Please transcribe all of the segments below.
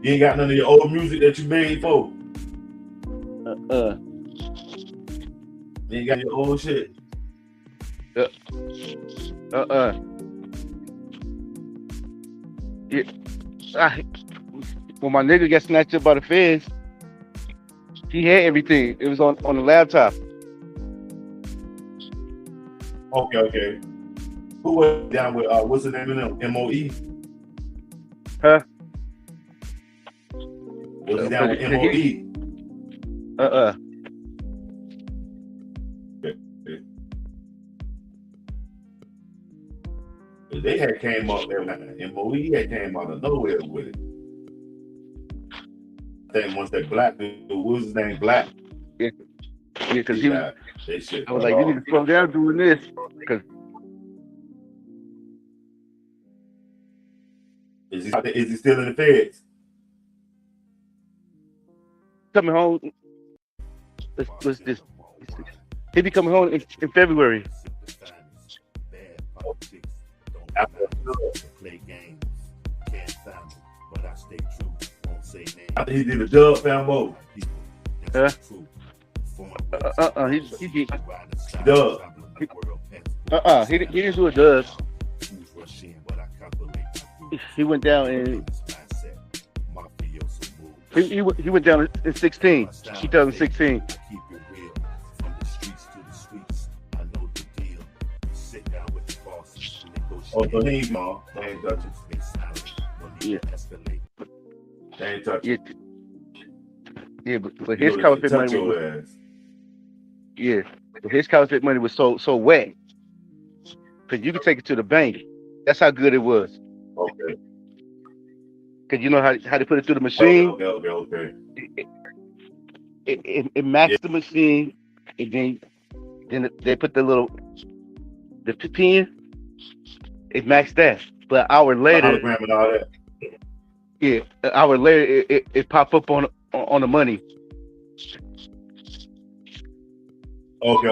You ain't got none of your old music that you made for. You ain't got your old shit. Uh, yeah. When my nigga got snatched up by the feds, he had everything. It was on the laptop. Okay. Who was down with what's the name of them? MOE? Huh? Was he down with MOE? They had came up there. MOE had came out of nowhere with it. I think once that black dude, what was his name? Black. Yeah, because he was. I was like, off. You need to slow down doing this, because. Is he still in the feds? Coming home. Let's just. He'll be coming home in February. After he did a dub, Fambow. He dub. He didn't do a dub. He went down in. He went down in 2016. Oh, so he ain't touching. Yeah. They ain't touching. Yeah, but his counterfeit money was. Yeah, but his counterfeit money was so wet. Cause you could take it to the bank. That's how good it was. Okay. Cause you know how they put it through the machine. Okay. It maxed the machine, and then they put the pin. It maxed that, but an hour later, hologram and all that. Yeah, an hour later, it pop up on the money. Okay.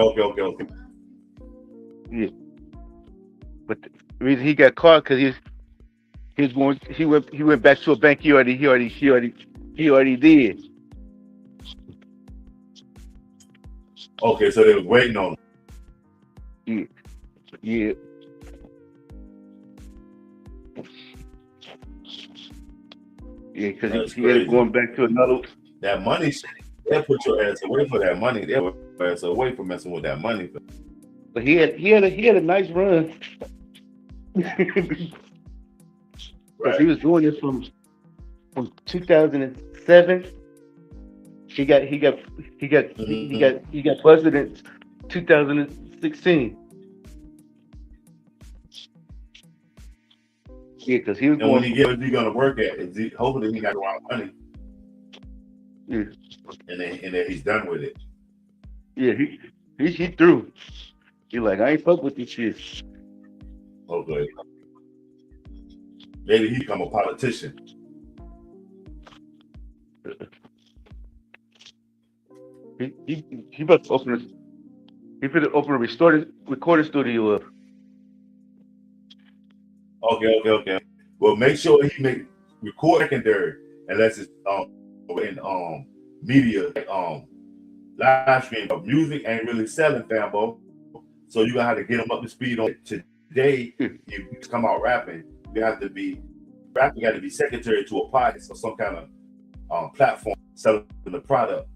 Yeah, but the reason he got caught because he went back to a bank he already did. Okay, so they were waiting on him. Yeah. Yeah, because he was going back to another. That money, they put your ass away for that money. They put your ass away for messing with that money. But he had a nice run. Right. He was doing this from 2007. He got busted in 2016. Yeah, because he was going. When he gets, he gonna work at? Hopefully he got a lot of money. Yeah. And then he's done with it. Yeah, he through. He like, I ain't fuck with this shit. Okay. Maybe he become a politician. He about to open a recording studio up. Okay. Well, make sure he make record secondary unless it's in media live stream. But music ain't really selling, Fambow. So you gotta have to get them up to speed on it. Today. If you come out rapping, you got to be secretary to a party or some kind of platform selling the product.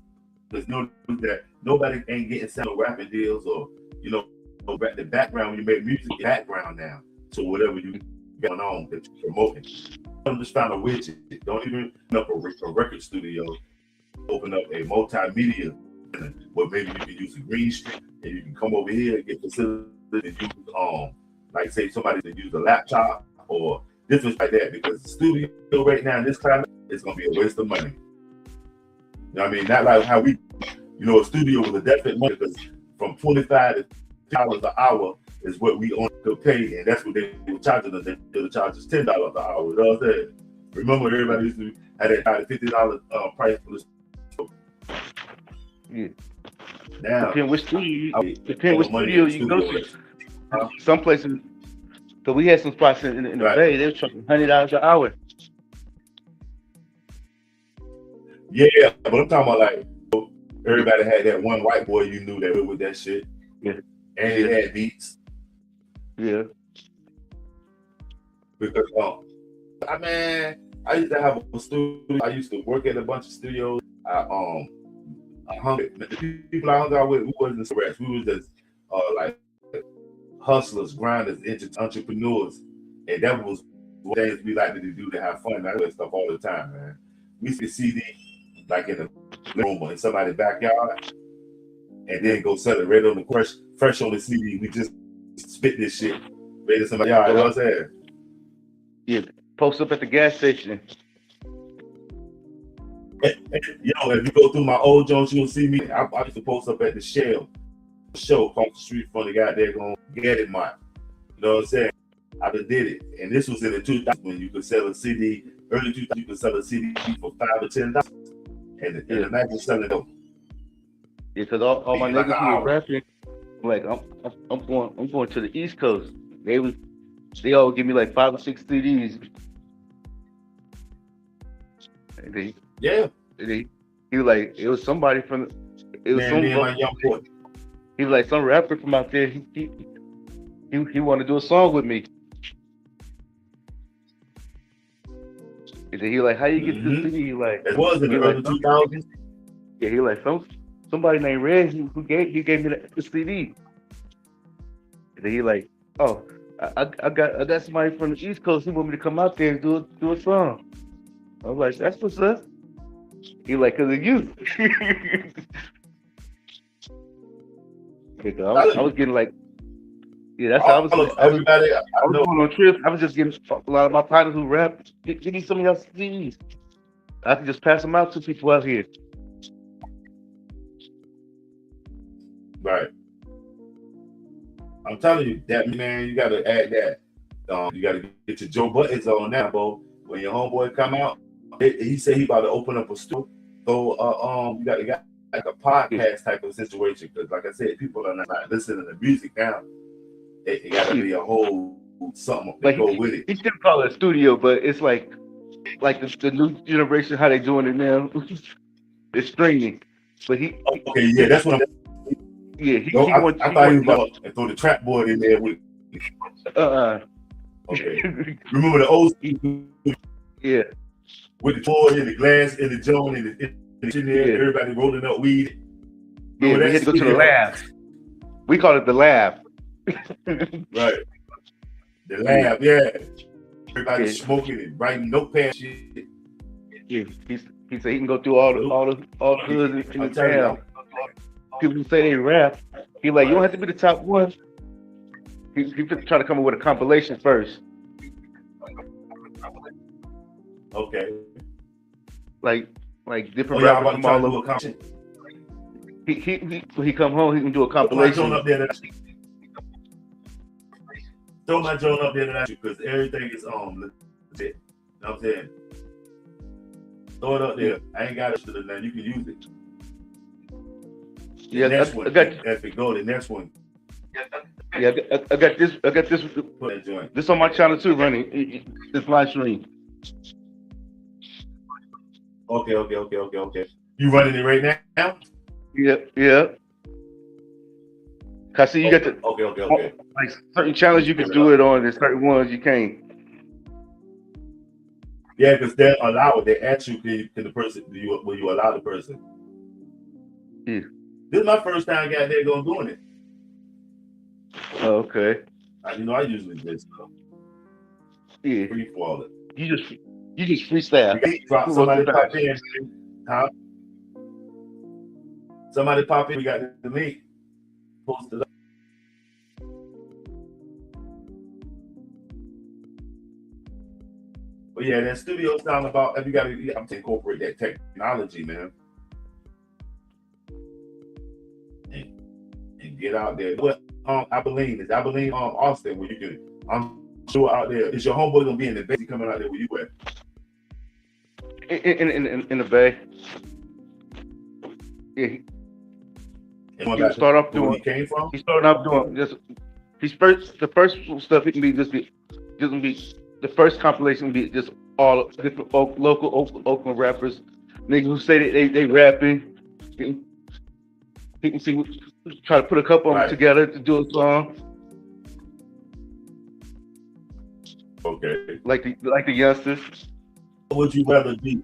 There's no that nobody ain't getting selling rapping deals or the background when you make music background now. So whatever you going on that you're promoting. Don't just find a widget. Don't even open up a record studio. Open up a multimedia where maybe you can use a green screen and you can come over here and get facilities and use like say somebody to use a laptop or different like that, because the studio right now in this climate is gonna be a waste of money. You know what I mean? Not like how we a studio was a definite money, because from $25 to $50 an hour is what we only could pay, and that's what they were charging us. They were charging us $10 an hour. You know what I'm saying? Remember, everybody used to have that $50 price for the studio. Yeah. Now, depending which studio you go to. Some places, so we had some spots in the Bay. They were charging $100 an hour. Yeah, but I'm talking about like everybody had that one white boy you knew that with that shit, Yeah, and yeah, it had beats yeah. because I used to have a studio. I used to work at a bunch of studios. I hung the people I hung out with. We wasn't rats. We was just like hustlers, grinders, entrepreneurs, and that was what things we like to do to have fun. I do that stuff all the time, man. We used to CD like in the room or in somebody's backyard, and Yeah. then go sell it right on the fresh on the CD. We just spit this shit right in somebody's yard. You know what I'm saying? Yeah. Post up at the gas station. Yo, if you go through my old Jones, you'll see me. I used to post up at the Shell show across the street from the guy there going get it, Mike. You know what I'm saying? I just did it, and this was in the 2000s when you could sell a CD. Early 2000s, you could sell a CD for $5 or $10, and the night was selling them. Yeah, because all my Like niggas an who were hour. rapping, like I'm going to the East Coast. They all give me like 5 or 6 CDs. And Yeah, he was like, it was somebody from, it was man, me and my young boy. he was like some rapper from out there. He wanted to do a song with me. And then he like, how you get this CD? He like, It was in the early 2000s. Yeah, he like somebody named Red who gave me the CD. And then he like, oh, I got somebody from the East Coast who want me to come out there and do a song. I was like, that's what's up. He like, cause of you. I was getting like, yeah, that's how I was. Everybody, I was going on trips. I was just getting a lot of my partners who rap. Give me some of y'all CDs. I can just pass them out to people out here. Right. I'm telling you, that man, you gotta add that. You gotta get your Joe Buttons on now, bro. When your homeboy come out, he said he about to open up a store. So you got like a podcast type of situation, because like I said, people are not listening to music now. It gotta be a whole something to go with it. He still call it a studio, but it's like the new generation, how they doing it now. It's streaming. But okay, yeah, that's what I'm. Yeah, I thought he was about to throw the trap board in there with. Okay. Remember the old school? Yeah. With the toy and the glass and the joint and the there, everybody rolling up weed. Yeah, we had to go to the lab. We call it the lab. Right. The lab, yeah. Everybody smoking and writing notepad shit. Yeah, he said he can go through all the hoods in the town. People who say they rap, he like, you don't have to be the top one. He try to come up with a compilation first. Okay. Like different rappers from all over. He when he come home, he can do a compilation. Throw my joint up there tonight because everything is legit. You know what I'm saying? Throw it up there. I ain't got it to the now. You can use it. The next one. If it go, the next one. Yeah, I got this. Put that joint. This on my channel too, running. This live stream. Okay. You running it right now? Yeah. Cause see, you got the okay. Like certain channels you can do it on, and certain ones you can't. Yeah, because they allow it. They ask you, can the person, will you allow the person? Yeah. This is my first time got there doing it. Oh, okay. I usually just free fall it. You just freestyle. Somebody pop in, huh? Somebody pop in. We got the link posted up. But yeah, that studio sound about. You got to incorporate that technology, man, and get out there. What Abilene, Austin, where you can. I'm sure out there. Is your homeboy gonna be in the Bay coming out there where you at? In the Bay. Yeah. He start off doing. He came from. He started off doing just. The first stuff it can be just be the first compilation will be just all different local Oakland rappers Niggas who say they rapping. People see try to put a couple of them together to do a song. Okay. Like the youngsters. What would you rather be?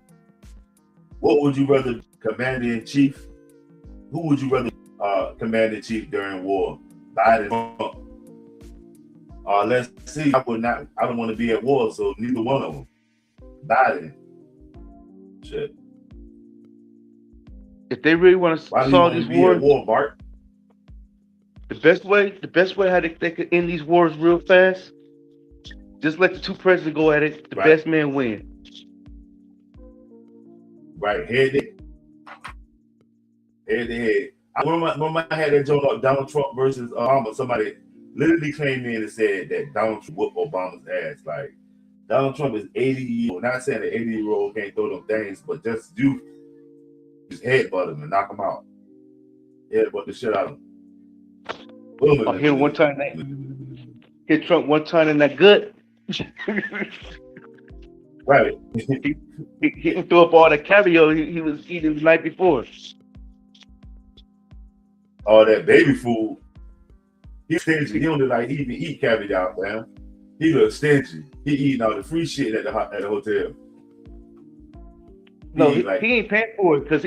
What would you rather, commander in chief? Who would you rather commander in chief during war? Biden or Trump? Let's see. I don't want to be at war, so neither one of them. Biden. Shit. If they really want to solve these wars, war, Bart? the best way how they could end these wars real fast, just let the two presidents go at it. The best man win. Right, head to head. I remember I had that joke about Donald Trump versus Obama. Somebody literally came in and said that Donald Trump whooped Obama's ass. Like, Donald Trump is 80 years old. Not saying that 80-year-old can't throw them things, but just just headbutt him and knock him out. Headbutt the shit out of him. I hit one time. Hit Trump one time in that gut. Right. He can throw up all the caviar he was eating the night before. All that baby food. He's stingy. He don't like even eat caviar, man. He looks stingy. He eating all the free shit at the hotel. He ain't paying for it because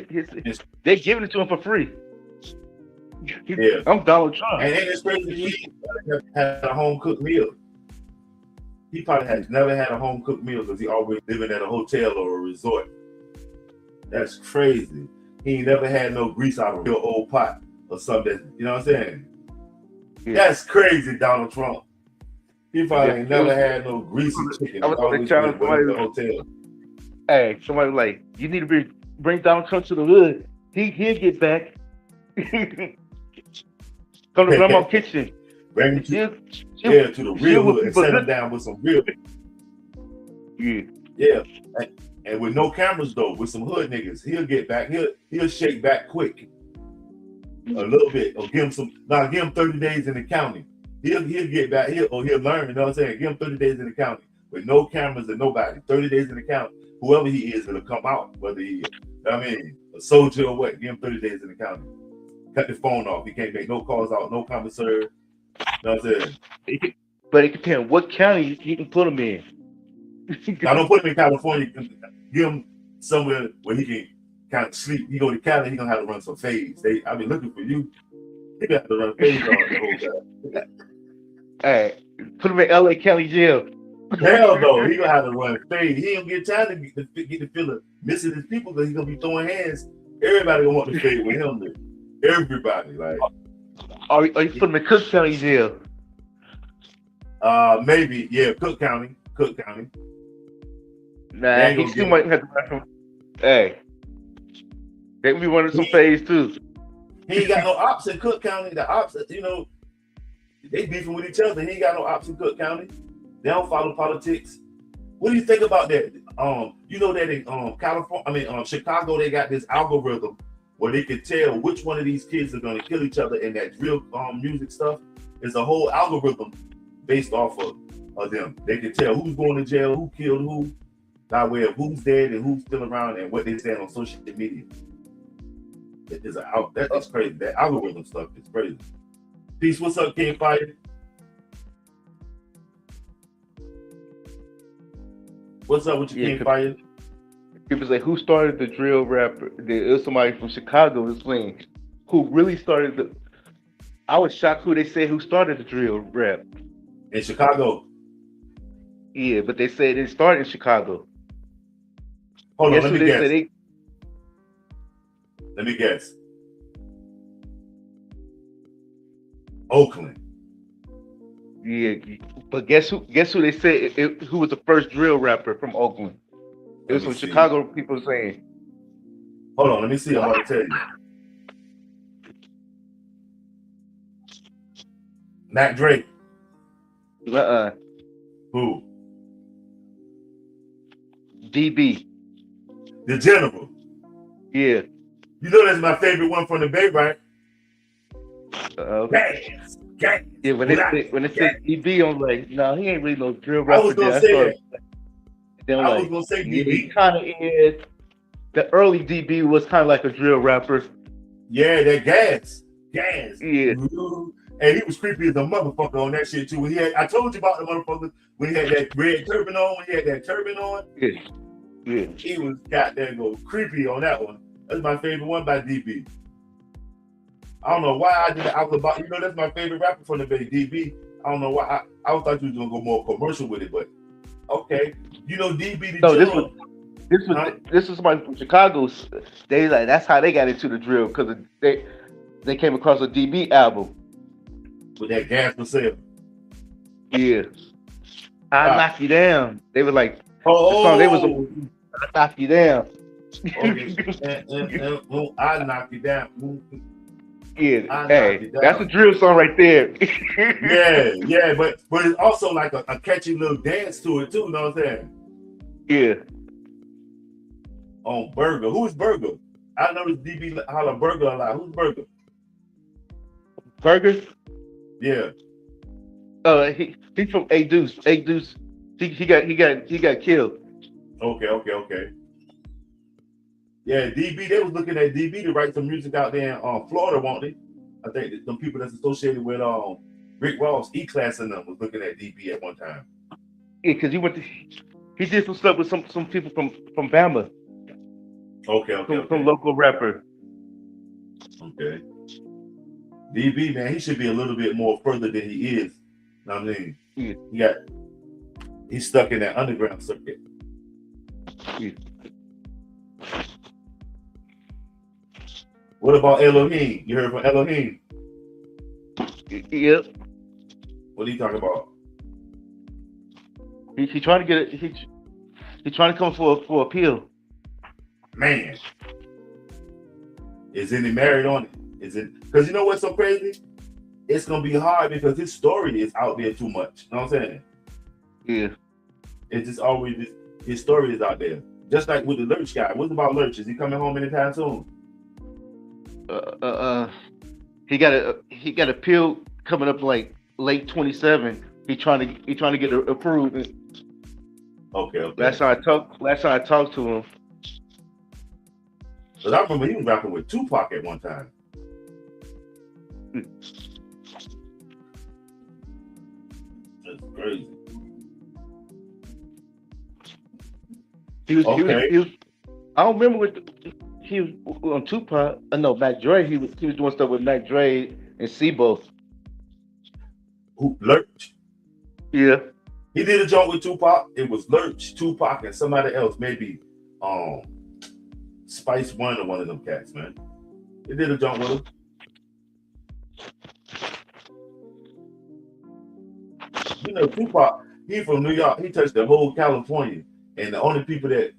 they're giving it to him for free. Yeah. I'm Donald Trump. And it's crazy. He had a home cooked meal. He probably has never had a home cooked meal because he always living at a hotel or a resort. That's crazy. He ain't never had no grease out of a real old pot or something. You know what I'm saying? Yeah. That's crazy, Donald Trump. He probably ain't never had no greasy chicken. I was always trying to the hotel. Hey, somebody was like, you need to bring Donald Trump to the hood. He'll get back. Come to Grandma's kitchen. Bring him to the real hood and set him down with some real. Yeah. And with no cameras though, with some hood niggas, he'll get back. He'll shake back quick. A little bit. Or give him 30 days in the county. He'll get back. He'll learn, you know what I'm saying? Give him 30 days in the county. With no cameras and nobody. 30 days in the county. Whoever he is, it'll come out. Whether he is, a soldier or what, give him 30 days in the county. Cut the phone off. He can't make no calls out, no commissary. You know what I'm saying? But it depends what county you can put him in. I don't put him in California. Give him somewhere where he can kind of sleep. You go to Cali, he's gonna have to run some fades. I've been looking for you. He got to run fades on the whole time. Hey, put him in LA County jail. Hell no, he gonna have to run fade. He don't get time to get the feeling missing his people because he's gonna be throwing hands. Everybody gonna want to fade with him. Everybody, like. Are you putting him in Cook County jail? Maybe, yeah, Cook County. Nah, he still might have to run from. Hey, they can be running some fades too. He ain't got no ops in Cook County. The ops, they beefing with each other. He ain't got no ops in Cook County. They don't follow politics. What do you think about that? You know that in California, Chicago, they got this algorithm where they can tell which one of these kids are gonna kill each other in that drill music stuff. There's a whole algorithm based off of them. They can tell who's going to jail, who killed who, by way of who's dead and who's still around and what they say on social media. That is crazy. That algorithm stuff is crazy. Peace, what's up, King Fire? What's up with you, King Fire? People say, who started the drill rapper? There was somebody from Chicago was saying, who really started the. I was shocked who they said who started the drill rap. In Chicago? Yeah, but they said it started in Chicago. Hold on, let me guess. Let me guess. Oakland. Yeah, but guess who they said who was the first drill rapper from Oakland? It was some Chicago people saying. Hold on, let me see. I'm about to tell you. Mac Drake. Who? DB. The General. Yeah. You know that's my favorite one from the Bay, right? Yeah, when they say DB, I'm like, no, he ain't really no drill rapper. I was gonna say that. Then I was gonna say DB. He kind of is. the early DB was kind of like a drill rapper. Yeah, that gas. Yeah, And he was creepy as a motherfucker on that shit too. When he had, I told you about the motherfucker when he had that red turban on. When he had that turban on, yeah, yeah. he was goddamn go creepy on that one. That's my favorite one by DB. I don't know why I did it. I was about, that's my favorite rapper from the Bay, DB. I don't know why. I thought you was gonna go more commercial with it, but okay. DB the No, General. This was somebody from Chicago. They like that's how they got into the drill because they came across a DB album With that gas for sale. Yeah, I knock you down. They were like the song. They was I knock you down. Okay. I knock you down. Yeah, hey, that's a drill song right there. yeah, but it's also like a catchy little dance to it too. You know what I'm saying? Yeah. On Burger, who's Burger? I know this DB holler Burger a lot. Who's Burger? Burger? Yeah. He's from A Deuce. A Deuce. He got killed. Okay. Yeah, DB. They was looking at DB to write some music out there in Florida, won't they? I think some people that's associated with Rick Ross, E-Class and them was looking at DB at one time. Yeah, because he did some stuff with some people from Bama. Okay. Some local rapper. Okay. DB, man, he should be a little bit more further than he is. You know what I mean? Yeah. He's stuck in that underground circuit. Yeah. What about Elohim? You heard from Elohim? Yep. What are you talking about? He trying to get it. He trying to come for appeal. Man, isn't he married on it? Is it? Because you know what's so crazy? It's gonna be hard because his story is out there too much. You know what I'm saying? Yeah. It's just always his story is out there. Just like with the Lurch guy. What's about Lurch? Is he coming home anytime soon? He got a appeal coming up like late 27. He trying to get it approved. Okay. Last time I talked to him. Because I remember he was rapping with Tupac at one time. That's crazy. He was, I don't remember what he was on Tupac. No, Mac Dre. He was doing stuff with Mac Dre and Sebo. Who, Lurch? Yeah. He did a joint with Tupac. It was Lurch, Tupac, and somebody else, maybe Spice One or one of them cats, man. They did a joint with him. Tupac, he from New York. He touched the whole California. And the only people that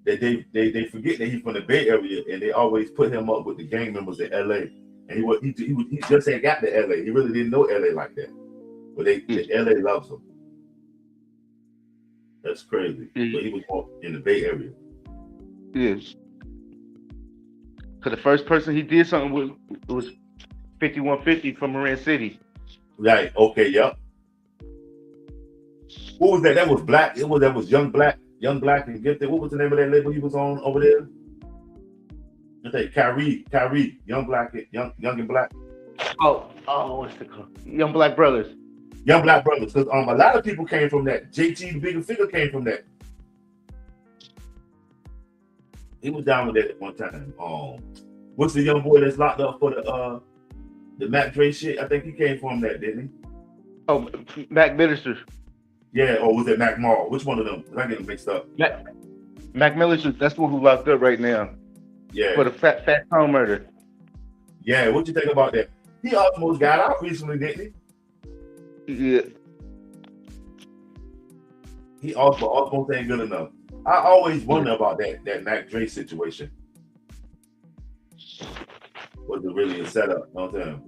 they forget that he's from the Bay Area, and they always put him up with the gang members in LA. And he just ain't got to LA. He really didn't know LA like that. But LA loves him. That's crazy. Mm-hmm. But he was more in the Bay Area. Yes. Because the first person he did something with was 5150 from Marin City. Right. Okay. Yep. What was that? That was Black. That was Young Black and Gifted. What was the name of that label he was on over there? I think Kyrie, Young Black, Young and Black. Oh, what's it called? Young Black Brothers. Young Black Brothers. Because a lot of people came from that. JT, the Bigger Figure, came from that. He was down with that at one time. What's the young boy that's locked up for the Mac Dre shit? I think he came from that, didn't he? Oh, Mac Minister. Yeah, or was it Mac Mall? Which one of them? I get them mixed up. Mac Minister, that's the one who locked up right now. Yeah. For the Fat Tone murder. Yeah, what you think about that? He almost got out recently, didn't he? Yeah. He almost ain't good enough. I always wonder about that Mac Dre situation. Was it really a setup? You know what I'm saying?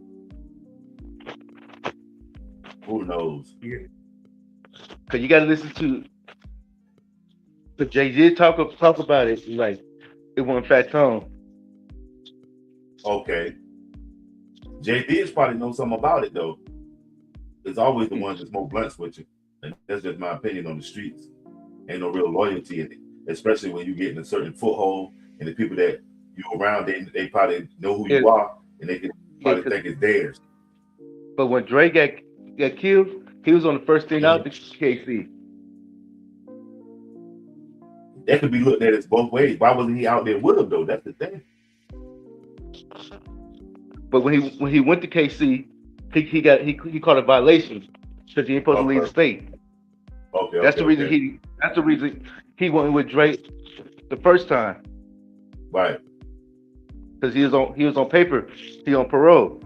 Who knows? Yeah. Cause you gotta listen to. But Jay did talk about it. Like it wasn't Fat Tone. Okay. JD probably know something about it though. There's always the ones that smoke blunts with you. And that's just my opinion on the streets. Ain't no real loyalty in it. especially when you get in a certain foothold and the people that you around, they probably know who Yeah, you are and they can yeah. probably think it's theirs. But when Dre got killed, he was on the first thing out Mhm. to KC. That could be looked at as both ways. Why wasn't he out there with him though? That's the thing. But when he went to KC, he caught a violation because he ain't supposed to leave the Okay, state. okay, That's okay, the reason okay. he went with Drake the first time Right. because he was on paper, he on parole.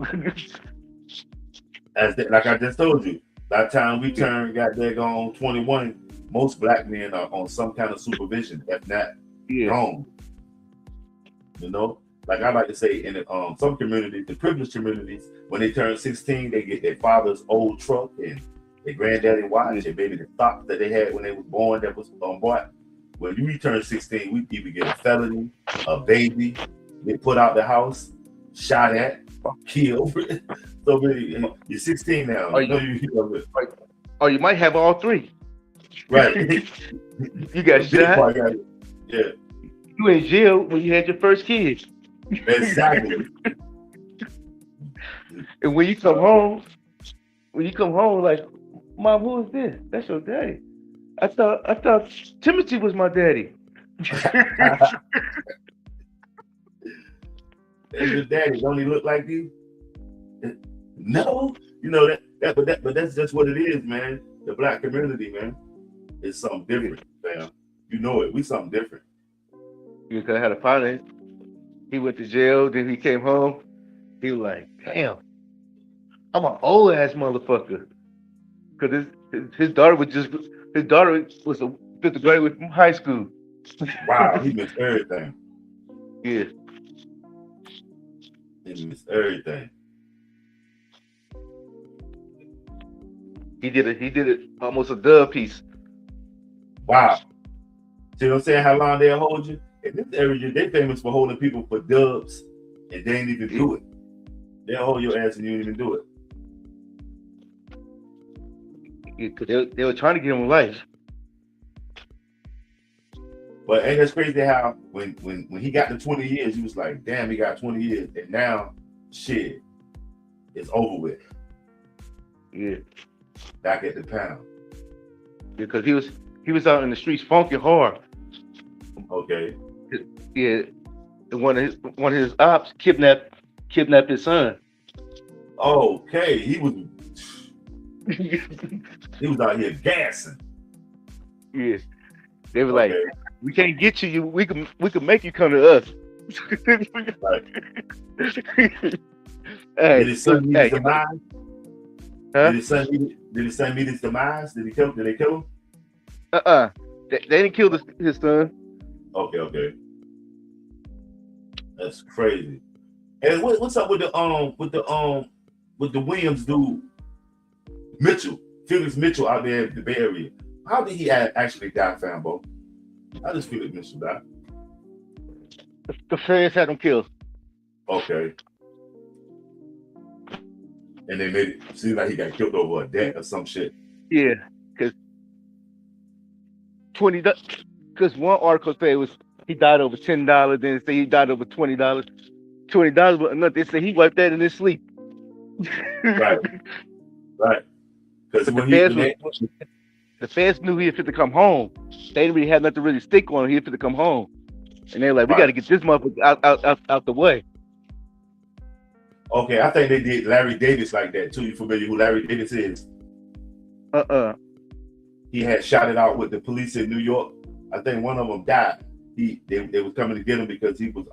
Like I just told you, by the time we turn got there on 21, most black men are on some kind of supervision, if not Yeah, gone. You know, like I like to say, in some communities, the privileged communities, when they turn 16, they get their father's old truck and their granddaddy yeah, watch and maybe the stock that they had when they was born that was bought. When you turn 16, we either get a felony, a baby, get put out the house, shot at, killed. So really, you're 16 now. or You know you, you know it. or you might have all three. Right. You got The big shot. part, yeah, You in jail when you had your first kid, exactly. and when you come home, like, Mom, who is this? That's your daddy. I thought Timothy was my daddy. And your daddy, don't he look like you? No, you know but that's just what it is, man. The black community, man, is something different, fam. You know it. We something different. Because I had a partner. He went to jail, then he came home. He was like, damn, I'm an old ass motherfucker. Because his daughter was a fifth graduate from high school. Wow, he missed everything. Yeah, He missed everything. he did it almost a dub piece. Wow. See what I'm saying? How long they'll hold you? In this area, they famous for holding people for dubs, and they ain't even do it. They'll hold your ass and you ain't even do it. Yeah, 'cause they were trying to give him life. But ain't that crazy how when he got to 20 years, he was like, damn, he got 20 years. And now, shit, it's over with. Yeah, Back at the pound. because he was out in the streets funky hard. Okay. Yeah, and one of his ops kidnapped his son. Okay. He was out here gassing. Yeah, they were like, Okay. we can't get you. We can make you come to us. Right. Hey, Did his son meet hey, his demise? huh? Did his son meet his demise? Did they kill him? They didn't kill his son. Okay. That's crazy. And what's up with the Williams dude, Mitchell, Felix Mitchell out there in the Bay Area? How did he actually die, Fambow? How does Felix Mitchell die? The feds had him killed. Okay. And they made it seem like he got killed over a debt or some shit. Yeah, because one article said he died over $10, then say he died over $20. $20, but another they say he wiped that in his sleep. Right. Because But when the feds knew he had fit to come home. They didn't really have nothing to really stick on. He had fit to come home, and they were like, "We got to get this motherfucker out the way." Okay, I think they did Larry Davis like that too. You familiar who Larry Davis is? He had shot it out with the police in New York. I think one of them died. They was coming to get him because he was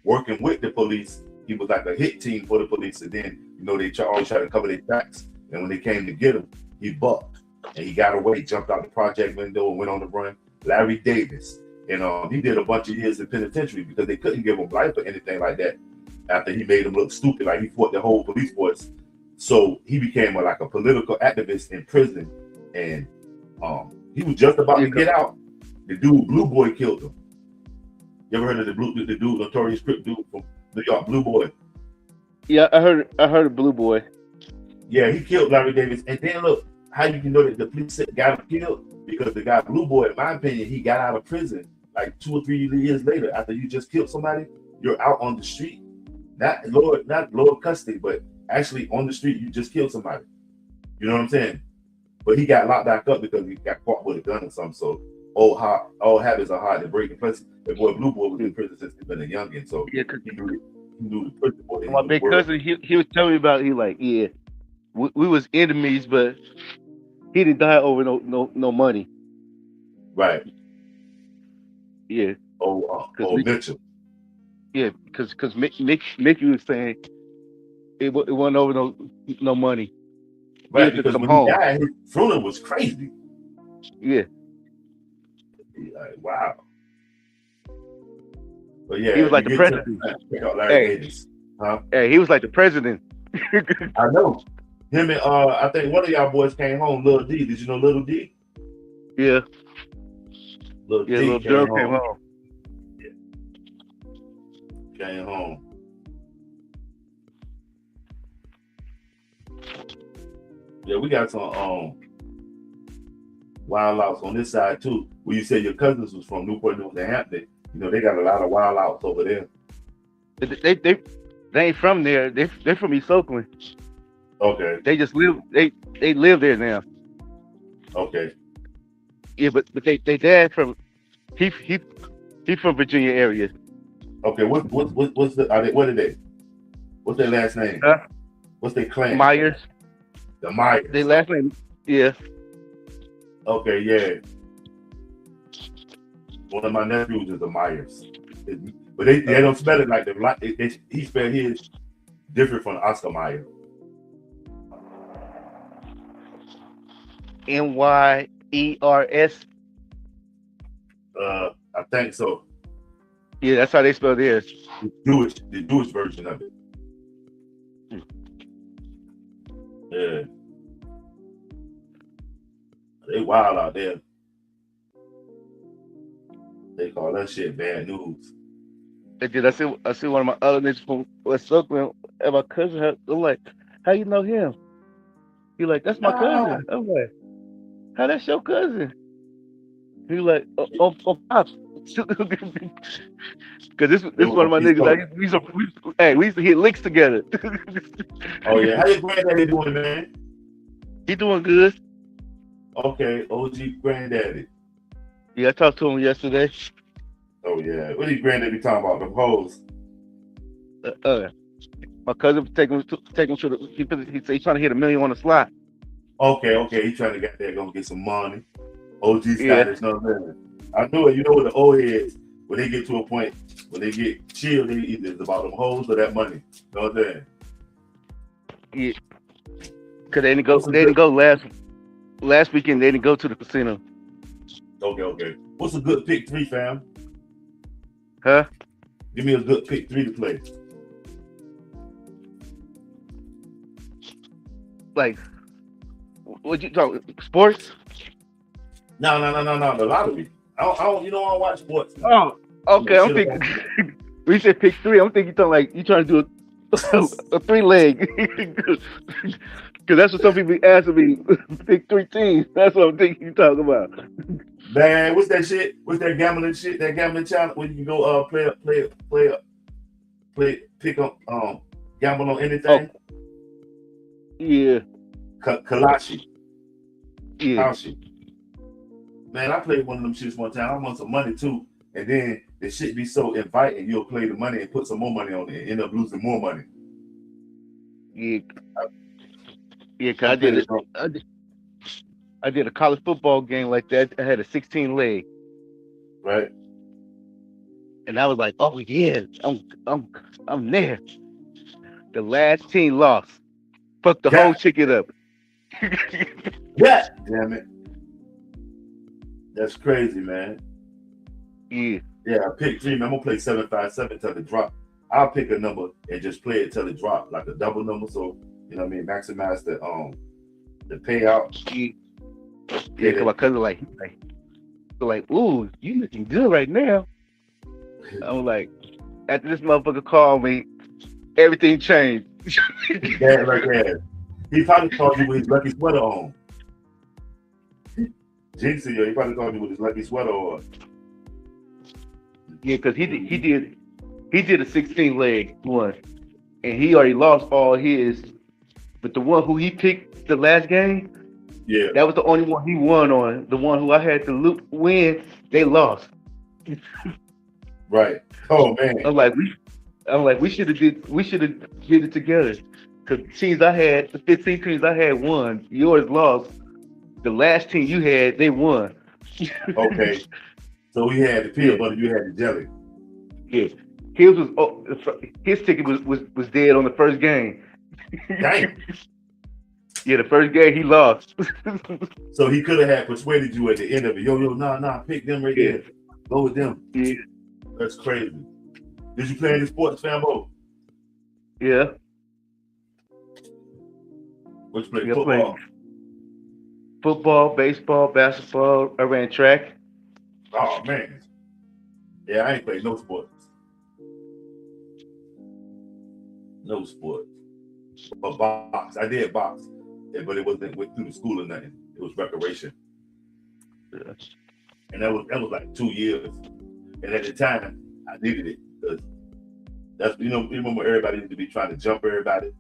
working with the police. He was like a hit team for the police, and then they always try to cover their tracks. And when they came to get him, he bucked and he got away, jumped out the project window and went on the run. Larry Davis, and he did a bunch of years in penitentiary because they couldn't give him life or anything like that. After he made him look stupid, like he fought the whole police force, so he became like a political activist in prison, and he was just about to get out. The dude, Blue Boy, killed him. You ever heard of the dude, notorious Crip dude from New York, Blue Boy? Yeah, I heard of Blue Boy. Yeah, he killed Larry Davis, and then look how you can know that the police got him killed because the guy Blue Boy, in my opinion, he got out of prison like 2 or 3 years later after you just killed somebody. You're out on the street, not lower custody, but actually on the street. You just killed somebody. You know what I'm saying? But he got locked back up because he got caught with a gun or something. So old habits are hard to break. And plus, the boy Blue Boy was in prison since he's been a youngin', so Yeah, he knew the prison boy. my big cousin, he was telling me about it. He like, yeah, we was enemies, but he didn't die over no money. Right. Yeah. Mitchell. Yeah, because Mickey was saying it wasn't over no money. Right, because when he died, his funeral was crazy. Yeah. Like, wow. But yeah, he was like the president. Hey, he was like the president. I know. Him and I think one of y'all boys came home, Little D. Did you know Little D? Yeah. Little girl came home. Yeah. Came home. Yeah, we got some wild outs on this side too. Where you said your cousins was from Newport News and Hampton. You know, they got a lot of wild outs over there. They ain't from there. They're from East Oakland. Okay. They just live. They live there now. Okay. Yeah, but they dad from he from Virginia area. Okay. What's the what are they? What's their last name? What's their clan? Myers. The Myers. Their last name. Yeah. Okay. Yeah. One of my nephews is a Myers, but they don't spell it like he spelled his different from Oscar Mayer. Myers. I think so. Yeah, that's how they spell theirs. The Jewish version of it. Yeah. They wild out there. They call that shit bad news. They did. I see one of my other niggas from West Oakland and my cousin. I'm like, how you know him? He like, that's my cousin. I'm like, how that's your cousin? He like, oh, pops. Cause this one of my niggas. Like, we used to hit licks together. Oh yeah, how your granddaddy doing, man? He doing good. Okay, OG granddaddy. Yeah, I talked to him yesterday. Oh yeah, what did granddaddy talking about? The hoes. My cousin take him to the. He said he's trying to hit $1 million on the slot. Okay, he's trying to get there, gonna get some money. OG status, no man. I knew it. You know what the old heads, when they get to a point, when they get chilled, they either it's about them hoes or that money. You know what I'm saying? Yeah. Cause they didn't go last weekend. They didn't go to the casino. Okay. What's a good pick 3, fam? Huh? Give me a good pick 3 to play. Like, what you talk? Sports? No. The lottery. I don't watch sports. Oh, okay. I'm thinking. When you said pick 3, I'm thinking you trying to do a 3-leg. Because that's what some people be asking me. Pick 3 teams. That's what I'm thinking you talking about. Man, what's that shit? What's that gambling shit? That gambling channel where you can go pick up gamble on anything? Oh. Yeah. Kalashi. Yeah. Kalashi. Man, I played one of them shits one time. I won some money too. And then the shit be so inviting, you'll play the money and put some more money on it and end up losing more money. Yeah. Yeah, cause I did a college football game like that. I had a 16 leg. Right. And I was like, oh yeah, I'm there. The last team lost. Fuck the whole ticket up. Yeah, damn it. That's crazy, man. Yeah. Yeah, I picked 3, man. I'm gonna play 757 till it drop. I'll pick a number and just play it till it drop, like a double number. So you know what I mean, maximize the payout. Yeah, cause my cousin like, ooh, you looking good right now. I'm like, after this motherfucker called me, everything changed. Yeah, like that. He probably called you with his lucky sweater on. Jinxie, yo, he probably called you with his lucky sweater or. Yeah, because he did a 16 leg one, and he already lost all his. But the one who he picked the last game, Yeah. that was the only one he won on. The one who I had to win, they lost. Right. Oh man. I'm like, we should have did it together. Cause teams I had, the 15 teams I had won. Yours lost. The last team you had, they won. Okay. So he had the peanut Yeah, butter, you had the jelly. yeah. His was his ticket was dead on the first game. Dang. Yeah, the first game he lost. So he could have had persuaded you at the end of it. Yo, nah, pick them right Yeah, there. Go with them. yeah, That's crazy. Did you play any sports, Fambow? yeah. What you play? Yeah, I played Football. football, baseball, basketball. I ran track. Oh man. Yeah, I ain't played no sports. No sports. But box. I did box. Yeah, but it wasn't went through the school or nothing. It was recreation. Yeah. And that was like 2 years. And at the time, I needed it because that's you remember everybody used to be trying to jump everybody.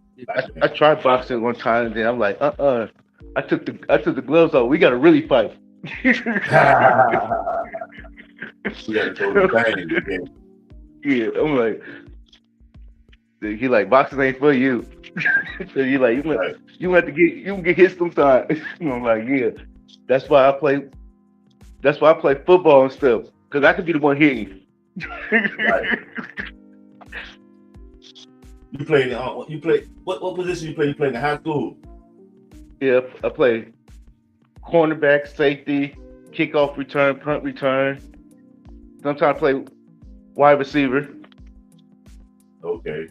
I tried boxing one time, and then I'm like, I took the gloves off. We gotta really fight. We gotta throw the bang again. Yeah, I'm like, he like boxing ain't for you. So you like Right. you have to get hit sometimes. I'm like, yeah, that's why I play. That's why I play football and stuff because I could be the one hitting. Right. You played what position you played? You played in high school? Yeah, I play cornerback, safety, kickoff return, punt return. Sometimes I play wide receiver. Okay.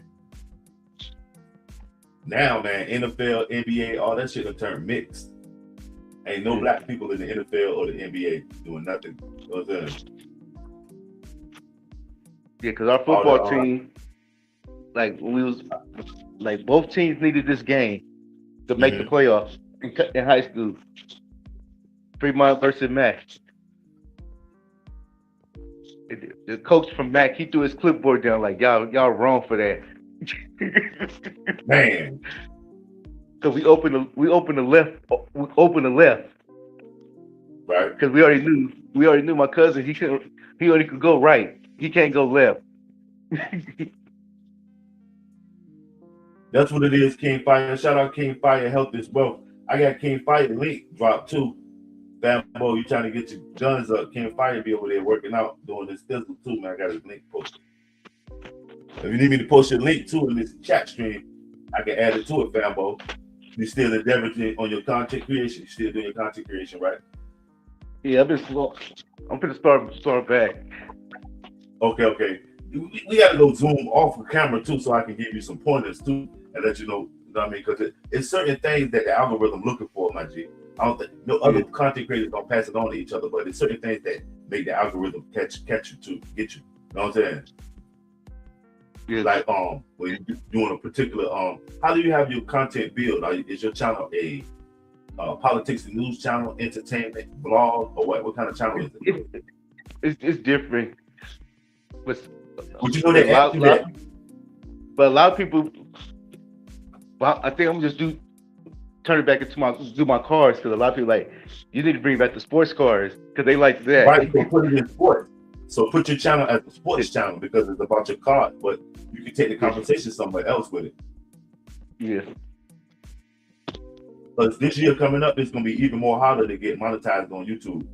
Now, man, NFL, NBA, all that shit have turned mixed. Ain't no black people in the NFL or the NBA doing nothing. You know what I'm saying? Yeah, because our football team, like when we was like both teams needed this game to make the playoffs in high school. Fremont versus Mac. The coach from Mac, he threw his clipboard down like y'all wrong for that. Man. So we opened the left. Right. Because we already knew my cousin, he only could go right. He can't go left. That's what it is, King Fire. Shout out King Fire Health as well. I got King Fire link drop too. Fambow, you trying to get your guns up. King Fire be over there working out, doing this physical too, man. I got his link posted. If you need me to post your link too in this chat stream, I can add it to it, Fambow. You still endeavoring on your content creation? You still doing your content creation, right? Yeah, I've been slow. I'm gonna start back. Okay. We got to go zoom off the camera too, so I can give you some pointers too, and let you know what I mean? Because it's certain things that the algorithm looking for, my G. I don't think no other content creators don't pass it on to each other, but it's certain things that make the algorithm catch you to get you. You know what I'm saying? Yeah. Like when you're doing a particular how do you have your content build? Is your channel a politics and news channel, entertainment, blog, or what kind of channel is it? It's different. But would you know that? But a lot of people, well, I think I'm just turn it back into my cars because a lot of people like you need to bring back the sports cars because they like that. Right, so put it in sports. So put your channel as a sports channel because it's about your cars, but you can take the conversation somewhere else with it. Yeah. But this year coming up, it's gonna be even more harder to get monetized on YouTube.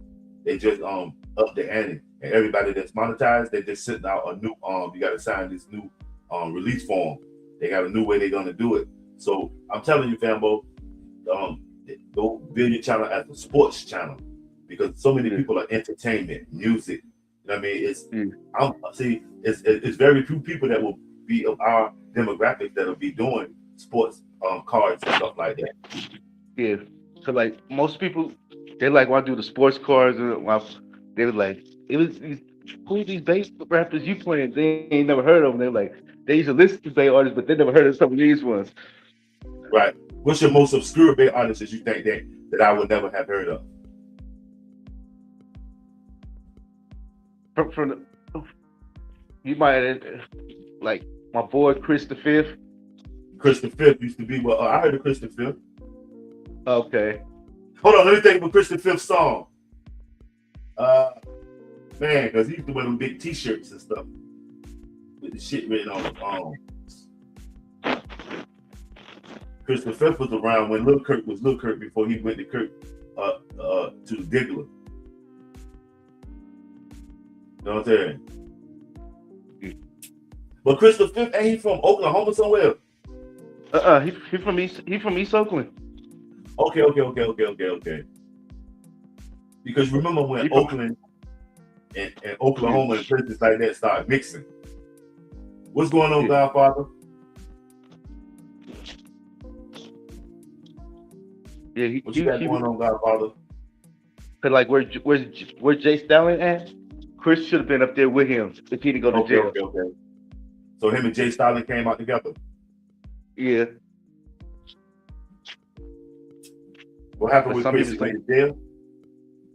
They just up the ante, and everybody that's monetized, they just sitting out a new you got to sign this new release form. They got a new way they're gonna do it. So I'm telling you, Fambow, go build your channel as a sports channel because so many people are entertainment, music. You know what I mean? It's very few people that will be of our demographic that will be doing sports cards and stuff like that. Yeah, so like most people, they like want to do the sports cars. They were like, who are these bass rappers you playing? They ain't never heard of them. They're like, they used to listen to bass artists, but they never heard of some of these ones. Right. What's your most obscure bass artist that you think that I would never have heard of? from the, you might like my boy Chris the Fifth. Chris the Fifth used to be what I heard of Chris the Fifth. Okay. Hold on, let me think of a Chris the Fifth song. Man, because he used to wear them big T-shirts and stuff with the shit written on them. Chris the Fifth was around when Lil Kirk was Lil Kirk before he went to Kirk to Diggler. You know what I'm saying? But Chris the Fifth, ain't he from Oklahoma somewhere? He from East Oakland. Okay. Because remember when Oakland and Oklahoma and places like that started mixing. What's going on, Godfather? Yeah, what you got going on, Godfather? Cause like where Jay Stallion at? Chris should have been up there with him if he didn't go to jail. Okay. So him and Jay Stallion came out together. Yeah. What happened with Chris? He went to jail?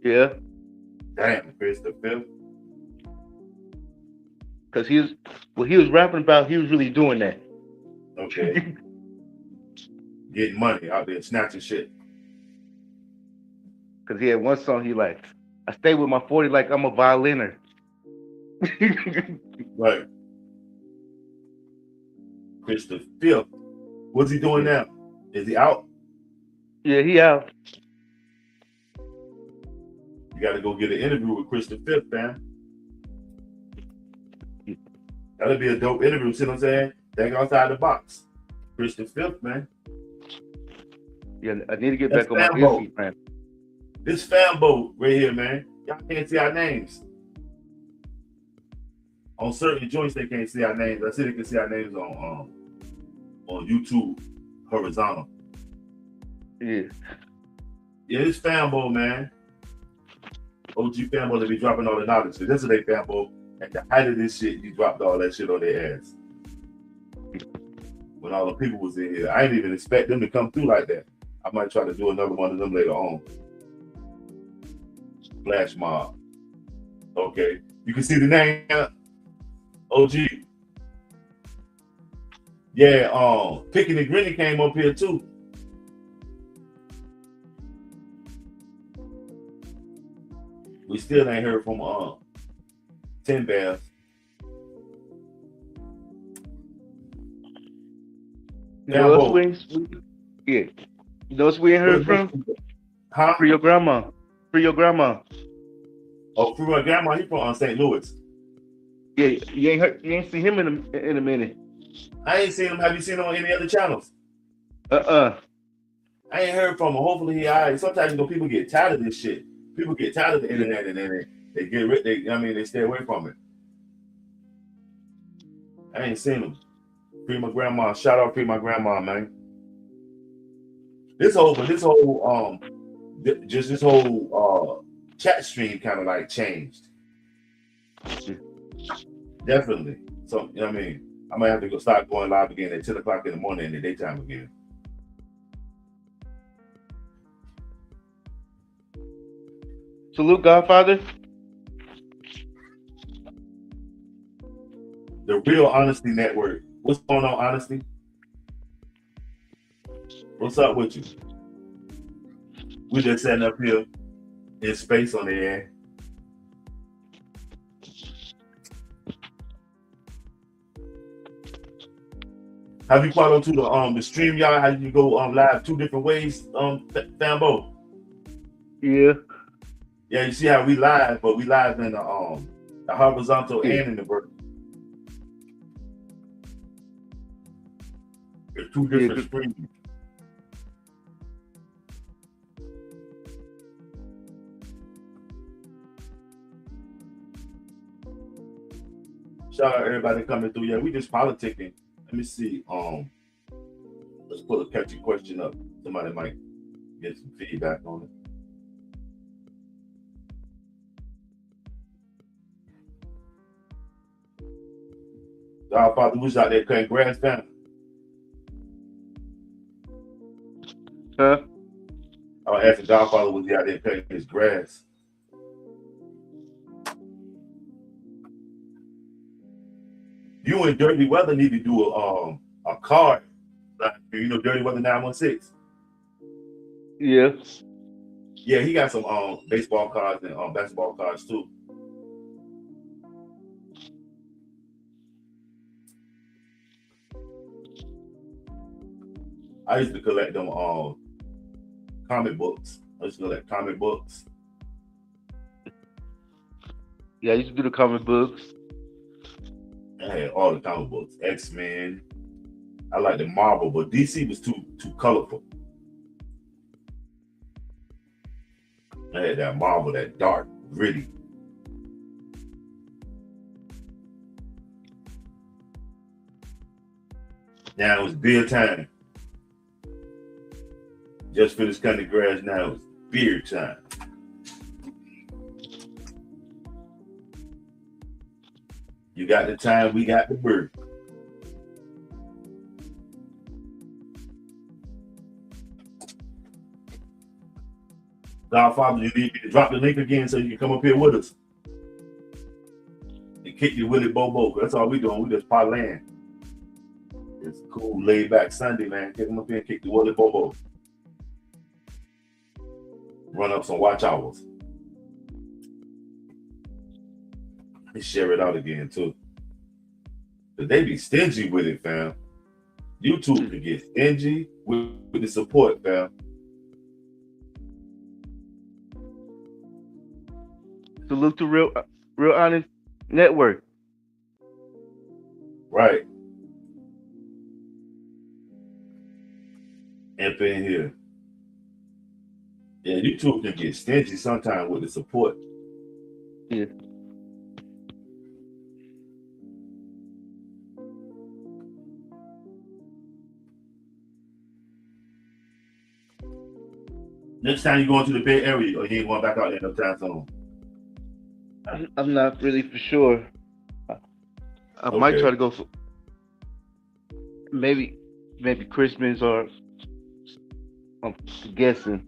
Yeah. Damn, Chris the Fifth. Cause he was rapping about, he was really doing that. Okay. Getting money out there, snatching shit. Cause he had one song he like, I stay with my 40 like I'm a violiner. Right. Chris the Fifth. What's he doing now? Is he out? Yeah, he out. You got to go get an interview with Chris the Fifth, man. That'll be a dope interview. See what I'm saying? Think outside the box. Chris the Fifth, man. Yeah, I need to get back on my Instagram. This Fambow right here, man. Y'all can't see our names. On certain joints, they can't see our names. I see they can see our names on YouTube, horizontal. Yeah. Yeah, this Fambow, man. OG Fambow, they be dropping all the knowledge. So this is their Fambow. At the height of this shit, you dropped all that shit on their ass. When all the people was in here, I didn't even expect them to come through like that. I might try to do another one of them later on. Flash Mob. Okay. You can see the name, OG. Yeah, Picking and Grinning came up here too. We still ain't heard from 10 Bears. Yeah. You know what we ain't heard from? Huh? Free your grandma. Free your grandma. Oh, Free My Grandma, he from St. Louis. Yeah, you ain't seen him in a minute. I ain't seen him. Have you seen him on any other channels? I ain't heard from him. Hopefully he alright. Sometimes people get tired of this shit. People get tired of the internet and then they get rid. They stay away from it. I ain't seen him. Free My Grandma. Shout out Free My Grandma, man. This whole chat stream kind of like changed. Definitely. So, you know what I mean? I might have to start going live again at 10 o'clock in the morning in the daytime again. Salute, Godfather. The Real Honesty Network. What's going on, Honesty? What's up with you? We just sitting up here in space on the air. Have you followed to the stream, y'all? How you go live 2 different ways, Fambow? Yeah. Yeah, you see how we live, but we live in the horizontal and in the vertical. There's 2 different streams. Shout out everybody coming through. Yeah, we just politicking. Let me see. Let's pull a catchy question up. Somebody might get some feedback on it. Godfather was out there cutting grass down. Huh? I was asking Godfather was he out there cutting his grass. You and Dirty Weather need to do a card. Like, Dirty Weather 916. Yeah. Yeah, he got some baseball cards and basketball cards too. I used to collect them comic books. I used to collect comic books. Yeah, I used to do the comic books. I had all the comic books. X-Men. I like the Marvel, but DC was too colorful. I had that Marvel, that dark, gritty. Now it was beer time. Just finished cutting the grass. Now it's beer time. You got the time, we got the bird. Godfather, you need me to drop the link again so you can come up here with us and kick your Willie Bobo. That's all we doing. We just parlaying. It's a cool, laid back Sunday, man. Get them up here and kick the Willie Bobo. Run up some watch hours. And share it out again, too. But they be stingy with it, fam. YouTube can get stingy with the support, fam. Salute to Real Honest Network. Right. Up in here. Yeah, YouTube can get stingy sometimes with the support. Yeah. Next time you go into the Bay Area, or you ain't going back out there no time soon? I'm not really for sure. I might try to go for maybe Christmas, or I'm guessing.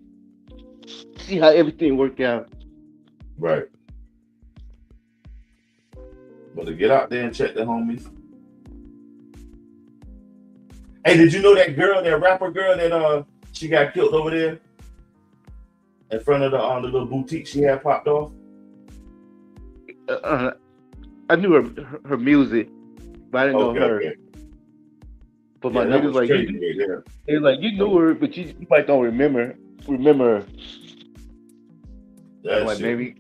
See how everything worked out. Right. But to get out there and check the homies. Hey, did you know that girl, that rapper girl, that she got killed over there in front of the little boutique she had popped off? I knew her music, but I didn't know her. Okay. But my niggas like, they're like, you knew her, but you might don't remember her. That's like maybe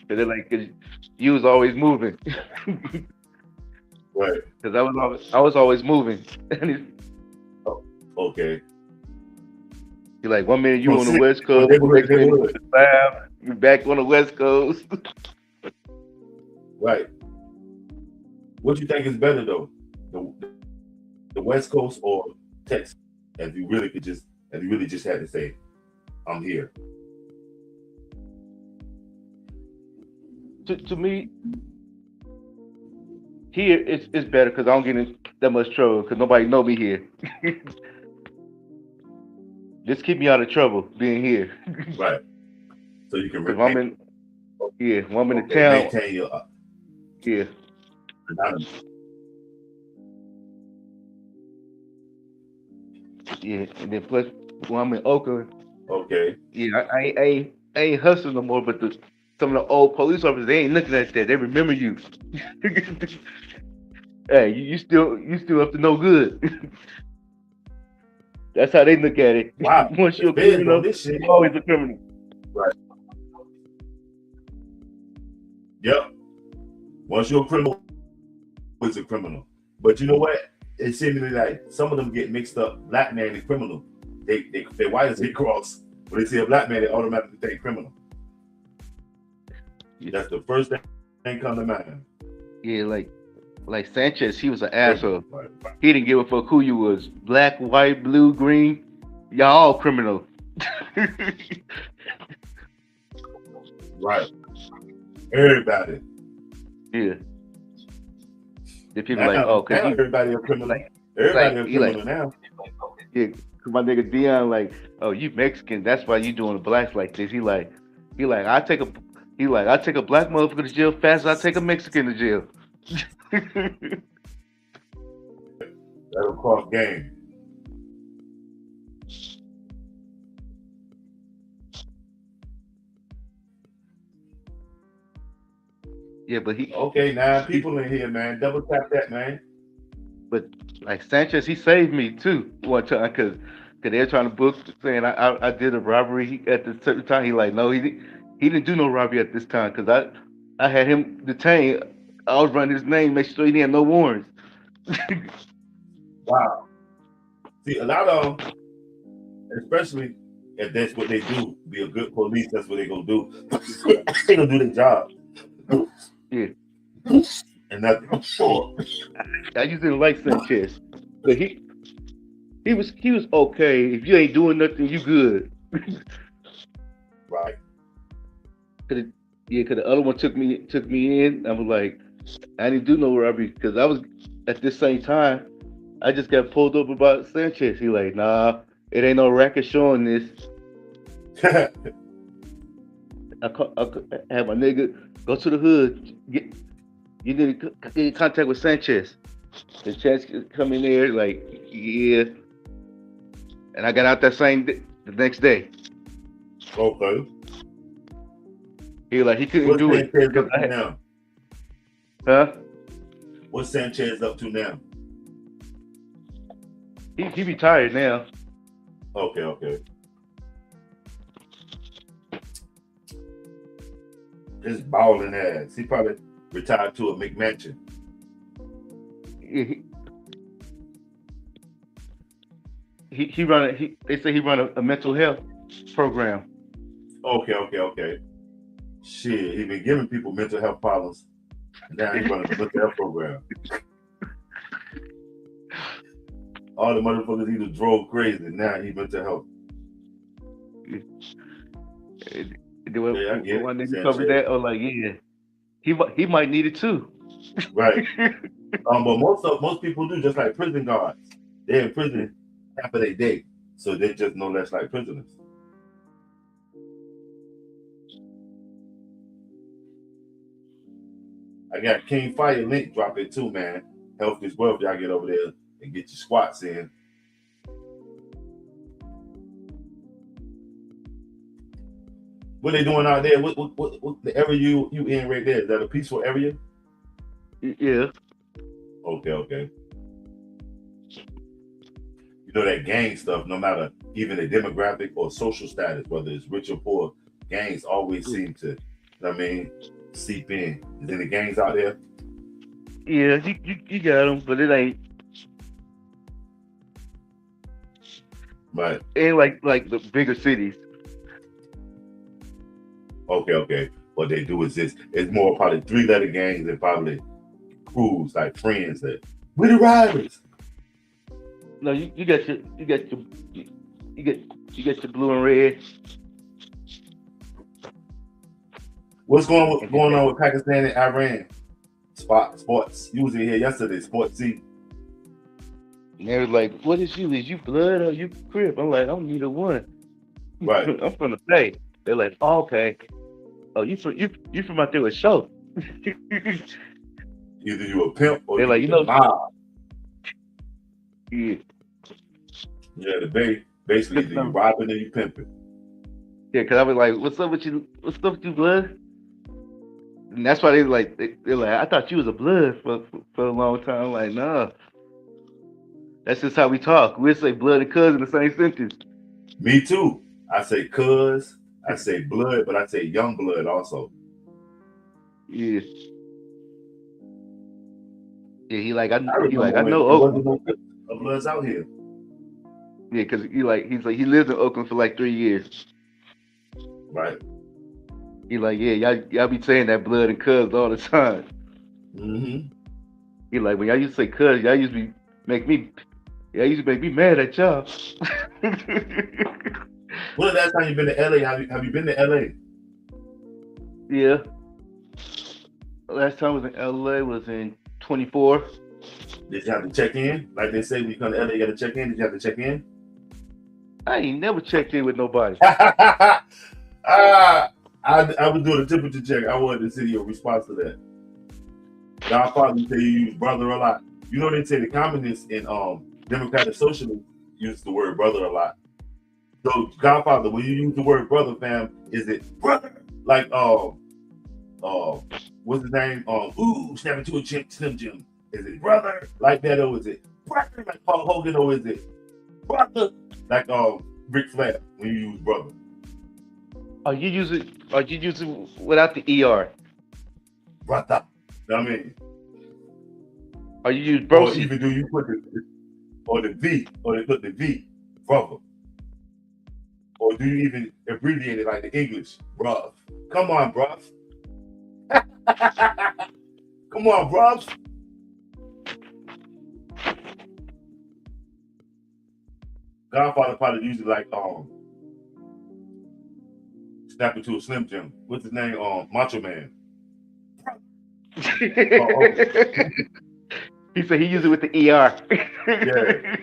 they're like, you was always moving. Right. Because I was always moving. Okay. You're like, 1 minute you on the West Coast, next minute you back on the West Coast. Right. What do you think is better though, the West Coast or Texas? If you really just had to say, I'm here. To me, here it's better because I don't get in that much trouble because nobody know me here. Just keep me out of trouble being here. Right. So you can. When I'm in the town. Maintain your. Yeah. Yeah, and then plus when I'm in Oakland. Okay. Yeah, I ain't hustling no more, but some of the old police officers, they ain't looking at that. They remember you. Hey, you still up to no good. That's how they look at it. Wow. Once you're a criminal, you're always a criminal. Right. Yep. Once you're a criminal, it's a criminal. But you know what? It seems to me like some of them get mixed up. Black man and criminal. They're white as they cross. When they see a black man, they automatically think criminal. Yeah. That's the first thing come to mind. Yeah, like Sanchez, he was an asshole. Right. He didn't give a fuck who you was. Black, white, blue, green. Y'all all criminal. Right. Everybody. Yeah. The people like, oh, cause everybody a criminal. Everybody a criminal now. Yeah, cause my nigga Dion like, oh, you Mexican, that's why you doing the blacks like this. He like, I take a black motherfucker to jail fast as I take a Mexican to jail. That'll cross game. Yeah, but he Okay, 9 people in here, man. Double tap that, man. but like Sanchez, he saved me too one time because they're trying to book saying I did a robbery at the certain time. He like no he didn't do no robbery at this time because I had him detained. I was running his name, make sure he didn't have no warrants. Wow. See, a lot of them, especially if that's what they do, be a good police, that's what they gonna do. They gonna do their job. Yeah, And that's sure. I just didn't like Sanchez, but he was okay. If you ain't doing nothing, you good. Right. Cause cause the other one took me in. I was like, I didn't do no robbery because I was at this same time. I just got pulled up about Sanchez. He like, nah, it ain't no record showing this. I had my nigga go to the hood. You need to get in contact with Sanchez. The chance come in there like, yeah. And I got out that the next day. Okay. He was like, he couldn't What's do it. Sanchez up to now? Huh? What's Sanchez up to now? He retired now. Okay. His balling ass. He probably retired to a McMansion. He run they say he run a mental health program. Okay. Shit, he been giving people mental health problems. Now he running a mental health program. All the motherfuckers either drove crazy. Now he mental health. When they cover that, or like, yeah, he might need it too. Right. But most people do, just like prison guards. They're in prison half of their day, so they just no less like prisoners. I got King Fire link, drop it too, man. Health is wealth. Y'all get over there and get your squats in. What they doing out there? What the area you in right there? Is that a peaceful area? Yeah. Okay. You know that gang stuff, no matter even the demographic or social status, whether it's rich or poor, gangs always seem to, seep in. Is any gangs out there? Yeah, you got them, but it ain't. Right. Ain't like the bigger cities. Okay. What they do is this. It's more probably 3-letter gangs and probably crews like friends that we the riders. No, you get your blue and red. What's going on with Pakistan and Iran? Sports. You was in here yesterday. Sports C. And they was like, "What is you? Is you blood or you crip?" I'm like, "I'm neither one." Right. I'm from the Bay. They're like, oh, "Okay. Oh, you from out there with show." Either you a pimp or they're like, you mob. Yeah. Yeah, the Bay. Basically, either you robbing or you pimping. Yeah, because I was like, "What's up with you? What's up with you, blood?" And that's why they're like, I thought you was a blood for a long time. I'm like, nah. That's just how we talk. We say blood and cuz in the same sentence. Me too. I say cuz, I say blood, but I say young blood also. Yeah. Yeah, I know Oakland. Wasn't no bloods out here. Yeah, because he lived in Oakland for like 3 years. Right. He like, yeah, y'all be saying that blood and cuz all the time. Mm-hmm. He like, when y'all used to say cuz, y'all used to make me mad at y'all. When the last time you been to LA? Have you been to LA? Yeah. Last time I was in LA was in 24. Did you have to check in? Like they say, when you come to LA, you got to check in. Did you have to check in? I ain't never checked in with nobody. I was doing a temperature check. I wanted to see your response to that. Godfather say you use brother a lot. You know they say the communists and democratic socialists use the word brother a lot. So Godfather, when you use the word brother, fam, is it brother? Like what's his name? Ooh, snap into a Slim Jim. Is it brother like that, or is it brother like Paul Hogan, or is it brother like Ric Flair when you use brother? Are you using without the ER? Brother. I mean, Or you use or broski? even do you put the V, or they put the V, brother? Or do you even abbreviate it like the English, bruv? Come on, bruv. Come on, bruv. Godfather probably usually like snap into a Slim Jim. What's his name? Macho Man. He said he used it with the ER. Yeah.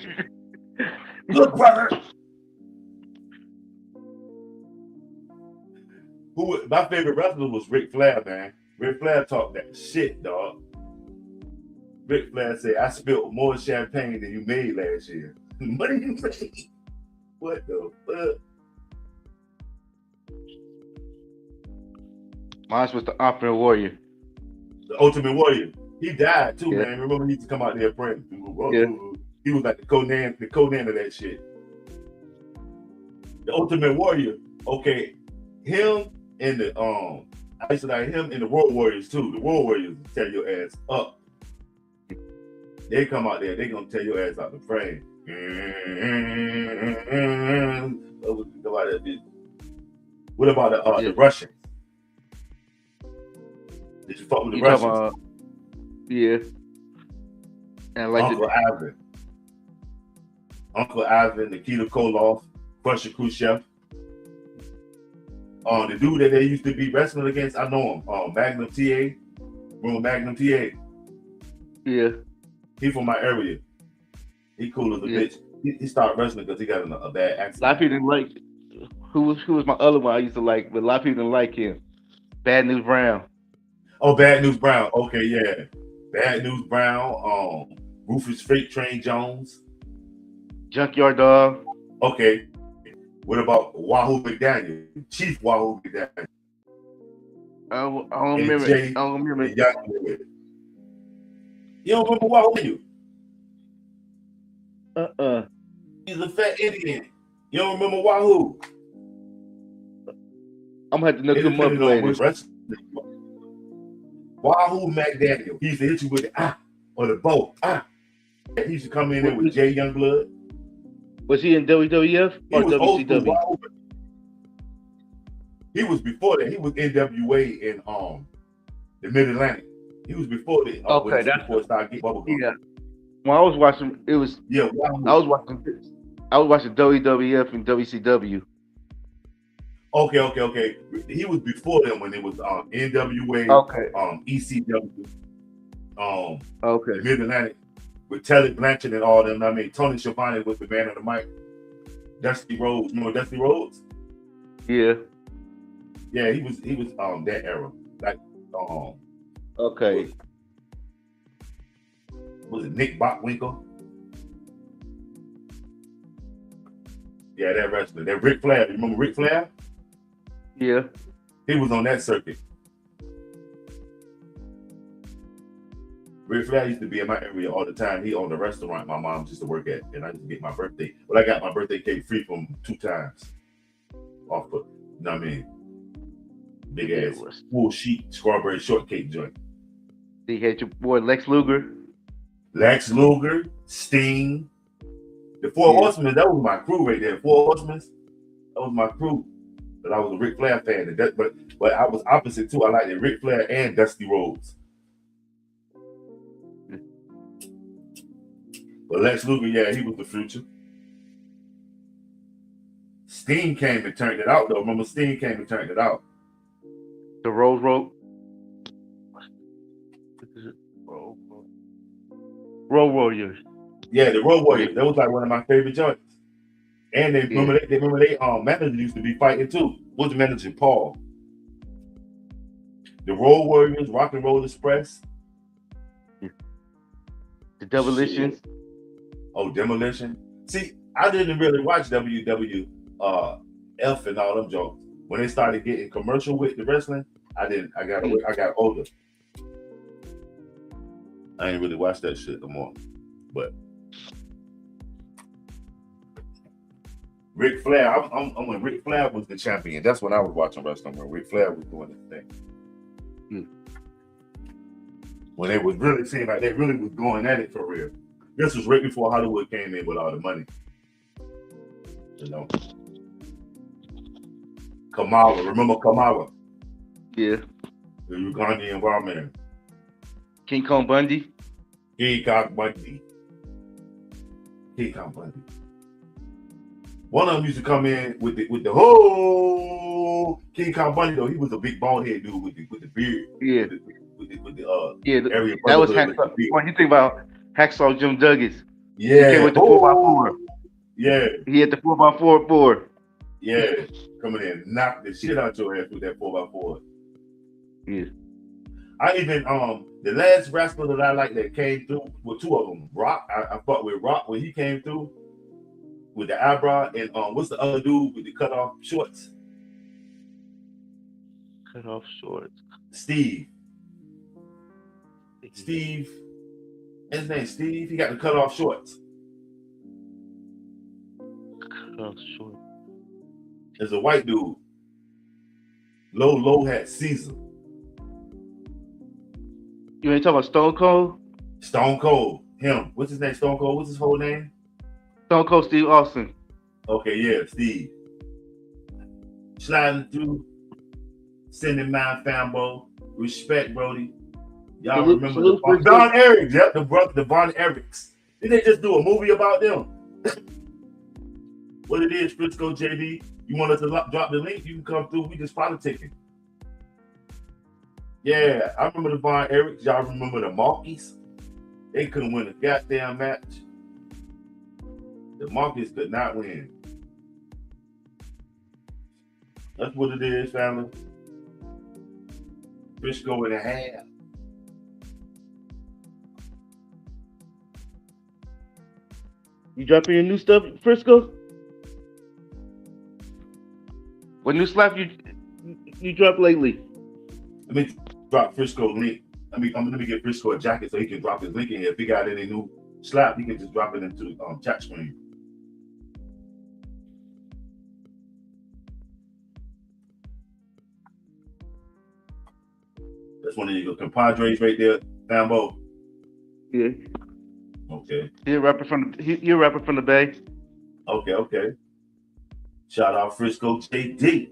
Look, brother. My favorite wrestler was Ric Flair, man. Ric Flair talked that shit, dog. Ric Flair said, "I spilled more champagne than you made last year." What do you say? What the fuck? Mine was the Ultimate Warrior. The Ultimate Warrior. He died too, Yeah. man. Remember, he used to come out there praying. Yeah. He was like the Conan of that shit. The Ultimate Warrior. Okay, him and the I used to like him and the World Warriors too. The World Warriors tear your ass up. They come out there, they gonna tear your ass out the frame. What about the Russians? Did you fuck with the Russians? Yeah. And like Uncle Ivan, Nikita Koloff, Crusher Khrushchev. The dude that they used to be wrestling against, I know him. Magnum TA. Remember Magnum TA? Yeah. He from my area. He cool as a bitch. He started wrestling because he got a bad accident. A lot of people didn't like. Who was my other one I used to like, but a lot of people didn't like him. Bad News Brown. Oh, Bad News Brown. Okay, yeah. Bad News Brown. Rufus Freight Train Jones. Junkyard Dog. Okay. What about Wahoo McDaniel? Chief Wahoo McDaniel. I don't remember. You don't remember Wahoo? He's a fat Indian. You don't remember Wahoo? I'm gonna have to look him up later. Wahoo McDaniel. He used to hit you with the or the bow. He used to come in there with Jay Youngblood. Was he in WWF or WCW? He was before that. He was NWA in the Mid Atlantic. He was before that. Okay, that's before it started getting bubblegum. Yeah. When I was watching, it was Wahoo. I was watching WWF and WCW. Okay. He was before them when it was NWA, ECW, Mid Atlantic with Telly Blanchard and all them. I mean, Tony Schiavone was the man on the mic. Dusty Rhodes, you know Dusty Rhodes? Yeah. Yeah, he was that era. Like okay. Was it Nick Bockwinkel? Yeah, that wrestler. That Ric Flair. You remember Ric Flair? Yeah. He was on that circuit. Ric Flair used to be in my area all the time. He owned a restaurant my mom used to work at, and I used to get my birthday. Well, I got my birthday cake free from 2 times. Off of, you know what I mean? Big ass, full sheet strawberry shortcake joint. You had your boy Lex Luger. Lex Luger, Sting. The Four Horsemen, that was my crew right there. Four Horsemen, that was my crew. But I was a Ric Flair fan. But I was opposite too. I liked it, Ric Flair and Dusty Rhodes. But Lex Luger, yeah, he was the future. Sting came and turned it out, though. Remember, Sting came and turned it out. The Road Road Warriors. Yeah, the Road Warriors. That was like one of my favorite joints. And they remember they manager used to be fighting too. What's the manager? Paul. The Road Warriors, Rock and Roll Express. The Demolitions. Oh, Demolition. See, I didn't really watch WWF and all them jokes. When they started getting commercial with the wrestling, I didn't. I got older. I ain't really watch that shit no more. But Ric Flair, I'm when Ric Flair was the champion. That's when I was watching wrestling. When Ric Flair was doing his thing. When they was really seeing like they really was going at it for real. This was right before Hollywood came in with all the money. You know. Kamala, remember Kamala? Yeah. The Ugandan barman. King Kong Bundy. King Kong Bundy. One of them used to come in with the whole King Kong Bundy though. He was a big bald head dude with the beard. Yeah. With the area. That was Hacksaw. When you think about Hacksaw Jim Duggan. Yeah. He came with the 4x4. Yeah. He had the 4x4 board. Yeah. Coming in, knock the shit out your ass with that 4x4. Yeah. I even the last wrestler that I like that came through with two of them, Rock. I fought with Rock when he came through with the eyebrow, and what's the other dude with the cut off shorts? Cut off shorts. Steve. His name's Steve. He got the cut off shorts. Cut off shorts. There's a white dude. Low hat Caesar. You ain't talking about Stone Cold? Stone Cold. Him. What's his name? Stone Cold. What's his whole name? Stone Cold Steve Austin. Okay, yeah, Steve. Sliding through. Sending my Fambow. Respect, Brody. Y'all remember the Von Erichs. Yep, the Von Erichs. Did they just do a movie about them? What it is, Frisco JD. You want us to drop the link? You can come through. We just politicking. Yeah, I remember the Von Erichs. Y'all remember the Markies? They couldn't win a goddamn match. The Markies could not win. That's what it is, family. Frisco in a half. You dropping your new stuff, Frisco? What new stuff you dropped lately? Let me drop Frisco link. Let me get Frisco a jacket so he can drop his link in here. If he got any new slap, he can just drop it into the chat screen. That's one of your compadres right there, Fambow. Yeah. Okay. You're a rapper from the Bay. Okay. Shout out Frisco JD.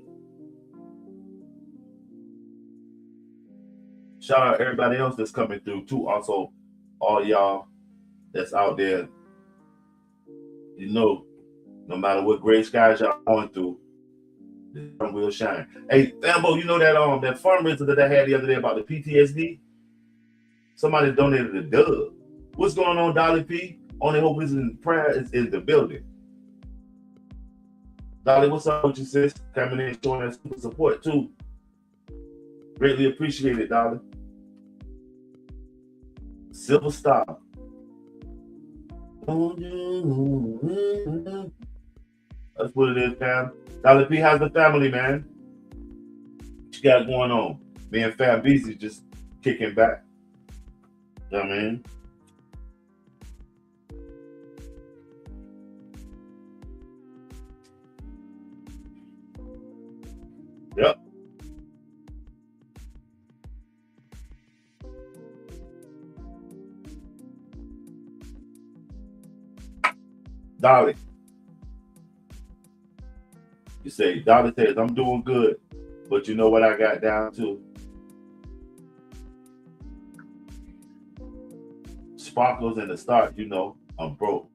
Shout out everybody else that's coming through too. Also, all y'all that's out there. You know, no matter what gray skies y'all going through, the sun will shine. Hey, Fambow, you know that that fundraiser that I had the other day about the PTSD? Somebody donated a dub. What's going on, Dolly P? Only hope is in prayer is the building. Dolly, what's up with you, sis? Coming in, showing us support too. Greatly appreciate it, Dolly. Silver Star. That's what it is, fam. Dolly P, how's the family, man? What you got going on? Me and Fab Beezy just kicking back. You know what I mean? Yep. Dolly. You say, Dolly says, I'm doing good, but you know what I got down to? Sparkles in the start, you know, I'm broke.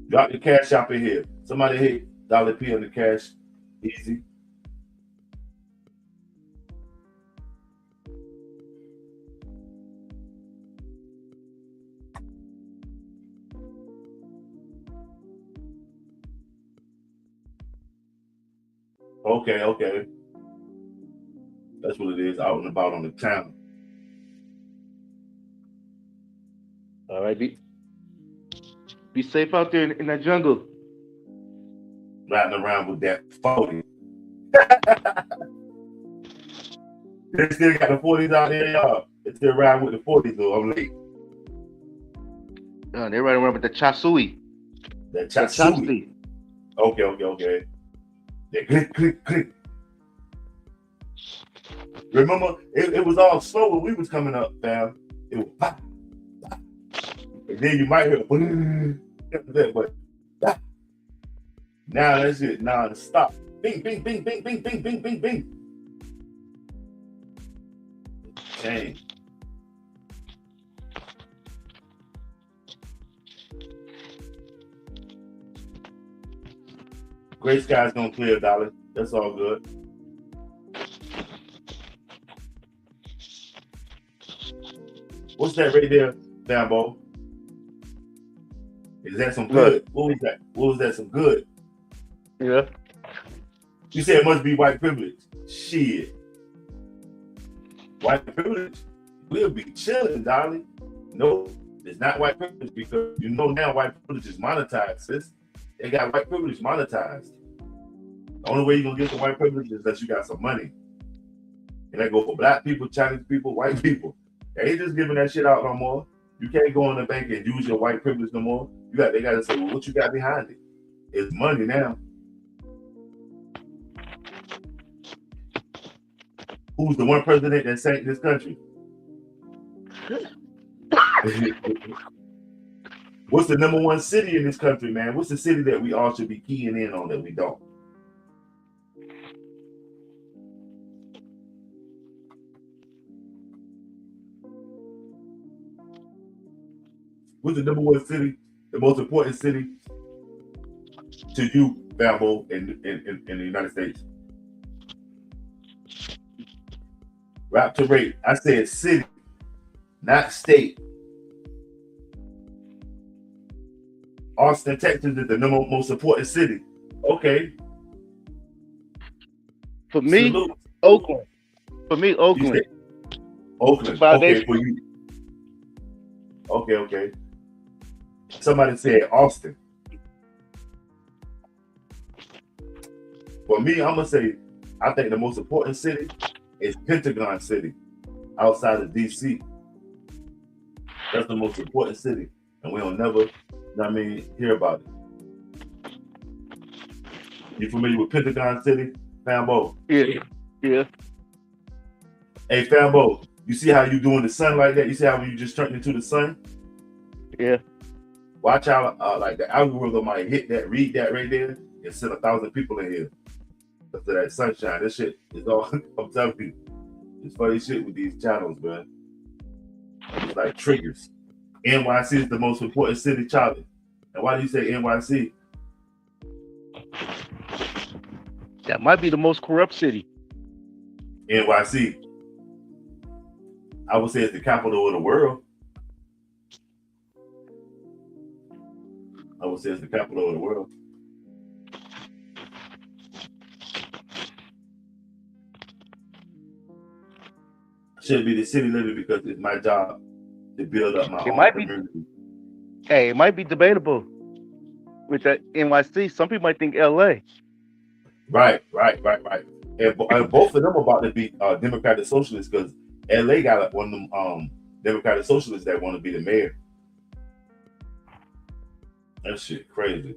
Drop your cash up in here. Somebody hit Dolly P on the cash. Easy. Okay. That's what it is, out and about on the town. All right, be safe out there in that jungle. Riding around with that 40. They still got the 40s out there, y'all. They still riding with the 40s, though. I'm late. They're riding around with the chasui. That chasui. Okay. That click, click, click. Remember, it was all slow when we was coming up, fam. It was pop, pop. And then you might hear that, but now that's it. Now it's stop. Bing, bing, bing, bing, bing, bing, bing, bing, bing. Change. Gray sky's gonna clear, darling. That's all good. What's that right there, Fambow? Is that some good? What was that? What was that? Some good? Yeah. You said it must be white privilege. Shit. White privilege? We'll be chilling, darling. No, it's not white privilege because you know now white privilege is monetized, sis. They got white privilege monetized. The only way you're gonna get the white privilege is that you got some money. And that go for black people, Chinese people, white people. They ain't just giving that shit out no more. You can't go in the bank and use your white privilege no more. They gotta say, well, what you got behind it? It's money now. Who's the one president that sank this country? What's the number one city in this country, man? What's the city that we all should be keying in on that we don't? What's the number one city, the most important city to you, Fambow, in the United States? Rap to rate. I said city, not state. Austin, Texas is the most important city. Okay. For me, salute. Oakland. For me, Oakland. Oakland. Okay, for you. Okay. Somebody said Austin. For me, I'm gonna say I think the most important city is Pentagon City, outside of DC. That's the most important city, and we don't never, hear about it. You familiar with Pentagon City, Fambow? Yeah. Hey, Fambow, you see how you doing the sun like that? You see how you just turned into the sun? Yeah. Watch out, like the algorithm might read that right there, and send 1,000 people in here. Because of that sunshine. This shit is all, I'm telling you, it's funny shit with these channels, man. It's like triggers. NYC is the most important city, Charlie. And why do you say NYC? That might be the most corrupt city. NYC. I would say it's the capital of the world. I would say it's the capital of the world. Should be the city limit because it's my job to build up my own community. Hey, it might be debatable with that NYC. Some people might think LA. Right. And both of them about to be Democratic Socialists because LA got one of them Democratic Socialists that want to be the mayor. That shit crazy.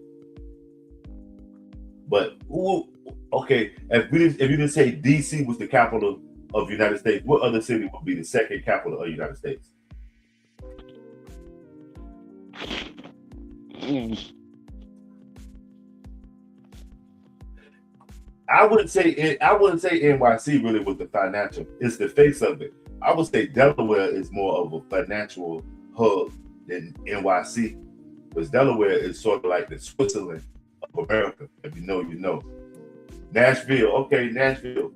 But okay, if you didn't say DC was the capital of the United States, what other city would be the second capital of the United States? I wouldn't say NYC really was the financial. It's the face of it. I would say Delaware is more of a financial hub than NYC, because Delaware is sort of like the Switzerland of America. If you know, you know. Nashville, okay, Nashville.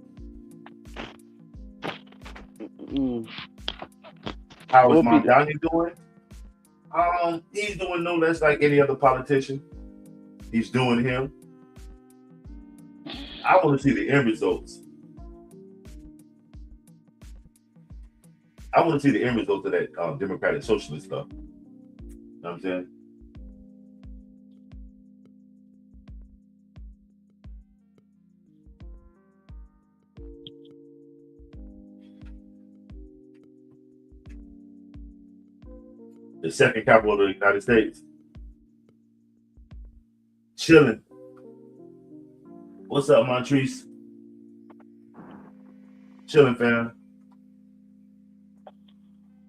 How is Mondani doing? He's doing no less like any other politician. He's doing him. I want to see the end results. I want to see the end results of that Democratic Socialist stuff. know what I'm saying? The second capital of the United States. Chilling. What's up, Montrese? Chilling, fam.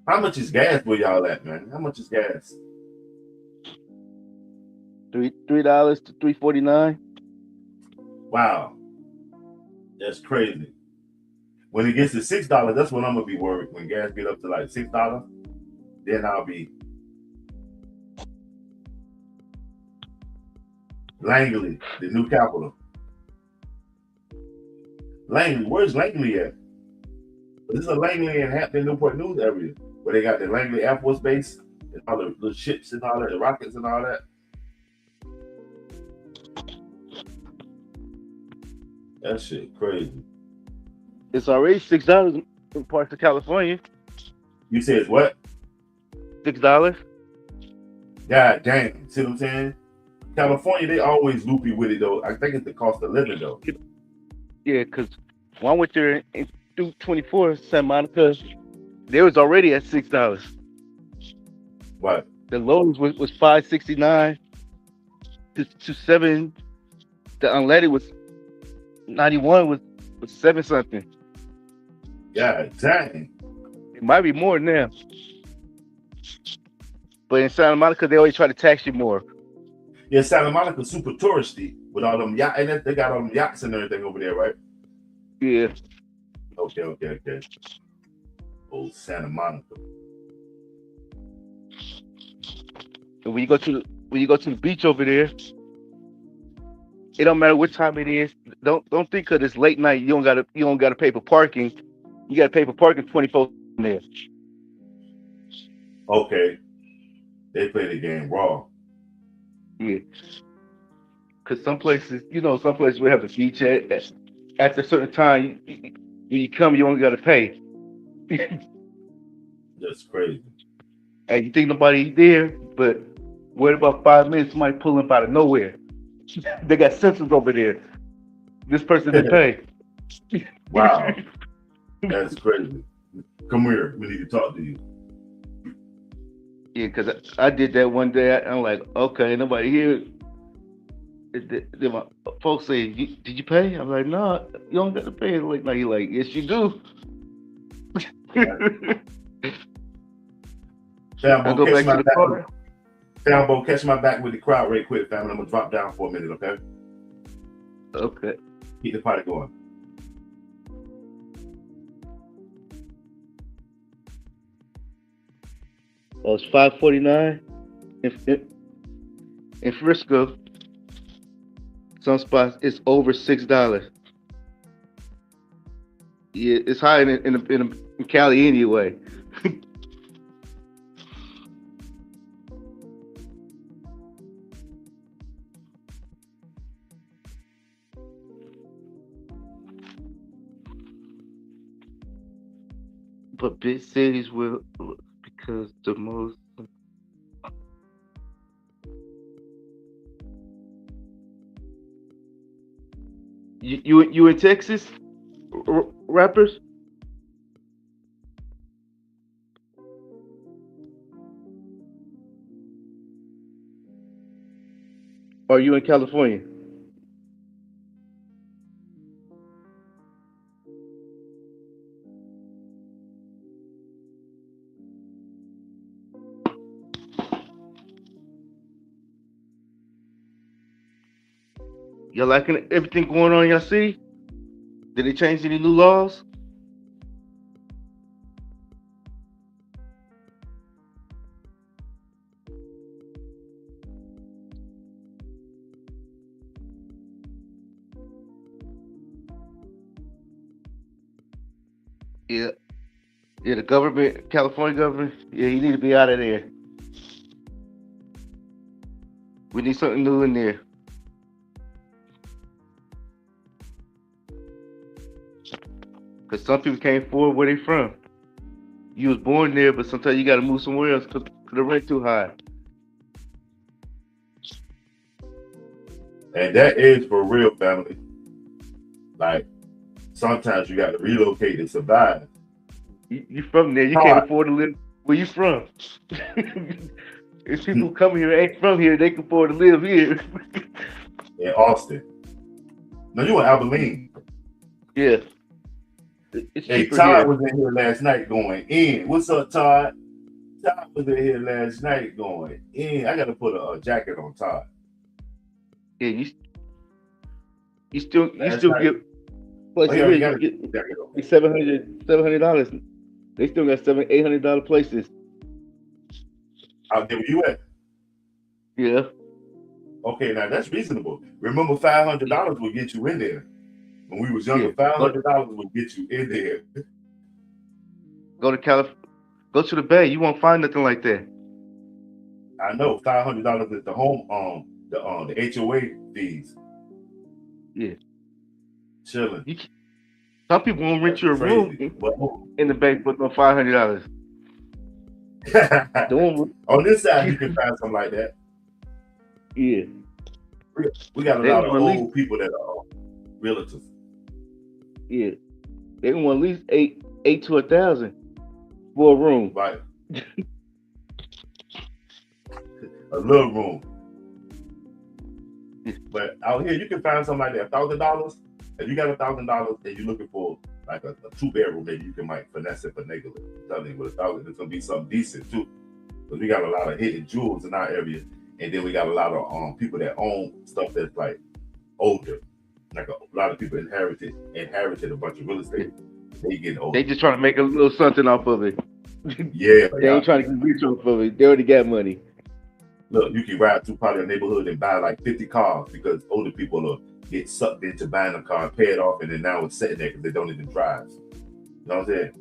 How much is gas where y'all at, man? How much is gas? $3 to $3.49. Wow, that's crazy. When it gets to $6, that's when I'm gonna be worried. When gas get up to like $6, then I'll be Langley, the new capital. Langley, where's Langley at? This is a Langley and Hampton Newport News area where they got the Langley Air Force Base and all the ships and all that, the rockets and all that. That shit crazy. It's already $6 in parts of California. You said what? $6. God damn. See what I'm saying? California, they always loopy with it though. I think it's the cost of living though. Yeah, because when I went there in 24, Santa Monica, they was already at $6. What? The lowest was $5.69 to $7. The unleaded was 91 was 7 something. Yeah, dang. It might be more now. But in Santa Monica, they always try to tax you more. Yeah, Santa Monica super touristy with all them yachts, and they got all them yachts and everything over there, right? Yeah. Okay. Old Santa Monica. And when you go to the beach over there, it don't matter what time it is. Don't think because it's late night you don't gotta pay for parking. You gotta pay for parking 24 there. Okay. They play the game raw. Yeah. Because some places we have the beach at a certain time. When you come, you only gotta pay. That's crazy. And you think nobody there, but wait about 5 minutes, somebody pulling up out of nowhere. They got sensors over there. This person didn't pay. Wow. That's crazy. Come here. We need to talk to you. Yeah, because I did that one day. I'm like, okay, nobody here. Then my folks say, did you pay? I'm like, no, you don't got to pay. Like, now you're like, yes, you do. Fambow, catch my back. Fambow, catch my back with the crowd right quick, fam. I'm gonna drop down for a minute, okay? Okay. Keep the party going. Well, it's $5.49 in Frisco. Some spots it's over $6. Yeah, it's high in Cali anyway. But big cities will, because the most. You in Texas, rappers? Or are you in California? Y'all liking everything going on in your city? Did they change any new laws? Yeah. Yeah, the government, California government, yeah, you need to be out of there. We need something new in there. Because some people can't afford where they from. You was born there, but sometimes you got to move somewhere else because the rent too high. And that is for real, family. Like sometimes you got to relocate to survive. You from there? You can't Hard afford to live where you from. If people come here ain't from here, they can afford to live here. in Austin. No, you in Abilene. Yeah, it's Hey, cheaper Todd here. was in here last night going in. What's up, Todd? Todd was in here last night going in. I got to put a jacket on Todd. Yeah, you Last still night, get oh, places he here. already You got can a get jacket on. like $700. They still got $800 places. Out there where you at? Yeah. Okay, now that's reasonable. Remember, $500 would get you in there. When we was Yeah. younger, $500 would get you in there. Go to California. Go to the Bay. You won't find nothing like that. I know $500 is the home the HOA fees. Yeah. Chilling. Some people won't rent That's you a room crazy. But in the Bay for no $500. on this side, you can find something like that. Yeah. We got a They lot of want at least old people that are realtors. yeah. They want at least eight to 1,000 for a room. Right. A little room. But out here, you can find something like that. $1,000. If you got $1,000 and you're looking for like a 2-bedroom, maybe you can might finesse it, finagle it. Tell you with $1,000, it's gonna be something decent too. Because we got a lot of hidden jewels in our area, and then we got a lot of people that own stuff that's like older. Like a lot of people inherited a bunch of real estate. They getting older. They just trying to make a little something off of it. Yeah, They ain't trying to get rich off of it. They already got money. Look, you can ride through probably a neighborhood and buy like 50 cars because older people will get sucked into buying a car, pay it off, and then now it's sitting there because they don't even drive. You know what I'm saying?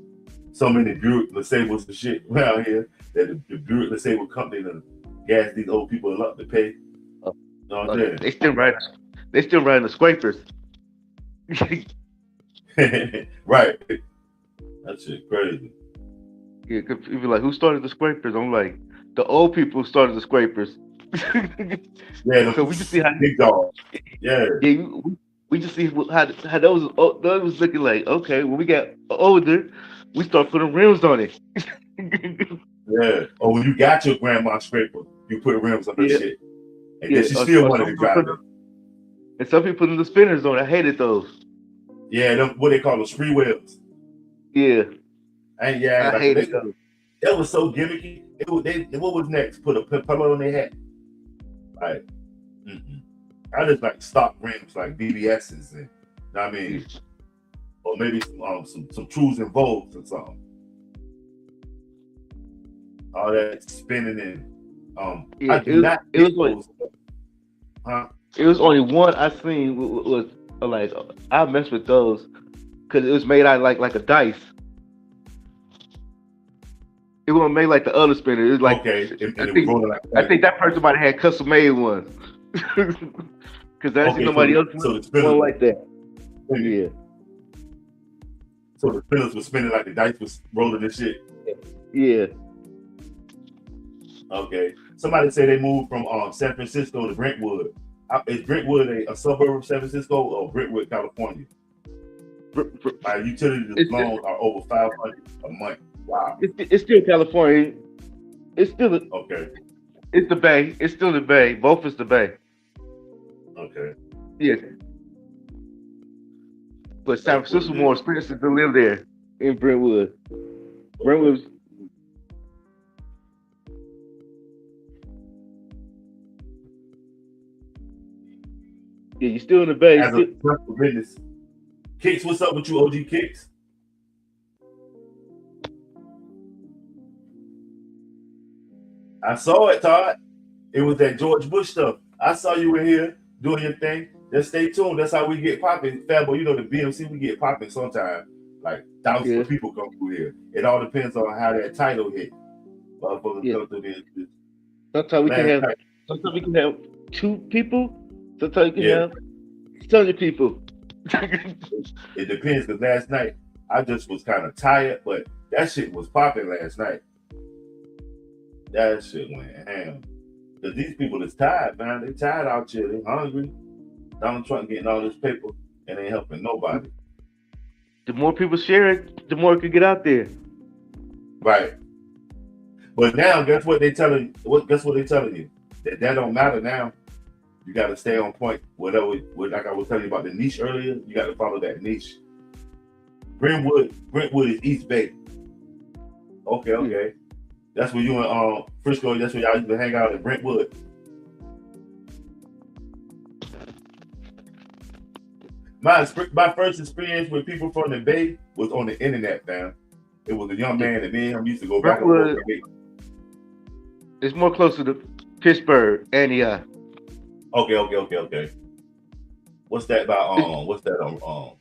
So many Buick LeSables and shit around here that the Buick LeSable company to gas these old people up to pay. You know what I'm saying? They still riding the scrapers. Right. That shit crazy. Yeah, people like, who started the scrapers? I'm like, the old people started the scrapers. Yeah, So we just see how big dog. Yeah. we just see how those was looking like. Okay, when we got older, we start putting rims on it. Yeah. Or when you got your grandma's scraper, you put rims on her Yeah. shit. And then she still wanted to drive it. And some people putting the spinners on. I hated those. Yeah, them, what they call those free wheels. Yeah. And yeah, I hated those. That was so gimmicky. What was next? Put a pillow on their hat. Like, I just like stock rims like BBSs and you know what I mean, or maybe some Trues and Vogues or something. All that spinning and Yeah, I do not get those. Huh? It was only one I seen was like I messed with those because it was made out like a dice. It wasn't made like the other spinner. It was like okay. I think that person might have had custom made ones. Because I didn't see nobody else one like that. Yeah. So the spinners was spinning like the dice was rolling and shit. Yeah. Okay. Somebody say they moved from San Francisco to Brentwood. Is Brentwood a suburb of San Francisco or Brentwood, California? My utility loans are over $500 a month. Wow. It's still California. It's still okay. It's the Bay. It's still the Bay. Both is the Bay. Okay. Yeah. But San Francisco more expensive to live there in Brentwood. Brentwood. Yeah, you still in the Bay. As a business. Kicks, what's up with you, OG Kicks? I saw it, Todd. It was that George Bush stuff. I saw you in here doing your thing. Just stay tuned. That's how we get popping. Fambow, you know the BMC, we get popping sometimes. Like thousands of people come through here. It all depends on how that title hit. Motherfuckers come through this. Sometimes we can have 2 people. Sometimes you can have 100 people. It depends, because last night I just was kind of tired, but that shit was popping last night. That shit went ham. Because these people is tired, man. They tired out here. They hungry. Donald Trump getting all this paper and ain't helping nobody. The more people share it, the more it could get out there. Right. But now, guess what they telling? Guess what they telling you? That don't matter now. You got to stay on point. Whatever, like I was telling you about the niche earlier, you got to follow that niche. Brentwood is East Bay. Okay. That's where you and Frisco. That's where y'all used to hang out in Brentwood. My first experience with people from the Bay was on the internet, man. It was a young man and me and him used to go back and forth. It's more closer to Pittsburgh, Antioch. Okay. What's that about? What's that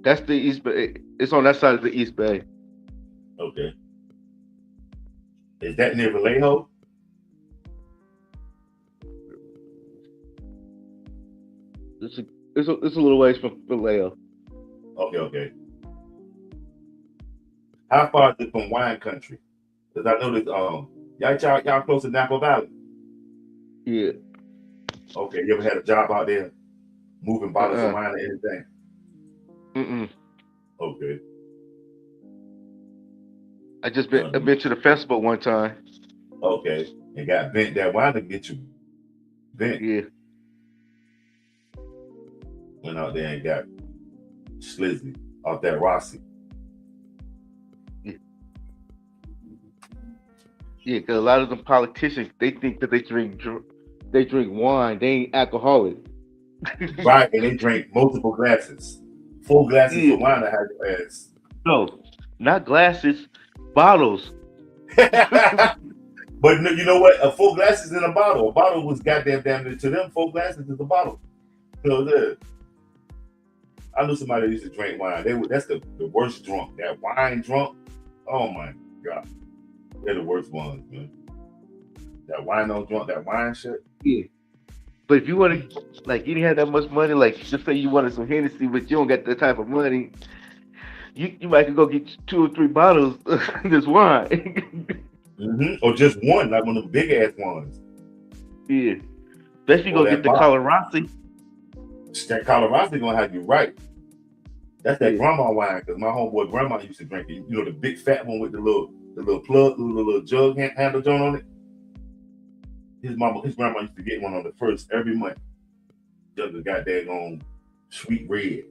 That's the East Bay. It's on that side of the East Bay. Okay. Is that near Vallejo? It's a little ways from Vallejo. Okay. How far is it from wine country? Because I know that y'all close to Napa Valley. Yeah. Okay, you ever had a job out there moving bottles of wine or anything? Okay. I've been to the festival one time. Okay. And got bent. That wine to get you bent. Yeah. Went out there and got slizzy off that Rossi. Yeah, because a lot of them politicians, they think that they drink wine. They ain't alcoholic. Right, and they drink multiple glasses. 4 glasses of wine I had to ass. No, not glasses, bottles. But you know what? A 4 glasses in a bottle. A bottle was goddamn damn to them. 4 glasses is a bottle. So I knew somebody that used to drink wine. That's the worst drunk. That wine drunk. Oh my God. They're the worst ones, man. That wine don't drunk, that wine shit. Yeah. But if you want to, like, you didn't have that much money, like, just say you wanted some Hennessy, but you don't got that type of money, you might go get 2 or 3 bottles of this wine. Or just one, like one of the big ass ones. Yeah. Especially go get the Colorado. That Colorado gonna have you right. That's that grandma wine, because my homeboy grandma used to drink it. You know, the big fat one with the little plug, the little jug handle joint on it. His grandma used to get one on the first every month. Just got that on sweet red.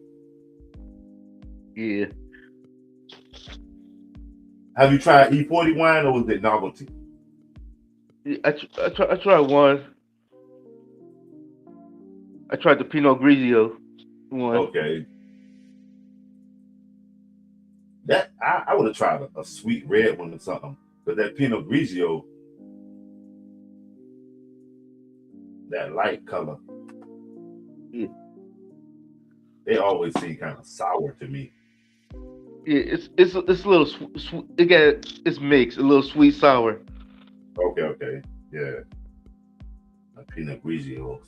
Yeah. Have you tried E40 wine or was it novelty? Yeah, I tried one. I tried the Pinot Grigio one. Okay. That I would have tried a sweet red one or something. But that Pinot Grigio, that light color, they always seem kind of sour to me. Yeah, it's a little sweet. It's mixed, a little sweet sour. Okay, yeah. A Pinot Grigio.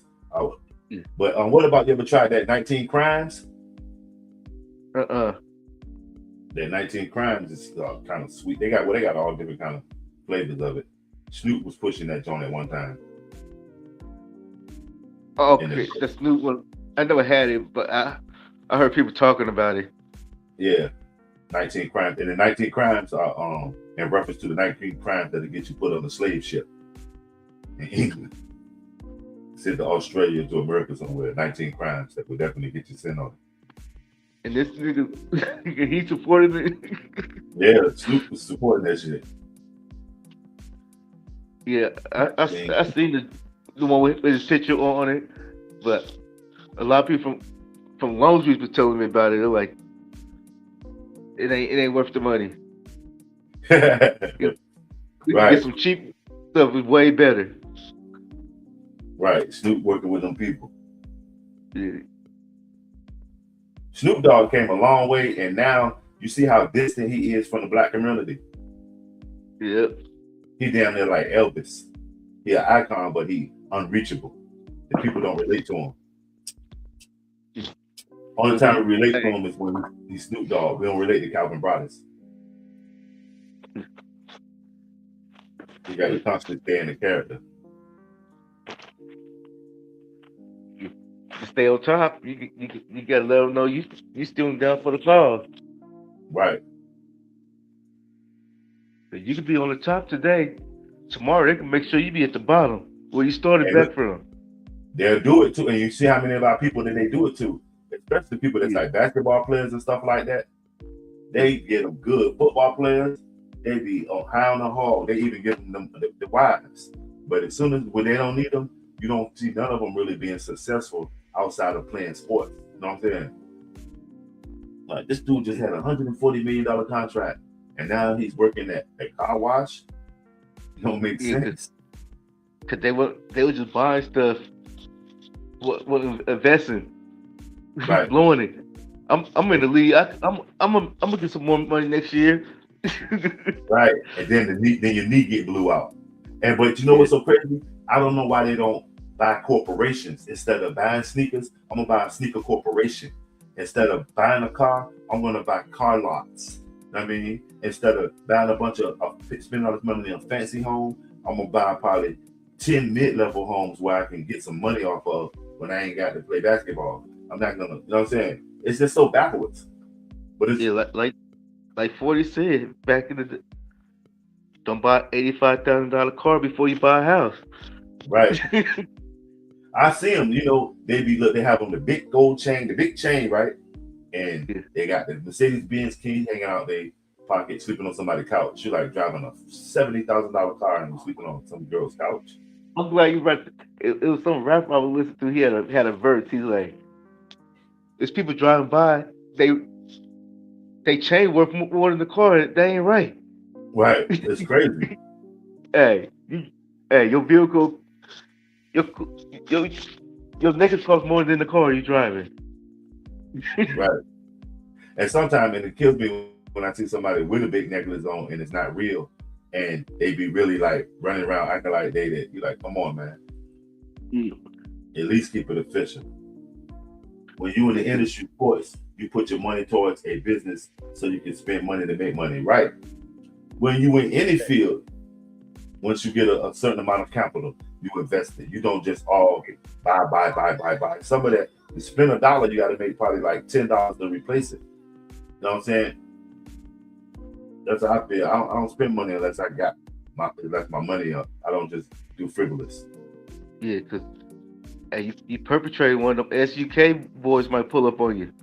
But what about you ever tried that 19 Crimes? That 19 Crimes is kind of sweet. They got all different kind of flavors of it. Snoop was pushing that joint at one time. Oh, okay, the Snoop one. I never had it, but I heard people talking about it. Yeah, 19 Crimes, and the 19 Crimes are in reference to the 19 crimes that'll get you put on a slave ship in England. Sent to Australia, to America somewhere. 19 crimes that would definitely get you sent on it. And this nigga, he supported it. Yeah, Snoop was supporting that shit. Yeah, I seen the one with his picture on it, but a lot of people from Long Beach was telling me about it. They're like, it ain't worth the money. We can get some cheap stuff. Is way better. Right, Snoop working with them people. Yeah. Snoop Dogg came a long way, and now you see how distant he is from the black community. Yep. He damn near like Elvis. He an icon, but he unreachable. The people don't relate to him. Only time we relate to him is when he's Snoop Dogg. We don't relate to Calvin Brothers. You got to constantly stay in the character. stay on top. You gotta let them know you still down for the cause. Right. You can be on the top today. Tomorrow they can make sure you be at the bottom where you started And back look, from. they'll do it too. And you see how many of our people that they do it to, especially people that's Yeah, like basketball players and stuff like that. yeah, They get them good football players. They be on high on the hall. They even give them the wives. But as soon as when they don't need them, you don't see none of them really being successful outside of playing sports. You know what I'm saying? Like this dude just had $140 million contract, and now he's working at a car wash. It don't make yeah. sense. Cause they were just buying stuff, what investing, Right, blowing it. I'm in the league. I'm gonna get some more money next year. right. And then then your knee get blew out. And but you know Yeah, what's so crazy? I don't know why they don't buy corporations instead of buying sneakers. I'm gonna buy a sneaker corporation instead of buying a car. I'm gonna buy car lots. You know what I mean, instead of buying a bunch of spending all this money on a fancy home, I'm gonna buy probably 10 mid-level homes where I can get some money off of when I ain't got to play basketball. I'm not gonna, you know what I'm saying? It's just so backwards. But it's yeah. Like 40 said back in the day, don't buy $85,000 car before you buy a house. right. I see them, they be look, they have on the big gold chain, the big chain, right? And Yeah. they got the Mercedes Benz keys hanging out their pocket, sleeping on somebody's couch. You like driving a $70,000 car and sleeping on some girl's couch. I'm glad you brought. It was some rapper I was listening to. He had a verse. He's like, "There's people driving by. They they chain worth more than the car. They ain't right. Right. It's crazy. Hey, your vehicle, your your your necklace costs more than the car you driving. Right. And sometimes and it kills me when I see somebody with a big necklace on and it's not real. And they be really like running around acting like they did. You're like, come on, man. Yeah, At least keep it official. When you in the yeah, industry, of course, you put your money towards a business so you can spend money to make money, right? When you in any field, once you get a certain amount of capital, you invest it. You don't just all buy. Some of that, you spend $1, you got to make probably like $10 to replace it. You know what I'm saying? That's how I feel. I don't spend money unless my money up. I don't just do frivolous. yeah. Cause you perpetrate one of them SUK boys might pull up on you.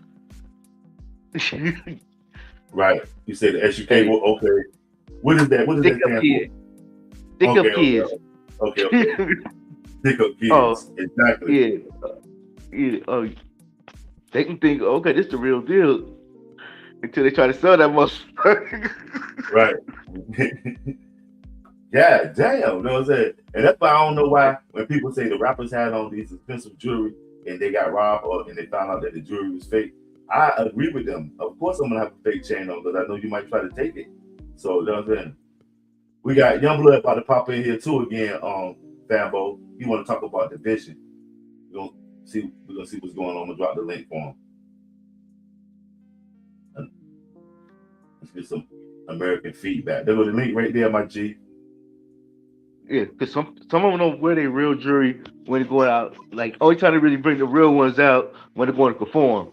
Right. You say the SUK, Hey, well, okay. What is that? What does stick that up stand for? kids, stick up Okay, okay, kids. okay. Pick up Oh kids. Exactly. yeah, yeah. Oh, they can think, okay, this the real deal until they try to sell that motherfucker. Right. Yeah, damn. You know what I'm saying? And that's why I don't know why when people say the rappers had on these expensive jewelry and they got robbed and they found out that the jewelry was fake. I agree with them. Of course I'm gonna have a fake chain on because I know you might try to take it. So you know what I'm saying? We got Youngblood about to pop in here too again, Fambow. You want to talk about the vision. We're gonna see what's going on. I'm gonna drop the link for him. And let's get some American feedback. There go the link right there, my G. Yeah, because some of them don't wear their real jewelry when they're going out. Like, only time to really bring the real ones out when they're going to perform.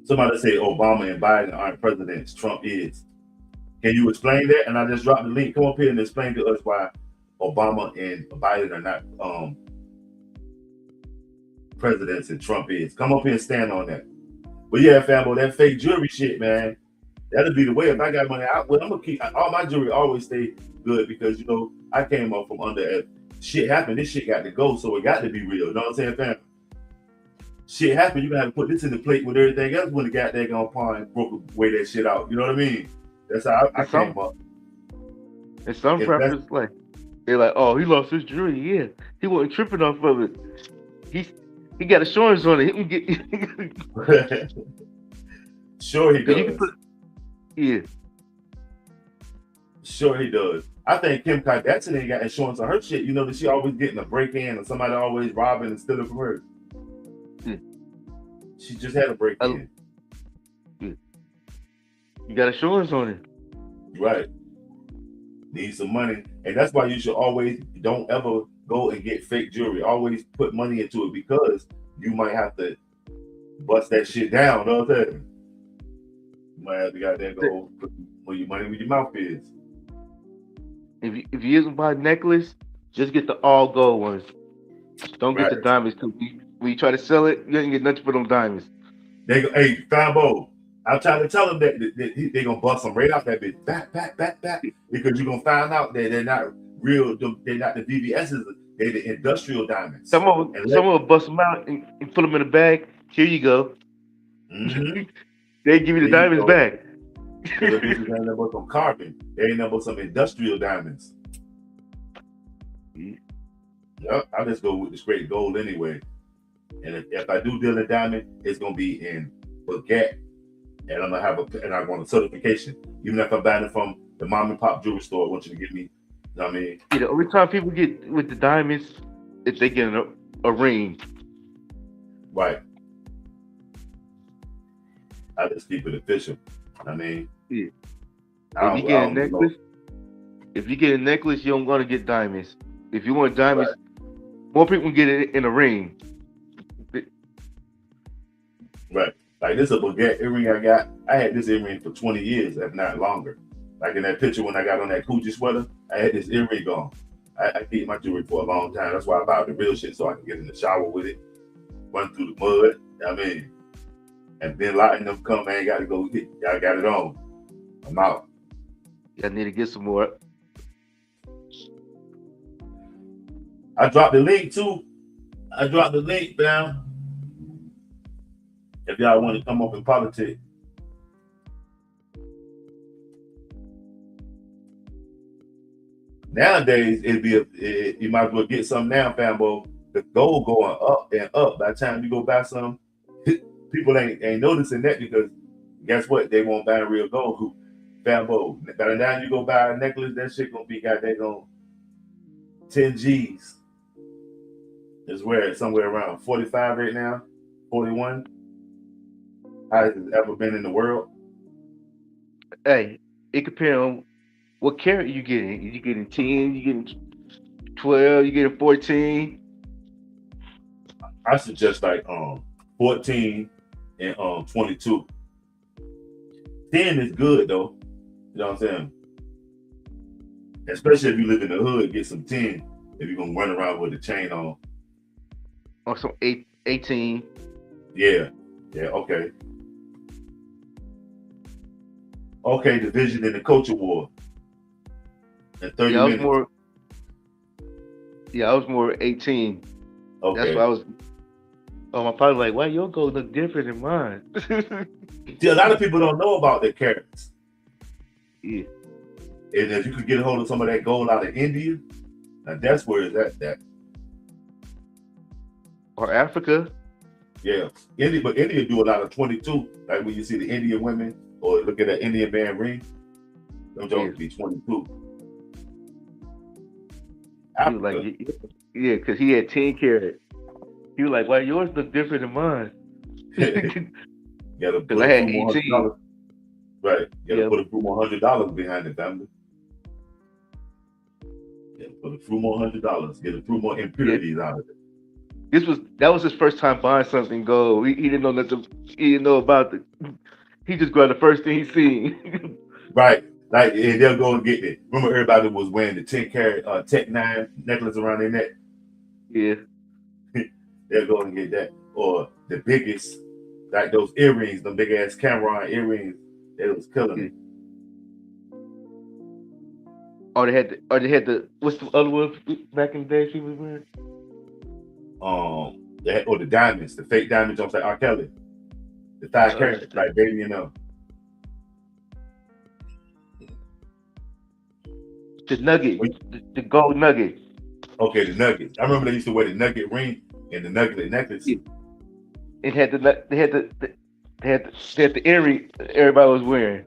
Somebody say Obama and Biden aren't presidents, Trump is. Can you explain that? And I just dropped the link. Come up here and explain to us why Obama and Biden are not presidents and Trump is. Come up here and stand on that. But yeah, Fambo, that fake jewelry shit, man. That'll be the way. If I got money, I'm gonna keep all my jewelry. Always stay good because I came up from under. Shit happened. This shit got to go, so it got to be real. You know what I'm saying, fam? Shit happened. You gotta have to put this in the plate with everything else when the goddamn on pawn broke away that shit out. You know what I mean? That's how I And came up. some If that's rappers they're like, oh, he lost his jewelry. Yeah, he wasn't tripping off of it. He got assurance on it. He can get. sure he 'Cause you can does. put. Yeah, Sure he does. I think Kim Kardashian ain't got insurance on her shit. You know that she always getting a break in or somebody always robbing and stealing from her. yeah. She just had a break Uh, in. yeah. You got assurance on it. Right. Need some money. And that's why you should always don't ever go and get fake jewelry. Always put money into it because you might have to bust that shit down. Know what I'm saying? You might have to goddamn go put your money where your mouth is. If you using buy a necklace, just get the all gold ones. Don't get Right. the diamonds too. When you try to sell it, you ain't get nothing for them diamonds. They go, hey, Fambow. I'm trying to tell them that they gonna bust them right off that bitch, back, because you're gonna find out that they're not real. They're not the VVS's. They're the industrial diamonds. Someone will bust them out and put them in a bag. Here you go. Mm-hmm. They give you the diamonds back. The bitches ain't nothing but some carbon. They ain't nothing but some industrial diamonds. Yep, I just go with the straight gold anyway. And if I do deal in diamond, it's gonna be in baguette, and I'm gonna have I want a certification. Even if I'm buying it from the mom and pop jewelry store, I want you to give me. You know what I mean? Yeah, the only time people get with the diamonds if they get a ring. Right. I just keep it official. I mean, yeah. If you get a necklace, you don't want to get diamonds. If you want diamonds, more people can get it in a ring. Right. Like this is a baguette earring I got. I had this earring for 20 years, if not longer. Like in that picture when I got on that Coochie sweater, I had this earring on. I keep my jewelry for a long time. That's why I buy the real shit so I can get in the shower with it, run through the mud. I mean, and then lighting them come, I ain't got to go get. I got it on. I'm out. I need to get some more. I dropped the link too. I dropped the link down. If y'all want to come up in politics. Nowadays, you might as well get some now, Fambow. The gold going up and up. By the time you go buy some, people ain't noticing that because guess what? They won't buy real gold. Fambow. By the time you go buy a necklace, that shit gonna be goddamn on 10 G's. It's where it's somewhere around 45 right now, 41. Highest it's ever been in the world. Hey, it depends on what carat you getting. You getting 10, you getting 12, you getting 14. I suggest like 14 and 22. 10 is good though. You know what I'm saying? Especially if you live in the hood, get some 10 if you're gonna run around with the chain on. Or some 18. Yeah, okay. Okay, division in the culture war. In 30 minutes. I was more 18. Okay. That's why I was. Oh, my father like, why your gold look different than mine? See, a lot of people don't know about their carats. Yeah. And if you could get a hold of some of that gold out of India, now that's where it's at. Or Africa. Yeah. But India do a lot of 22. Like when you see the Indian women or look at that Indian band ring, them jones be 22. He was like, yeah, because he had 10 carat. He was like, why yours look different than mine? Yeah, because I had 18. Right. You gotta put a few more $100 behind it, family. Yeah, put a few more $100. Get a few more impurities out of it. That was his first time buying something gold. He didn't know nothing. He didn't know about it. He just grabbed the first thing he seen. Right. Like, and they'll go and get it. Remember, everybody was wearing the 10 karat Tech 9 necklace around their neck? Yeah. They'll go and get that. Or the biggest, like those earrings, them big ass Cameron earrings, they was killing it. Or they had the what's the other one back in the day she was wearing? The diamonds, the fake diamonds on like R. Kelly. The 5 carat, like baby, you know. The nugget, the gold nugget. Okay, the nugget. I remember they used to wear the nugget ring and the nugget necklace. Yeah. They had the earring everybody was wearing.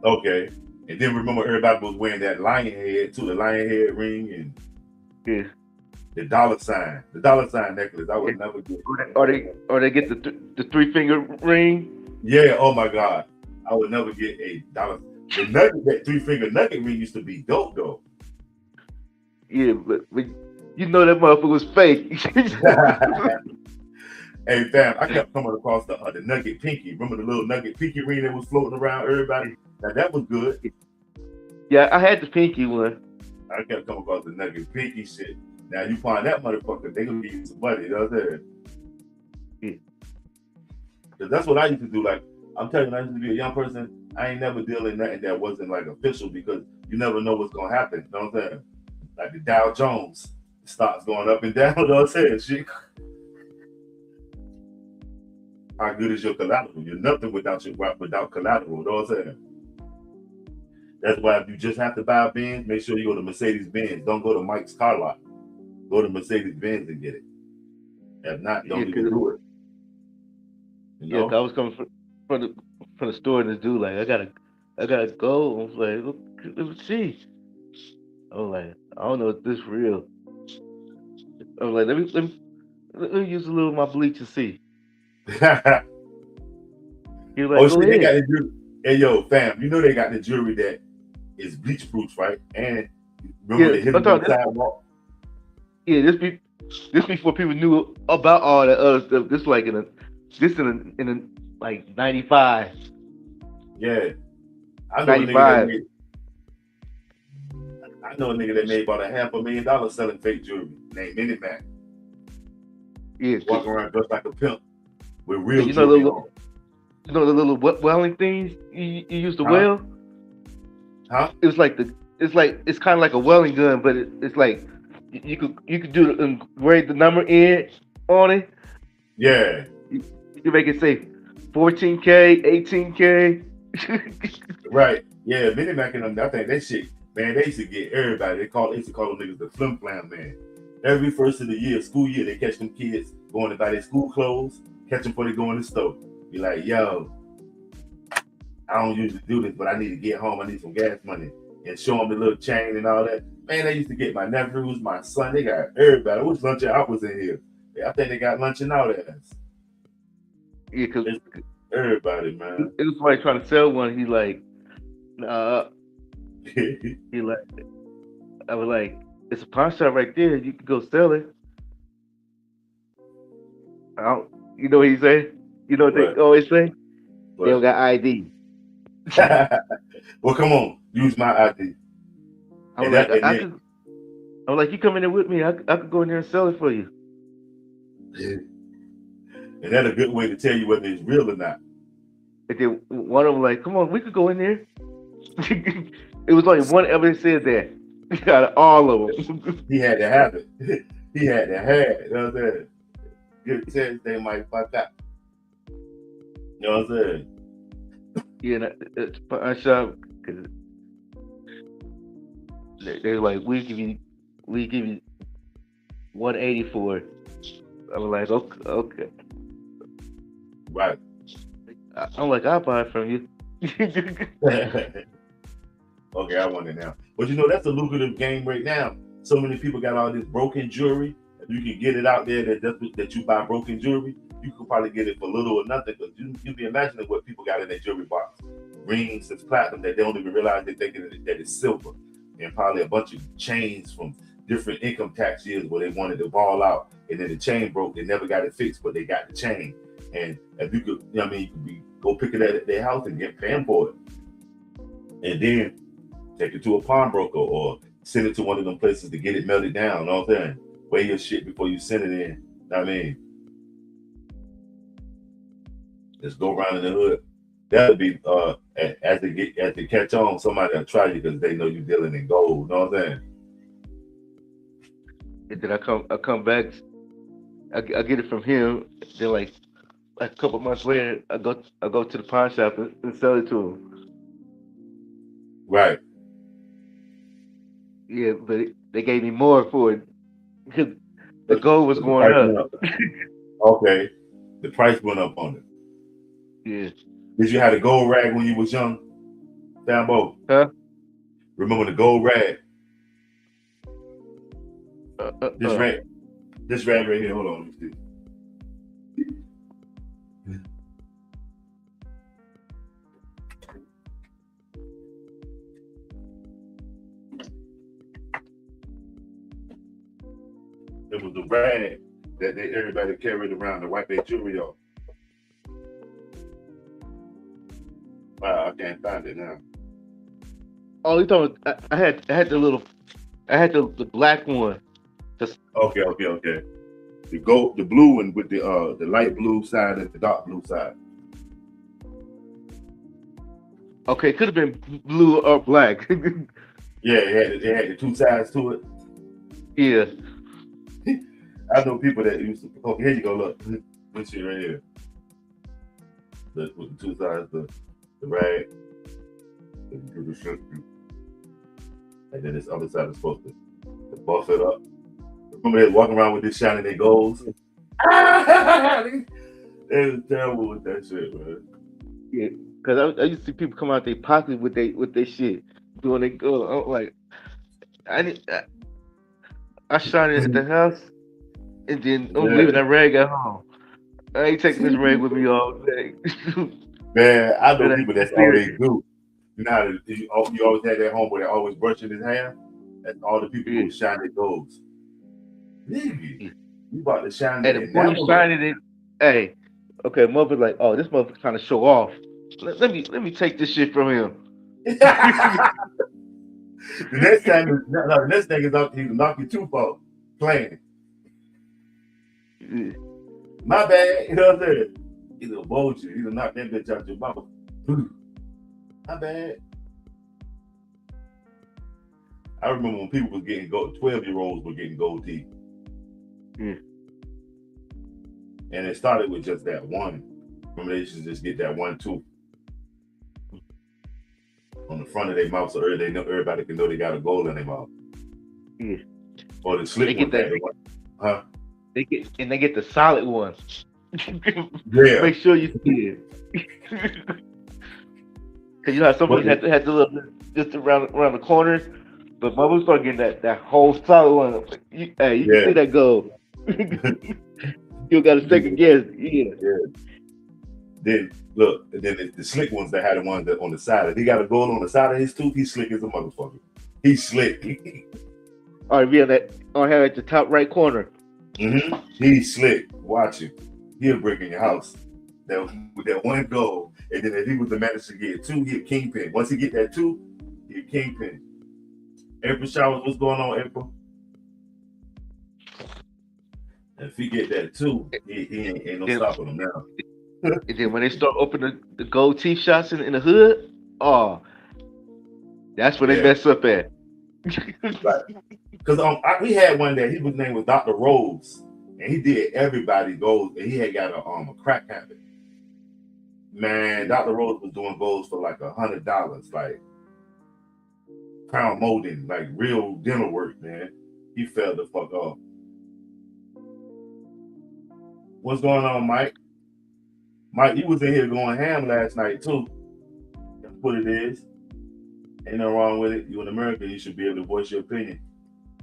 Okay. And then remember everybody was wearing that lion head too, the lion head ring and the dollar sign necklace. I would never get. Or they get the 3-finger ring. Yeah, oh my God. I would never get a dollar. The nugget, that 3-finger nugget ring used to be dope though. Yeah, but You know that motherfucker was fake. Hey fam, I kept coming across the nugget pinky. Remember the little nugget pinky ring that was floating around everybody? Now that was good. Yeah, I had the pinky one. I kept coming across the nugget pinky shit. Now you find that motherfucker, they gonna give you some money. You know what I'm saying? Yeah. Cause that's what I used to do. Like I'm telling you, I used to be a young person. I ain't never dealing nothing that wasn't like official because you never know what's gonna happen. You know what I'm saying? Like the Dow Jones stocks going up and down. You know what I'm saying? Shit. How good is your collateral? You're nothing without collateral. You know what I'm saying? That's why if you just have to buy a Benz, make sure you go to Mercedes Benz. Don't go to Mike's car lot. Go to Mercedes Benz and get it. If not, don't even do it. You Yeah, 'cause know? I was coming from the store and this dude like, I gotta go. I was like, let me see. I was like, I don't know if this real. I was like, let me use a little of my bleach and see. He was like, Oh go shit, they got ahead. the jewelry. Hey yo, fam, you know they got the jewelry that is bleach proof, right? And remember Yeah, they hit I them on thought the sidewalk? yeah, this before people knew about all that other stuff. In a like 95. Yeah. I know a nigga that 95. made about $500,000 selling fake jewelry named Minute Mac. Yeah, Walking around dressed like a pimp with yeah, real jewelry on. you know the little welling things you used to Huh? well. Huh? It was like it's kind of like a welling gun, but it's like you could do engrave the number in on it. Yeah. You can make it say 14K, 18K. Right. Yeah, Minute Mac and them, I think that shit, man, they used to get everybody. They used to call them niggas the flim flam man. Every first of the year, school year, they catch them kids going to buy their school clothes, catch them before they go in the store. Be like, yo, I don't usually do this, but I need to get home. I need some gas money. And show them the little chain and all that. Man, they used to get my nephews, my son. They got everybody. Which lunch I was in here? Yeah, I think they got lunch in all that. Yeah, cause It's everybody, man. it was somebody trying to sell one. He like, nah. He like, I was like, it's a pawn shop right there. You can go sell it. I don't, you know what he say? You know what they but, always say? They don't but, got ID. well, come on, use my ID. I was And like, that, and then, I was like, you come in there with me. I could go in there and sell it for you. and that's a good way to tell you whether it's real or not. And then one of them like, come on, we could go in there. It was only one ever said that out of all of them. He had to have it. He had to have it. You know what I'm saying? Good chance they might fuck up. You know what I'm saying? Yeah, it's pawn shop because they're like, we give you 180 for it. I was like, okay, okay. Right. I'm like, I'll buy it from you. Okay, I want it now. But you know, that's a lucrative game right now. So many people got all this broken jewelry. If you can get it out there that you buy broken jewelry, you could probably get it for little or nothing. Because you be imagining what people got in their jewelry box. Rings that's platinum that they don't even realize they're thinking that it's silver. And probably a bunch of chains from different income tax years where they wanted to ball out. And then the chain broke. They never got it fixed, but they got the chain. And if you could, you know what I mean, you could go pick it at their house and get paying for it. And then take it to a pawnbroker or send it to one of them places to get it melted down. You know what I'm saying? Weigh your shit before you send it in. You know what I mean? Just go around in the hood. That'll be as they catch on, somebody will try you because they know you're dealing in gold. You know what I'm saying? And then I come back, I get it from him. Then like a couple months later, I go to the pawn shop and sell it to him. Right. Yeah, but they gave me more for it because the gold was But the going price up. went up. Okay. The price went up on it. Yeah. Did you have a gold rag when you was young? Fambow. Huh? Remember the gold rag? Uh, uh, This uh. rag. This rag right here. Hold on. Let me see. It was the rag that everybody carried around to wipe their jewelry off. Wow, I can't find it now. Oh, you talking? I had the black one. Okay. The blue one with the light blue side and the dark blue side. Okay, could have been blue or black. Yeah, it had the two sides to it. Yeah. I know people that used to. Okay, here you go. Look, this shit right here. With the two sides, the rag, and then this other side is supposed to buff it up. Remember they walking around with this shining their golds? They was terrible with that shit, man. Yeah, because I used to see people come out their pocket with their shit doing their gold. I'm like, I shine it at the house, and then I'm leaving that rag at home. I ain't taking this rag with me all day. Man, I know people that's all they do. You know how you always had that homeboy that always brushing his hair? That's all the people who shine their golds. Nigga, you about to shine that. And the you shining it, hey, okay, mother's like, oh, this motherfucker trying to show off. Let me take this shit from him. The next time, the next thing is he can knock you tooth off playing. Yeah. My bad, you know what I'm saying? He'll bolt you. He'll knock that bitch out your mouth. My bad. I remember when people was getting 12-year-olds were getting gold teeth. Yeah. And it started with just that one. Remember, they used to just get that one tooth on the front of their mouth so everybody can know they got a gold in their mouth. Yeah. Or the slip one. Huh? They get the solid ones. Yeah. Make sure you see it. Cause you know how somebody had the little just around the corners, but mother start getting that whole solid one. You can see that gold. You got a second guess. Yeah. Then look, then the slick ones that had the ones that on the side. If he got a gold on the side of his tooth, he's slick as a motherfucker. He's slick. All right, have at the top right corner. Mm-hmm. He's slick. Watch him. He'll break in your house. With that one goal, and then if he was to manage to get two, he'll kingpin. Once he get that two, he'll kingpin. April Showers, what's going on, April? If he get that two, he ain't no stopping him now. And then when they start opening the gold teeth shots in the hood, that's where they mess up at. Right. Because we had one that his name was Dr. Rose, and he did everybody gold, and he had got a crack habit. Man, Dr. Rose was doing golds for like $100, like crown molding, like real dental work, man. He fell the fuck off. What's going on, Mike? Mike, you was in here going ham last night too. That's what it is. Ain't nothing wrong with it. You in America, you should be able to voice your opinion.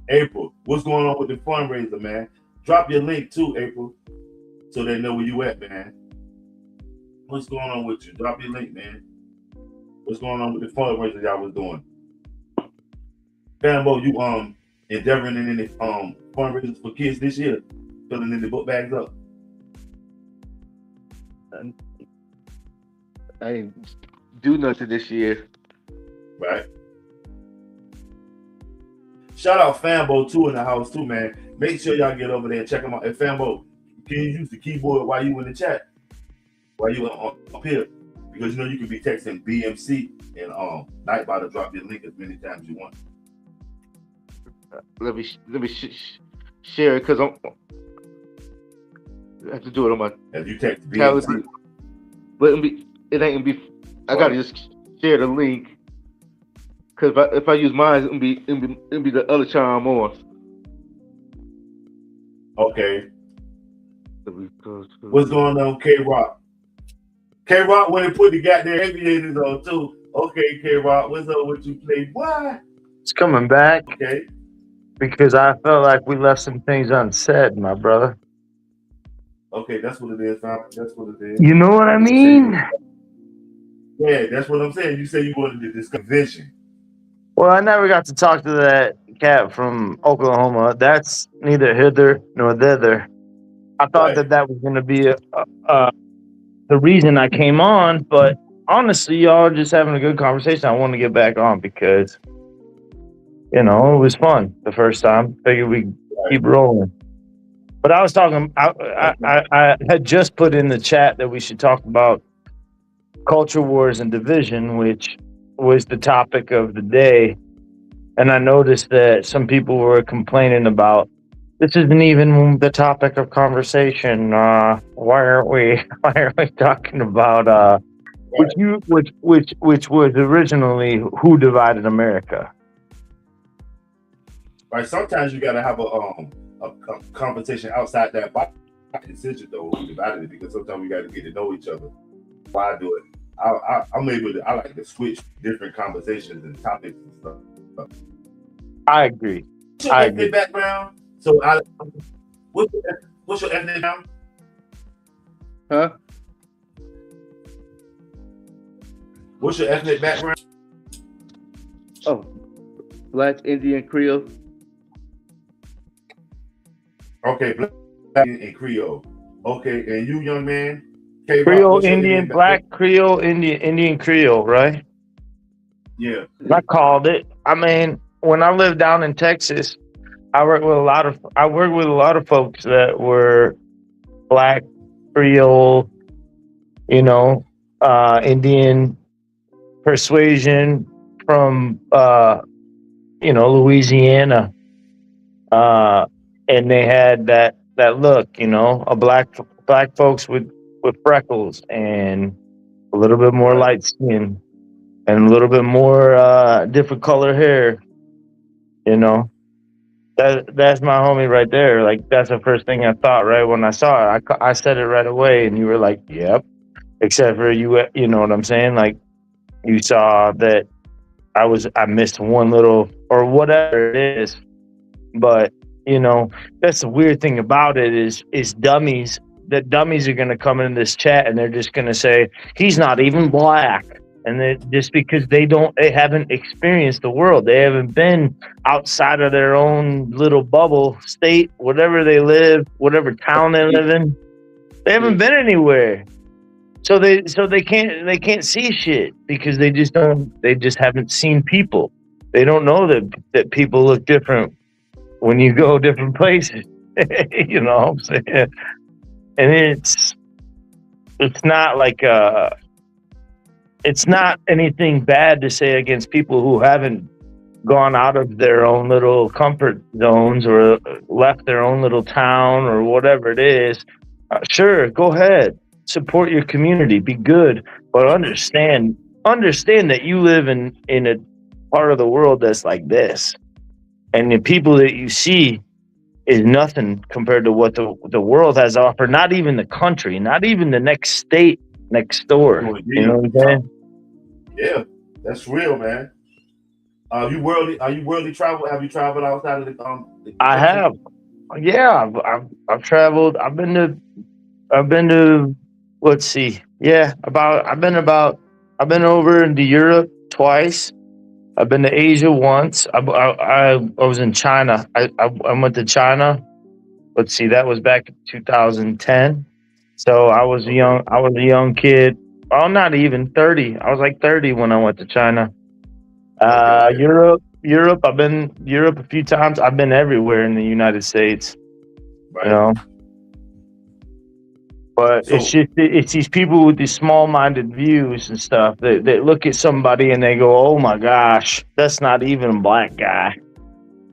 April, what's going on with the fundraiser, man? Drop your link too, April, so they know where you at, man. What's going on with you? Drop your link, man. What's going on with the fundraiser y'all was doing? Fambow, you endeavoring in any fundraisers for kids this year? Filling in the book bags up? I didn't do nothing this year. Right. Shout out Fambow too in the house too, man. Make sure y'all get over there and check them out. Hey Fambow, can you use the keyboard while you in the chat? While you up here? Because you know you can be texting BMC and Nightbot to drop your link as many times as you want. Let me share it because I have to do it on my. If you text BMC, but it ain't gonna be. I gotta just share the link because if I use mine, it'll be the other channel I'm on. Okay. What's going on, K-Rock? K-Rock when they put the goddamn aviators on too. Okay, K-Rock, what's up with you, Playboy? It's coming back. Okay. Because I felt like we left some things unsaid, my brother. Okay, that's what it is, fam. That's what it is. You know what I mean? Yeah, that's what I'm saying. You say you wanted to discuss vision. Well, I never got to talk to cat from Oklahoma. That's neither hither nor thither. I thought Right. that that was going to be the reason I came on, but honestly, y'all are just having a good conversation. I want to get back on because it was fun the first time. Figured we Right. keep rolling. But I was talking. I had just put in the chat that we should talk about culture wars and division, which was the topic of the day. And I noticed that some people were complaining about this isn't even the topic of conversation. Why aren't we? Why aren't we talking about which was originally who divided America? Right. Sometimes you gotta have a conversation outside that box decision though who divided it, because sometimes we gotta get to know each other. Why I do it? I'm able to. I like to switch different conversations and topics and stuff. I agree. What's your ethnic background? So what's your ethnic background? Huh? What's your ethnic background? Oh, Black, Indian, Creole. Okay, Black and Creole. Okay, and you, young man? Creole, Indian, Black, Creole, Indian Creole, right? Yeah. I called it. I mean, when I lived down in Texas, I worked with a lot of folks that were Black, Creole, Indian persuasion from Louisiana. And they had that look, a black folks with freckles and a little bit more light skin and a little bit more different color hair. That's my homie right there. Like, that's the first thing I thought right when I saw it. I said it right away, and you were like, "Yep." Except for you know what I'm saying? Like, you saw that I missed one little or whatever it is, but that's the weird thing about it is dummies. That dummies are gonna come in this chat and they're just gonna say he's not even black. And just because they haven't experienced the world, they haven't been outside of their own little bubble state, whatever they live, whatever town they live in, they haven't been anywhere. So they can't see shit because they just haven't seen people. They don't know that people look different when you go different places. You know what I'm saying? And it's not like it's not anything bad to say against people who haven't gone out of their own little comfort zones or left their own little town or whatever it is. Sure, go ahead, support your community, be good, but understand that you live in a part of the world that's like this, and the people that you see is nothing compared to what the world has offered. Not even the country, not even the next state next door. You know what I'm saying? Yeah, that's real, man. Are you worldly travel? Have you traveled outside of the I have. Yeah, I've traveled. I've been to. Let's see. Yeah, I've been over into Europe twice. I've been to Asia once. I was in China. I went to China. Let's see, that was back in 2010. So I was a young kid. Oh, not even 30. I was like 30 when I went to China. Europe. I've been Europe a few times. I've been everywhere in the United States. Right. But it's these people with these small-minded views and stuff that look at somebody and they go, "Oh my gosh, that's not even a black guy."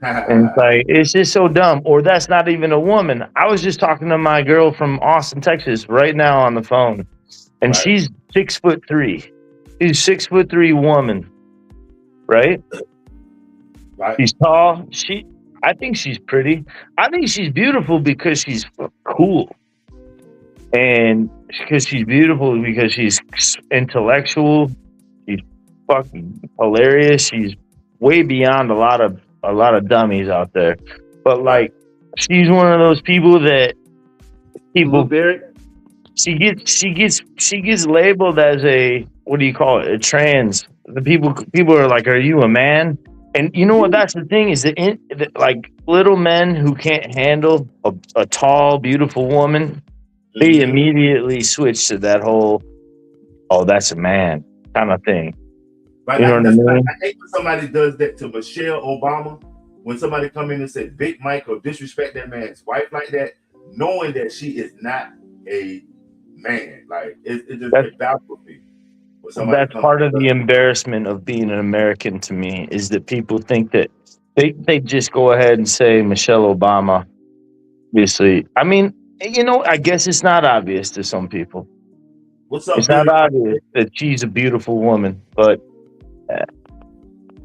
And it's like, it's just so dumb. Or that's not even a woman. I was just talking to my girl from Austin, Texas, right now on the phone, and she's 6'3". She's 6'3" woman, right? Right. She's tall. I think she's pretty. I think she's beautiful because she's cool. And because she's beautiful, because she's intellectual, she's fucking hilarious. She's way beyond a lot of dummies out there. But like, she's one of those people that people. She gets labeled as a, what do you call it? A trans. The people are like, "Are you a man?" And you know what? That's the thing is that like little men who can't handle a tall, beautiful woman, they immediately switch to that whole, oh, that's a man kind of thing. Right? You know what I mean? I hate when somebody does that to Michelle Obama. When somebody come in and say Big Mike or disrespect that man's wife like that, knowing that she is not a man, like it just baffles me. That's part of the embarrassment of being an American to me is that people think that they just go ahead and say Michelle Obama. Obviously, I mean, you know, I guess it's not obvious to some people. What's up? It's not obvious that she's a beautiful woman, but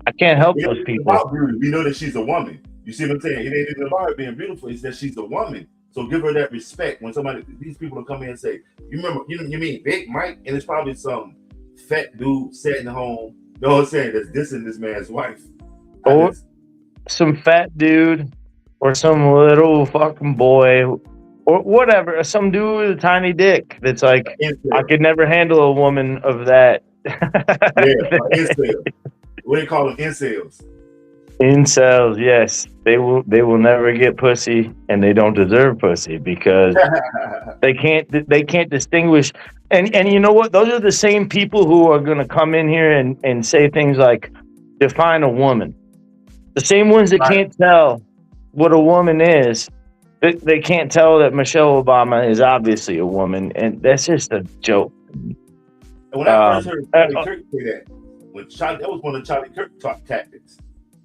I can't help those people. We know that she's a woman. You see what I'm saying? It ain't even about her being beautiful. It's that she's a woman. So give her that respect when these people will come in and say, you mean Big Mike? And it's probably some fat dude sitting home, you know what I'm saying, that's dissing this man's wife. Or some fat dude or some little fucking boy or whatever, some dude with a tiny dick that's like, I could never handle a woman of that. Incel. What do you call them? Incels. Incels, yes. They will never get pussy, and they don't deserve pussy because they can't distinguish. And you know what? Those are the same people who are going to come in here and say things like, define a woman. The same ones that can't tell what a woman is. They can't tell that Michelle Obama is obviously a woman, and that's just a joke. And when I first heard Charlie Kirk say that, that was one of Charlie Kirk's tactics.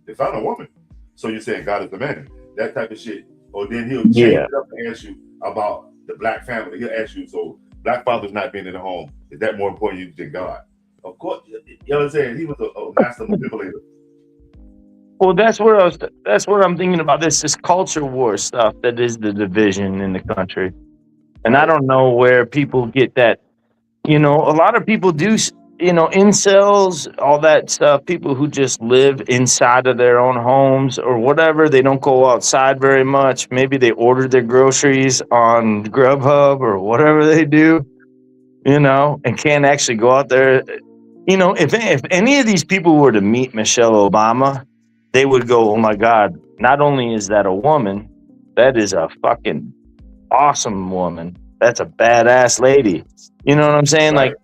Define a woman. So you're saying God is the man. That type of shit. Or then he'll change it up and ask you about the black family. He'll ask you, so black fathers not being in the home, is that more important to you than God? Of course, you know what I'm saying? He was a master manipulator. Well, that's what I'm thinking about. This culture war stuff that is the division in the country. And I don't know where people get that. You know, a lot of people do, you know, incels, all that stuff, people who just live inside of their own homes or whatever. They don't go outside very much. Maybe they order their groceries on Grubhub or whatever they do, you know, and can't actually go out there. You know, if any of these people were to meet Michelle Obama, they would go, oh my God, not only is that a woman, that is a fucking awesome woman. That's a badass lady. You know what I'm saying? Right.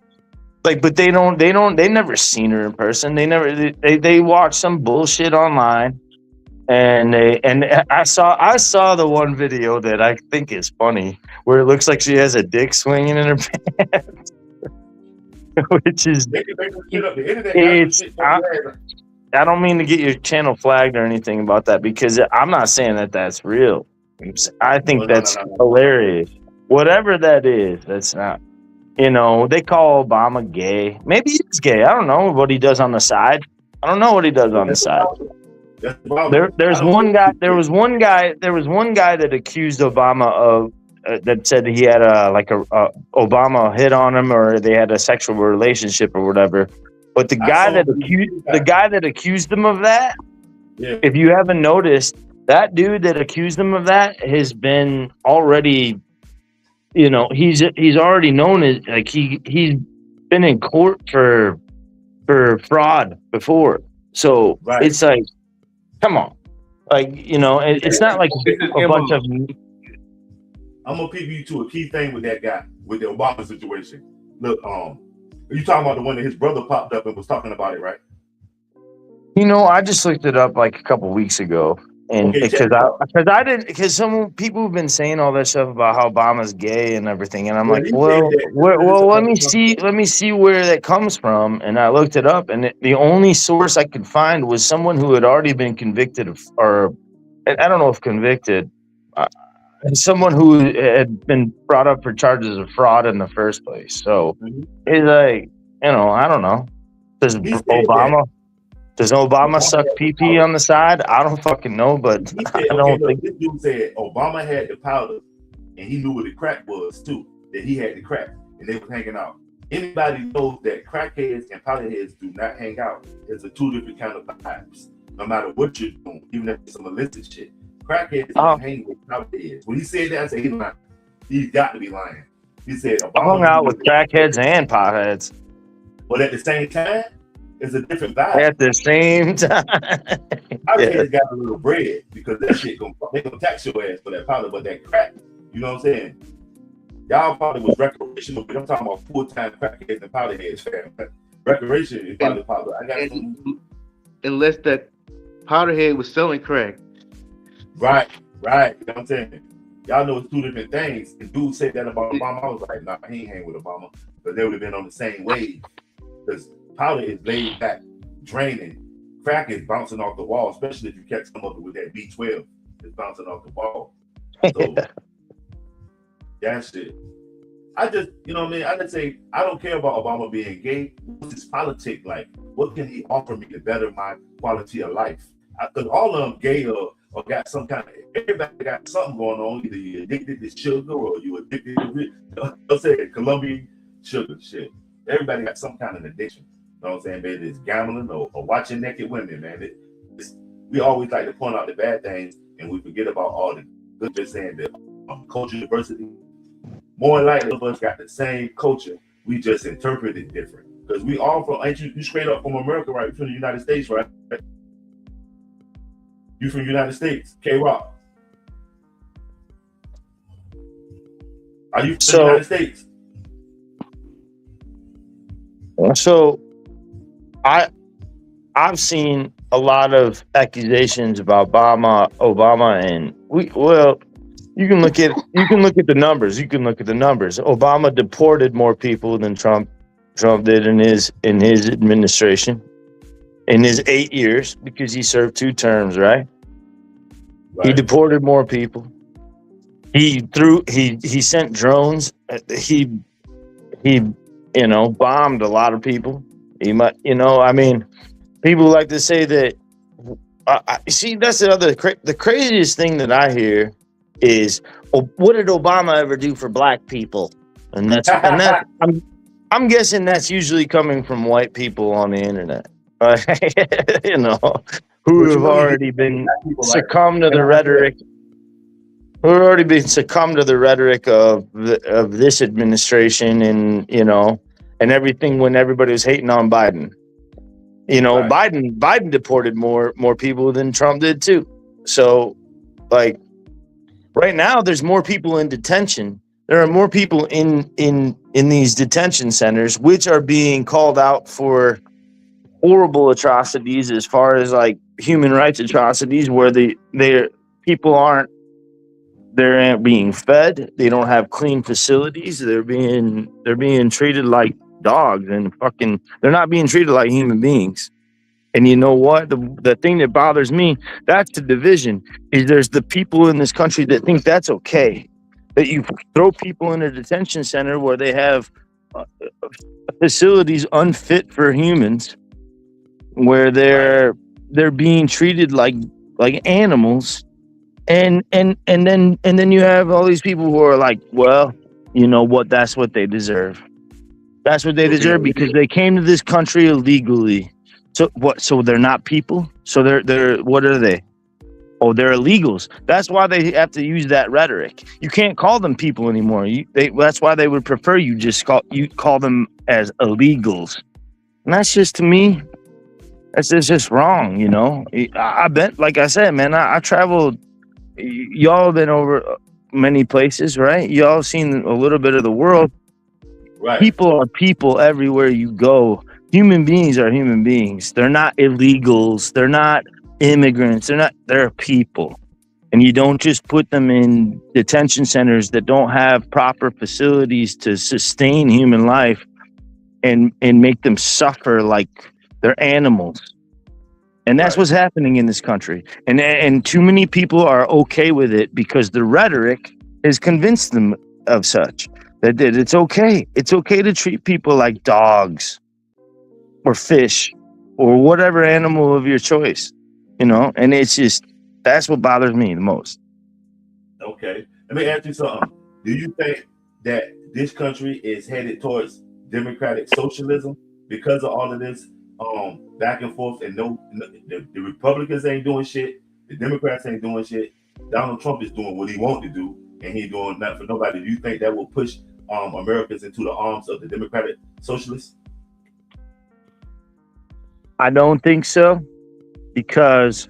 Like, but they never seen her in person. They watch some bullshit online. And I saw the one video that I think is funny where it looks like she has a dick swinging in her pants. Which is, I don't mean to get your channel flagged or anything about that because I'm not saying that that's real. I think that's hilarious. Whatever that is, that's not. You know, they call Obama gay. Maybe he's gay. I don't know what he does on the side. I don't know what he does on the side. There's one guy. There was one guy that accused Obama of that said he had Obama hit on him or they had a sexual relationship or whatever. But the guy that accused him of that, if you haven't noticed, that dude that accused him of that has been already, you know, he's already known as like he's been in court for fraud before. So it's like, come on, like, you know, it's not like a bunch of. I'm gonna pick you to a key thing with that guy with the Obama situation. Look, you talking about the one that his brother popped up and was talking about it, right? You know, I just looked it up like a couple weeks ago, and because some people have been saying all that stuff about how Obama's gay and everything, and I'm like, well, let me see where that comes from, and I looked it up, and the only source I could find was someone who had already been convicted of, or I don't know if convicted, someone who had been brought up for charges of fraud in the first place. So he's like, you know, I don't know. Does Obama suck pee-pee on the side? I don't fucking know, but I don't think. This dude said Obama had the powder and he knew what the crack was too, that he had the crack and they were hanging out. Anybody knows that crackheads and powderheads do not hang out. It's a two different kind of vibes. No matter what you're doing, even if it's some illicit shit. Crackheads don't hang with powderheads. When he said that, I said, he's lying. He's got to be lying. He said, I hung out with crackheads and potheads. But at the same time, It's a different vibe. At the same time. Powder heads got a little bread because that shit they gonna tax your ass for that powder, but that crack, you know what I'm saying? Y'all probably was recreational, but I'm talking about full-time crackheads and powder heads, fam. Recreation is probably powder. I got some. Unless that powderhead was selling crack. Right. You know what I'm saying? Y'all know it's two different things. The dude said that about Obama. I was like, nah, he ain't hang with Obama. But they would have been on the same wave. Because powder is laid back, draining. Crack is bouncing off the wall, especially if you catch some of it with that B12. It's bouncing off the wall. So that shit. I just, you know what I mean? I just say, I don't care about Obama being gay. What's his politics like? What can he offer me to better my quality of life? Because all of them gay or got some kind of, everybody got something going on. Either you're addicted to sugar or you're addicted to, let's say, Colombian sugar shit. Everybody got some kind of addiction. You know what I'm saying? Maybe it's gambling or watching naked women, man. We always like to point out the bad things and we forget about all the good. Just saying that culture diversity. More likely of us got the same culture. We just interpret it different. Because we all from, ain't you straight up from America, right? You're from the United States, right? You from the United States, K-Rock. Are you from the United States? So I've seen a lot of accusations about Obama, and you can look at the numbers. Obama deported more people than Trump did in his administration, in his 8 years, because he served 2 terms, right? He deported more people. He sent drones. He bombed a lot of people. He might, I mean, people like to say that. See, that's the craziest thing that I hear is, what did Obama ever do for black people? And that's I'm guessing that's usually coming from white people on the internet, who have already been succumbed to the rhetoric. Who have already been succumbed to the rhetoric of this administration, and everything, when everybody was hating on Biden. Biden deported more people than Trump did too. So, like, right now, there's more people in detention. There are more people in these detention centers, which are being called out for horrible atrocities, as far as like human rights atrocities, where they're being fed. They don't have clean facilities. They're being treated like dogs, and they're not being treated like human beings. And you know what? The thing that bothers me, that's the division, is there's the people in this country that think that's okay, that you throw people in a detention center where they have facilities unfit for humans, where they're being treated like animals. And then you have all these people who are like, well, you know what? That's what they deserve. That's what they deserve, because they came to this country illegally. So what? So they're not people. So they're what are they? Oh, they're illegals. That's why they have to use that rhetoric. You can't call them people anymore. That's why they would prefer you call them as illegals. And that's just, to me, that's just wrong. I bet, like I said, man, I traveled. Y'all have been over many places, right? Y'all seen a little bit of the world. Right. People are people everywhere you go. Human beings are human beings. They're not illegals. They're not immigrants. They're people. And you don't just put them in detention centers that don't have proper facilities to sustain human life and make them suffer like they're animals. And that's what's happening in this country. And too many people are okay with it because the rhetoric has convinced them of such. That it's okay. It's okay to treat people like dogs or fish or whatever animal of your choice, and it's just, that's what bothers me the most. Okay. Let me ask you something. Do you think that this country is headed towards democratic socialism because of all of this back and forth, and the Republicans ain't doing shit, the Democrats ain't doing shit, Donald Trump is doing what he wants to do, and he doing nothing for nobody? Do you think that will push Americans into the arms of the democratic socialists? I don't think so because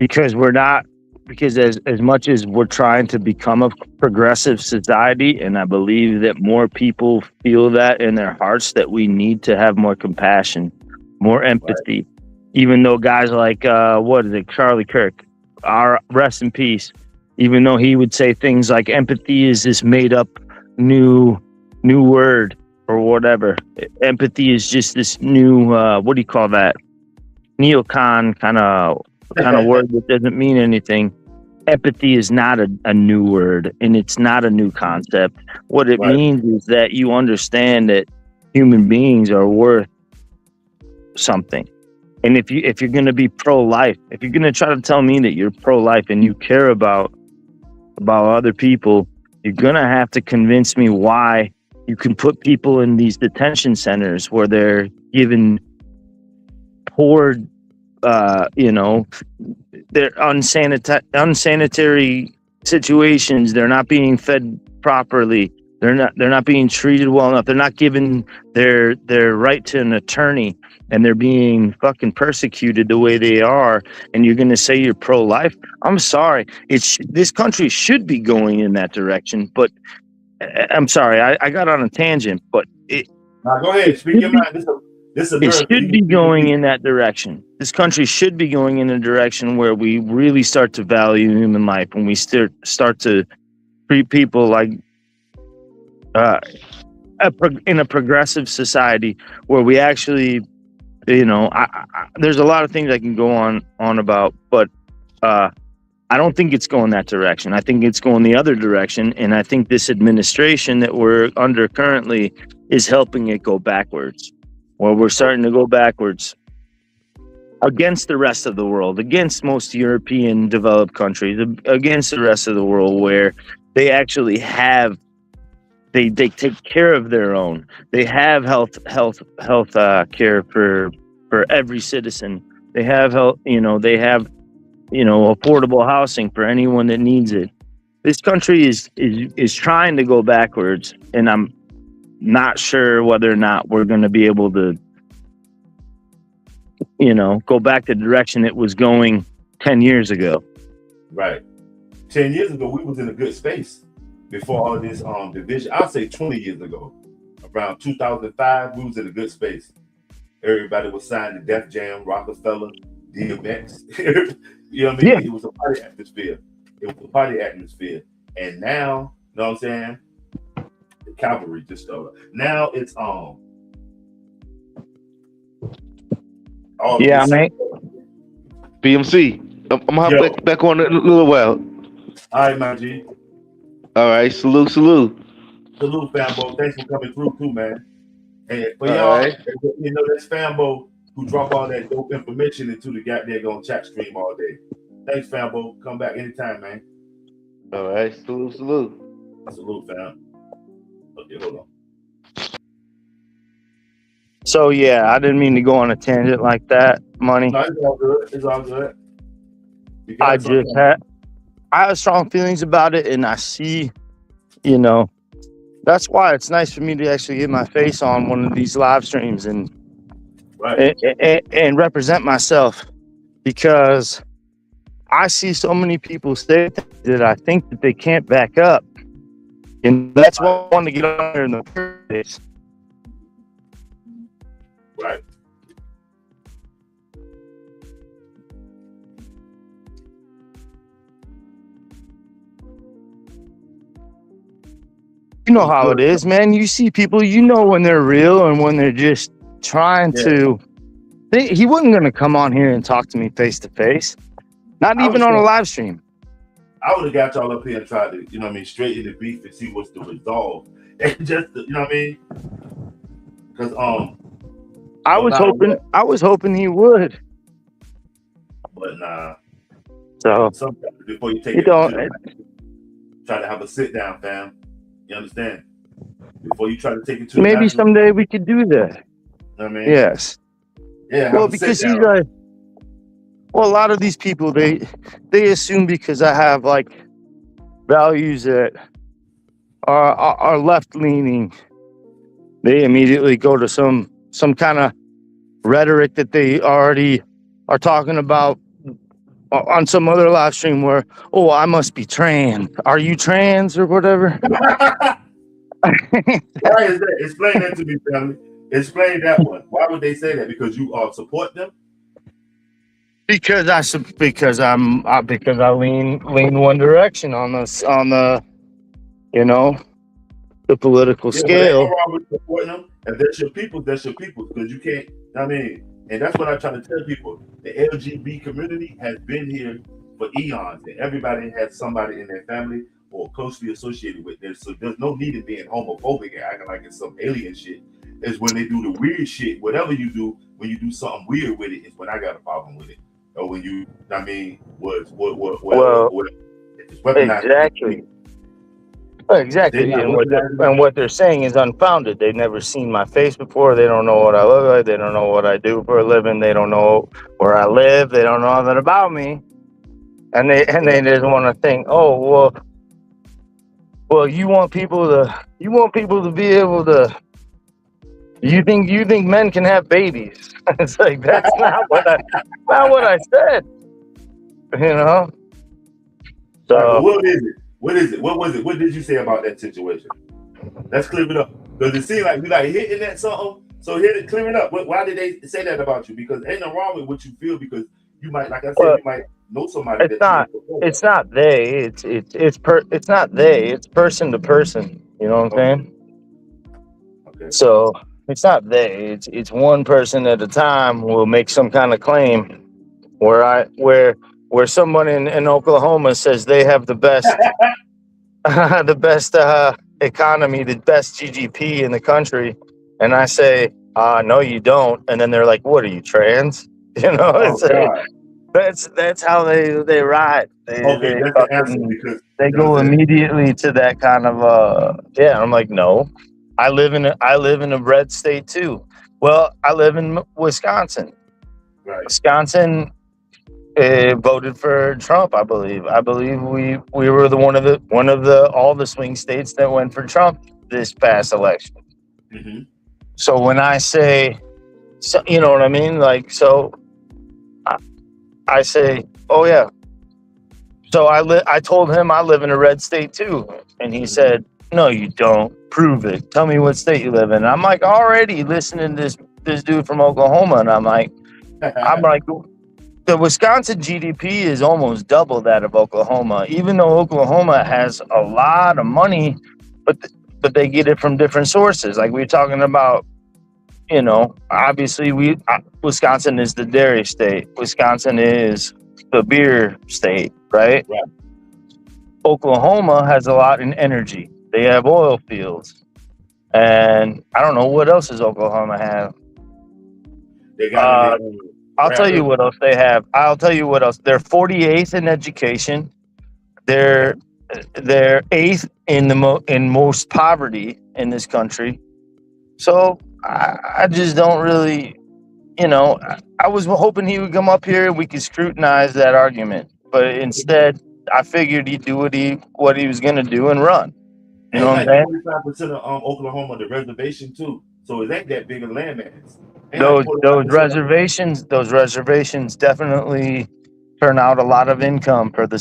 we're not, because as much as we're trying to become a progressive society, and I believe that more people feel that in their hearts, that we need to have more compassion, more Right. empathy. Even though guys like what is it, Charlie Kirk, our rest in peace, even though he would say things like empathy is this made up new word or whatever. Empathy is just this new what do you call that? Neocon kind of word that doesn't mean anything. Empathy is not a new word, and it's not a new concept. What it Right. means is that you understand that human beings are worth something. And if you're going to be pro-life, if you're going to try to tell me that you're pro-life and you care about other people, you're going to have to convince me why you can put people in these detention centers where they're given poor, they're unsanitary situations. They're not being fed properly. They're not being treated well enough. They're not given their right to an attorney, and they're being fucking persecuted the way they are. And you're going to say you're pro-life? I'm sorry. This country should be going in that direction. But I'm sorry, I got on a tangent. But Now go ahead, speak your mind. This it America. should be going in that direction. This country should be going in a direction where we really start to value human life, and we start to treat people like in a progressive society where we actually, there's a lot of things I can go on about, but I don't think it's going that direction. I think it's going the other direction, and I think this administration that we're under currently is helping it go backwards. Well, we're starting to go backwards against the rest of the world, against most European developed countries, against the rest of the world, where they actually have, they take care of their own. They have health care for every citizen. They have health, they have, affordable housing for anyone that needs it. This country is trying to go backwards, and I'm not sure whether or not we're going to be able to, go back the direction it was going 10 years ago. Right. 10 years ago, we was in a good space before all this division. I'll say 20 years ago, around 2005, we was in a good space. Everybody was signed to Def Jam, Rockefeller, DMX. You know what I mean? Yeah. It was a party atmosphere. And now, you know what I'm saying? The cavalry just started. Now it's all Yeah, mate. BMC. I'm gonna hop back on in a little while. All right, my G. All right, salute. Salute, Fambow. Thanks for coming through too, man. And for y'all, right. that's Fambow who drop all that dope information into the goddamn chat stream all day. Thanks, Fambow. Come back anytime, man. All right, salute. Salute, fam. Okay, hold on. So yeah, I didn't mean to go on a tangent like that. Money. No, it's all good. It's all good. I have strong feelings about it, and I see, that's why it's nice for me to actually get my face on one of these live streams and represent myself, because I see so many people say that I think that they can't back up, and that's why I want to get on there in the first place. Right. You know how it is, man. You see people, when they're real and when they're just trying to. He wasn't going to come on here and talk to me face to face, not even on a live stream. I would have got y'all up here and tried to, straighten the beef and see what's the resolve. And just, you know what I mean? Because I was hoping he would. But nah. So sometimes before you take try to have a sit down, fam. You understand? Before you try to take it to maybe someday we could do that. You know what I mean? Yes. Yeah. Well, because he's like, a lot of these people they assume because I have like values that are left leaning, they immediately go to some kind of rhetoric that they already are talking about on some other live stream where, oh, I must be trans. Are you trans or whatever? Why is that? Explain that to me, family. Explain that one. Why would they say that? Because you support them? Because I lean one direction on the the political Yeah, but ain't no scale. wrong with supporting them. If that's your people, that's your people. Because you can't, I mean, and that's what I try to tell people. The LGBT community has been here for eons, and everybody has somebody in their family or closely associated with them. So there's no need in being homophobic and acting like it's some alien shit. It's when they do the weird shit, whatever you do, when you do something weird with it, is when I got a problem with it. Or when you, I mean, it's weaponized. Exactly. Exactly, and what they're saying is unfounded. They've never seen my face before. They don't know what I look like. They don't know what I do for a living. They don't know where I live. They don't know nothing about me, and they just want to think, oh well, you want people to be able to. You think men can have babies? It's like that's not what I said. You know. So right, what is it? What is it? What was it? What did you say about that situation? Let's clear it up. Because it seems like we like hitting at something. So clear it up. Why did they say that about you? Because ain't no wrong with what you feel. Because you might, like I said, you might know somebody. It's not they. It's not they. It's person to person. You know what I'm saying? Okay. So it's not they. It's one person at a time will make some kind of claim where someone in Oklahoma says they have the best the best economy, the best GDP in the country, and I say, no, you don't. And then they're like, what are you, trans? You know, that's how they ride. That's the answer, because they go immediately to that kind of I'm like, no, I live in a red state too. Well, I live in Wisconsin. Right. Wisconsin voted for Trump. I believe we were one of the all the swing states that went for Trump this past election. Mm-hmm. So when I say, so, you know what I mean? Like, so I say, oh yeah. So I told him I live in a red state too, and he said, no, you don't. Prove it. Tell me what state you live in. And I'm like, already listening to this dude from Oklahoma, and I'm like. The Wisconsin GDP is almost double that of Oklahoma, even though Oklahoma has a lot of money, but they get it from different sources. Like we were talking about, you know, obviously Wisconsin is the dairy state. Wisconsin is the beer state, right? Oklahoma has a lot in energy. They have oil fields. And I don't know what else does Oklahoma have. They got I'll tell you what else they have. I'll tell you what else. They're 48th in education. They're 8th in most poverty in this country. So I just don't really, you know. I was hoping he would come up here and we could scrutinize that argument, but instead, I figured he'd do what he was going to do and run. You know what I'm saying? 45% of Oklahoma, the reservation too. So it ain't that big a landmass. Those reservations definitely turn out a lot of income for the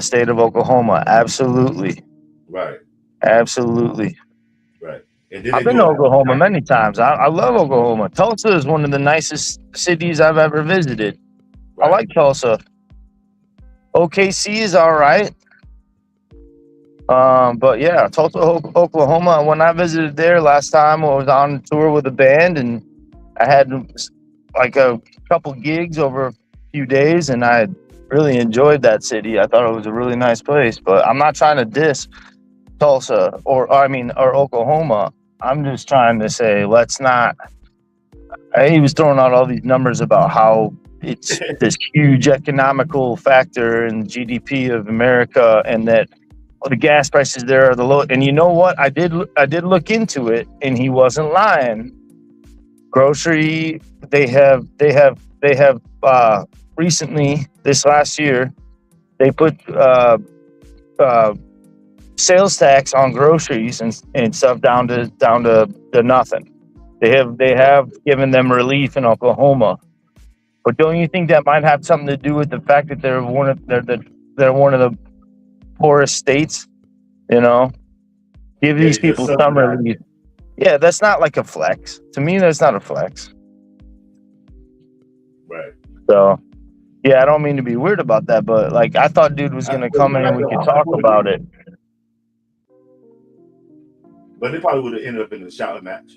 state of Oklahoma. Absolutely. Right. Absolutely. Right. I've been to Oklahoma many times. I love Oklahoma. Tulsa is one of the nicest cities I've ever visited. Right. I like Tulsa. OKC is all right. But yeah, Tulsa, Oklahoma. When I visited there last time, I was on tour with a band, and I had like a couple gigs over a few days, and I really enjoyed that city. I thought it was a really nice place. But I'm not trying to diss Tulsa or Oklahoma. I'm just trying to say, let's not. He was throwing out all these numbers about how it's this huge economical factor in GDP of America, and that the gas prices there are the low. And you know what? I did look into it, and he wasn't lying. Grocery, they have recently, this last year, they put sales tax on groceries and stuff down to nothing. They have given them relief in Oklahoma. But don't you think that might have something to do with the fact that they're one of the poorest states? You know, give Yeah, these they just people some subsidize relief. it. Yeah, that's not like a flex. To me, that's not a flex. Right. So yeah, I don't mean to be weird about that, but like I thought dude was gonna come in and we could talk about it. But they probably would have ended up in a shouting match.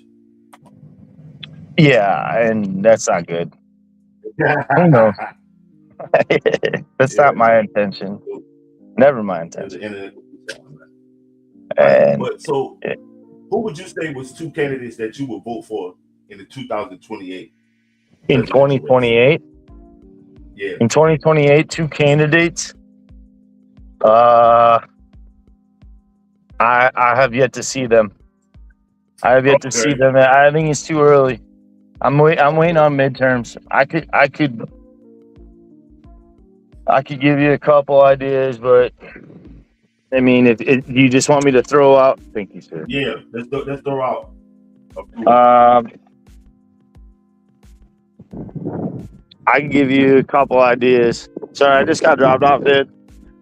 Yeah, and that's not good. Who knows? That's not my intention. Never my intention. And But so, who would you say was two candidates that you would vote for in the 2028 in 2028? Yeah. In 2028, two candidates. I have yet to see them. I have yet to see them. I think it's too early. I'm waiting on midterms. I could give you a couple ideas, but I mean, if you just want me to throw out, thank you, sir. Yeah, let's throw out. I can give you a couple ideas. Sorry, I just got dropped off, dude.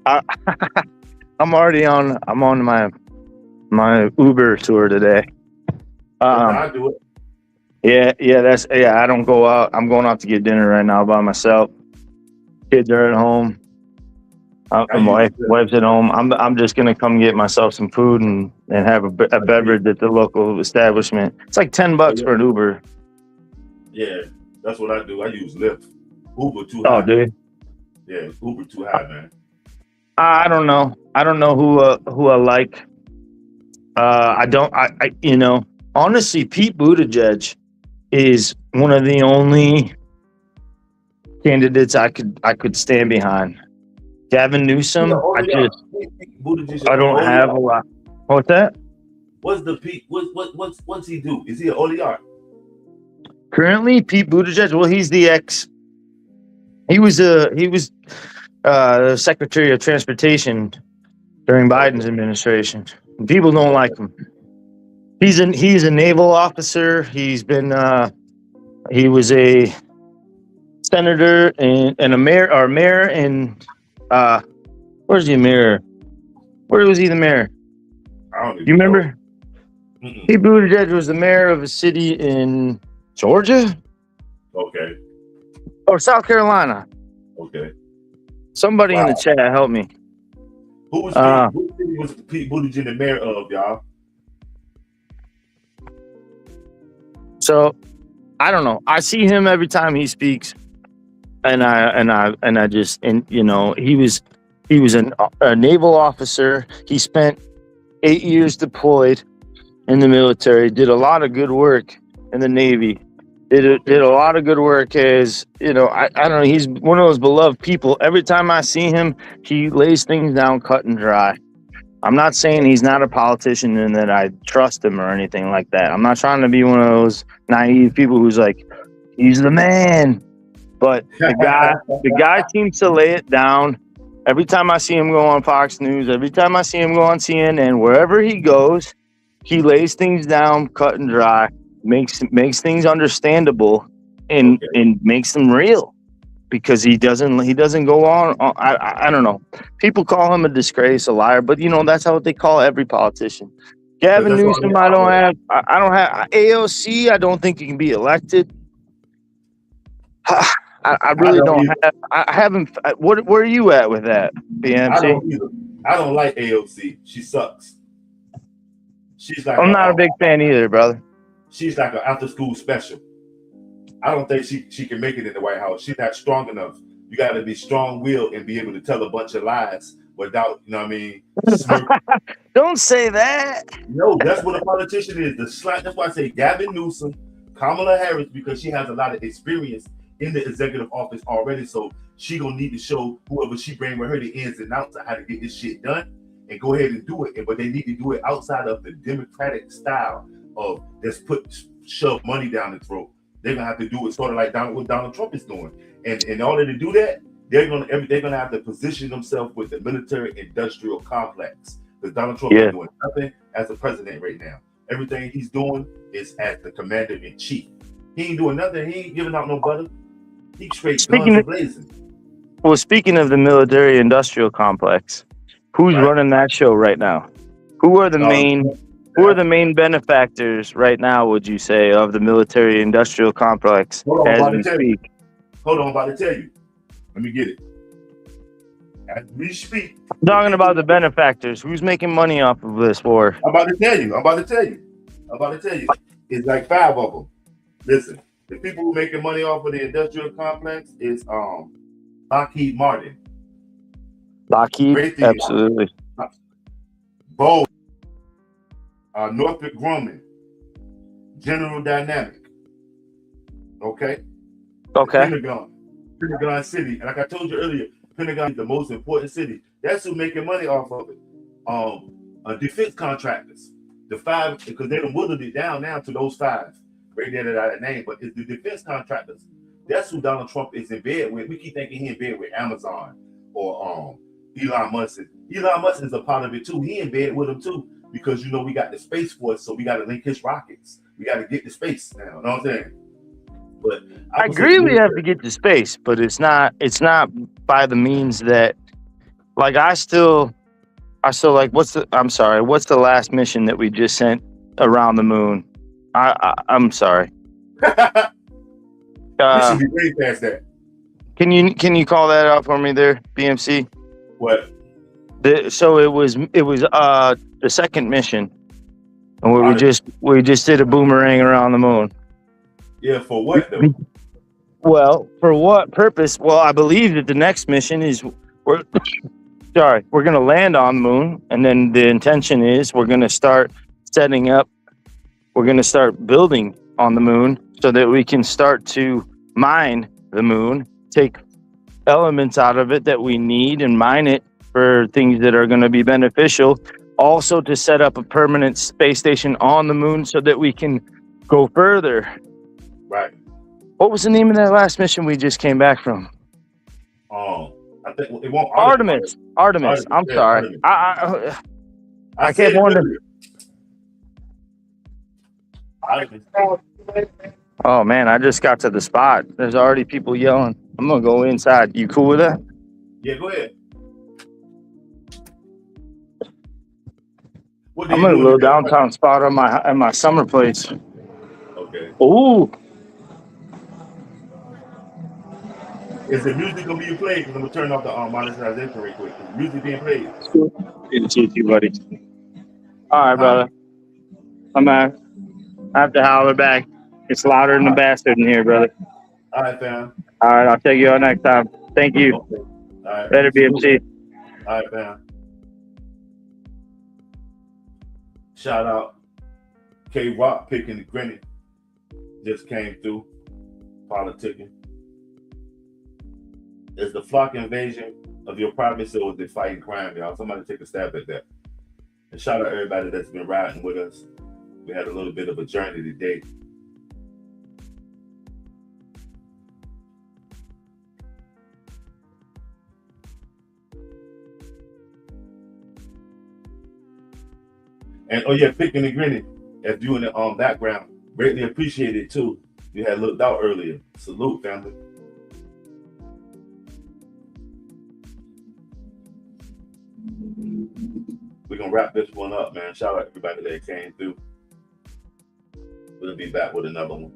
I'm on my Uber tour today. I do it. Yeah. I don't go out. I'm going out to get dinner right now by myself. Kids are at home. My wife's at home. I'm just gonna come get myself some food and have a beverage at the local establishment. It's like $10 for an Uber. Yeah, that's what I do. I use Lyft. Uber too high. Oh, dude. Yeah, Uber too high, man. I don't know. I don't know who I like. Honestly, Pete Buttigieg is one of the only candidates I could stand behind. Gavin Newsom, I don't have a lot. What's that? What's the Pete? What's he do? Is he an oligarch? Currently, Pete Buttigieg. Well, he's the ex. He was Secretary of Transportation during Biden's administration. People don't like him. He's a naval officer. He was a senator and a mayor in where's the mayor? Where was he the mayor? You remember? Pete Buttigieg was the mayor of a city in Georgia? Okay. Or South Carolina. Okay. Somebody in the chat help me. Who was Pete Buttigieg the mayor of, y'all? So I don't know. I see him every time he speaks, and I just he was a naval officer. He spent 8 years deployed in the military. Did a lot of good work in the Navy. Did a lot of good work as I don't know. He's one of those beloved people. Every time I see him, he lays things down cut and dry. I'm not saying he's not a politician and that I trust him or anything like that. I'm not trying to be one of those naive people who's like, he's the man. But the guy seems to lay it down. Every time I see him go on Fox News, every time I see him go on CNN, wherever he goes, he lays things down, cut and dry, makes things understandable, and makes them real. Because he doesn't go on. I don't know. People call him a disgrace, a liar, but that's how they call every politician. Gavin Newsom, I don't have AOC. I don't think he can be elected. I really don't have. I haven't. Where are you at with that, BMC? I don't like AOC. She sucks. She's like. I'm not a big fan either, brother. She's like an after-school special. I don't think she can make it in the White House. She's not strong enough. You got to be strong-willed and be able to tell a bunch of lies without, Don't say that. No, that's what a politician is. That's why I say Gavin Newsom, Kamala Harris, because she has a lot of experience in the executive office already. So she gonna need to show whoever she bring with her the ins and outs of how to get this shit done and go ahead and do it. But they need to do it outside of the Democratic style of shove money down the throat. They're gonna have to do it sort of like what Donald Trump is doing, and in order to do that, they're gonna have to position themselves with the military-industrial complex because Donald Trump is doing nothing as a president right now. everything he's doing is as the commander in chief. He ain't doing nothing. He ain't giving out no butter. He straight guns Speaking a of, blazing. well, speaking of the military industrial complex, who's Right. running that show right now? Who are the main benefactors right now, would you say, of the military industrial complex Hold on, I'm as about to we tell you. speak? Hold on, I'm about to tell you. Let me get it. As we speak. I'm talking about the benefactors. Who's making money off of this war? I'm about to tell you. It's like 5 of them. Listen, the people who making money off of the industrial complex is Lockheed Martin, Lockheed? Raytheon, Absolutely. Boeing, Northrop Grumman, General Dynamic. Okay? Okay. Pentagon City. And like I told you earlier, Pentagon is the most important city. That's who making money off of it. Defense contractors. The 5, because they done whittled it down now to those 5. Right there that I name, but it's the defense contractors. That's who Donald Trump is in bed with. We keep thinking he in bed with Amazon or Elon Musk. Elon Musk is a part of it too. He in bed with him too, because we got the Space Force, so we got to link his rockets. We got to get to space now. You know what I'm saying? But I agree we have to get to space, but it's not by the means that, like, I still like, what's the last mission that we just sent around the moon? I'm sorry. We should be way past that. Can you call that out for me there, BMC? What? So it was the second mission, and we just did a boomerang around the moon. Yeah, for what though? Well, for what purpose? Well, I believe that the next mission is we're going to land on the moon, and then the intention is we're going to start setting up. We're going to start building on the moon so that we can start to mine the moon, take elements out of it that we need and mine it for things that are going to be beneficial. Also to set up a permanent space station on the moon so that we can go further. Right. What was the name of that last mission we just came back from? I think it won't. Artemis. I'm sorry. Artemis. I kept wondering. Oh man, I just got to the spot. There's already people yelling. I'm gonna go inside. You cool with that? Yeah, go ahead. I'm in a little downtown spot at my summer place. Okay. Ooh. Is the music gonna be played? Because I'm gonna turn off the monetization real quick. Is the music being played? Good to see you, buddy. All right, brother. I have to holler back. It's louder than the bastard in here, brother. All right, fam. All right, I'll take you out next time. Thank you. Okay. All right. Better BMC. All right, fam. Shout out K Rock picking the granite. Just came through. Politicking. Is the flock invasion of your privacy or is it fighting crime, y'all? Somebody take a stab at that. And shout out everybody that's been riding with us. We had a little bit of a journey today. And oh yeah, picking and grinning. If you in the background, greatly appreciate it too. You had looked out earlier. Salute, family. We're gonna wrap this one up, man. Shout out to everybody that came through. We'll be back with another one.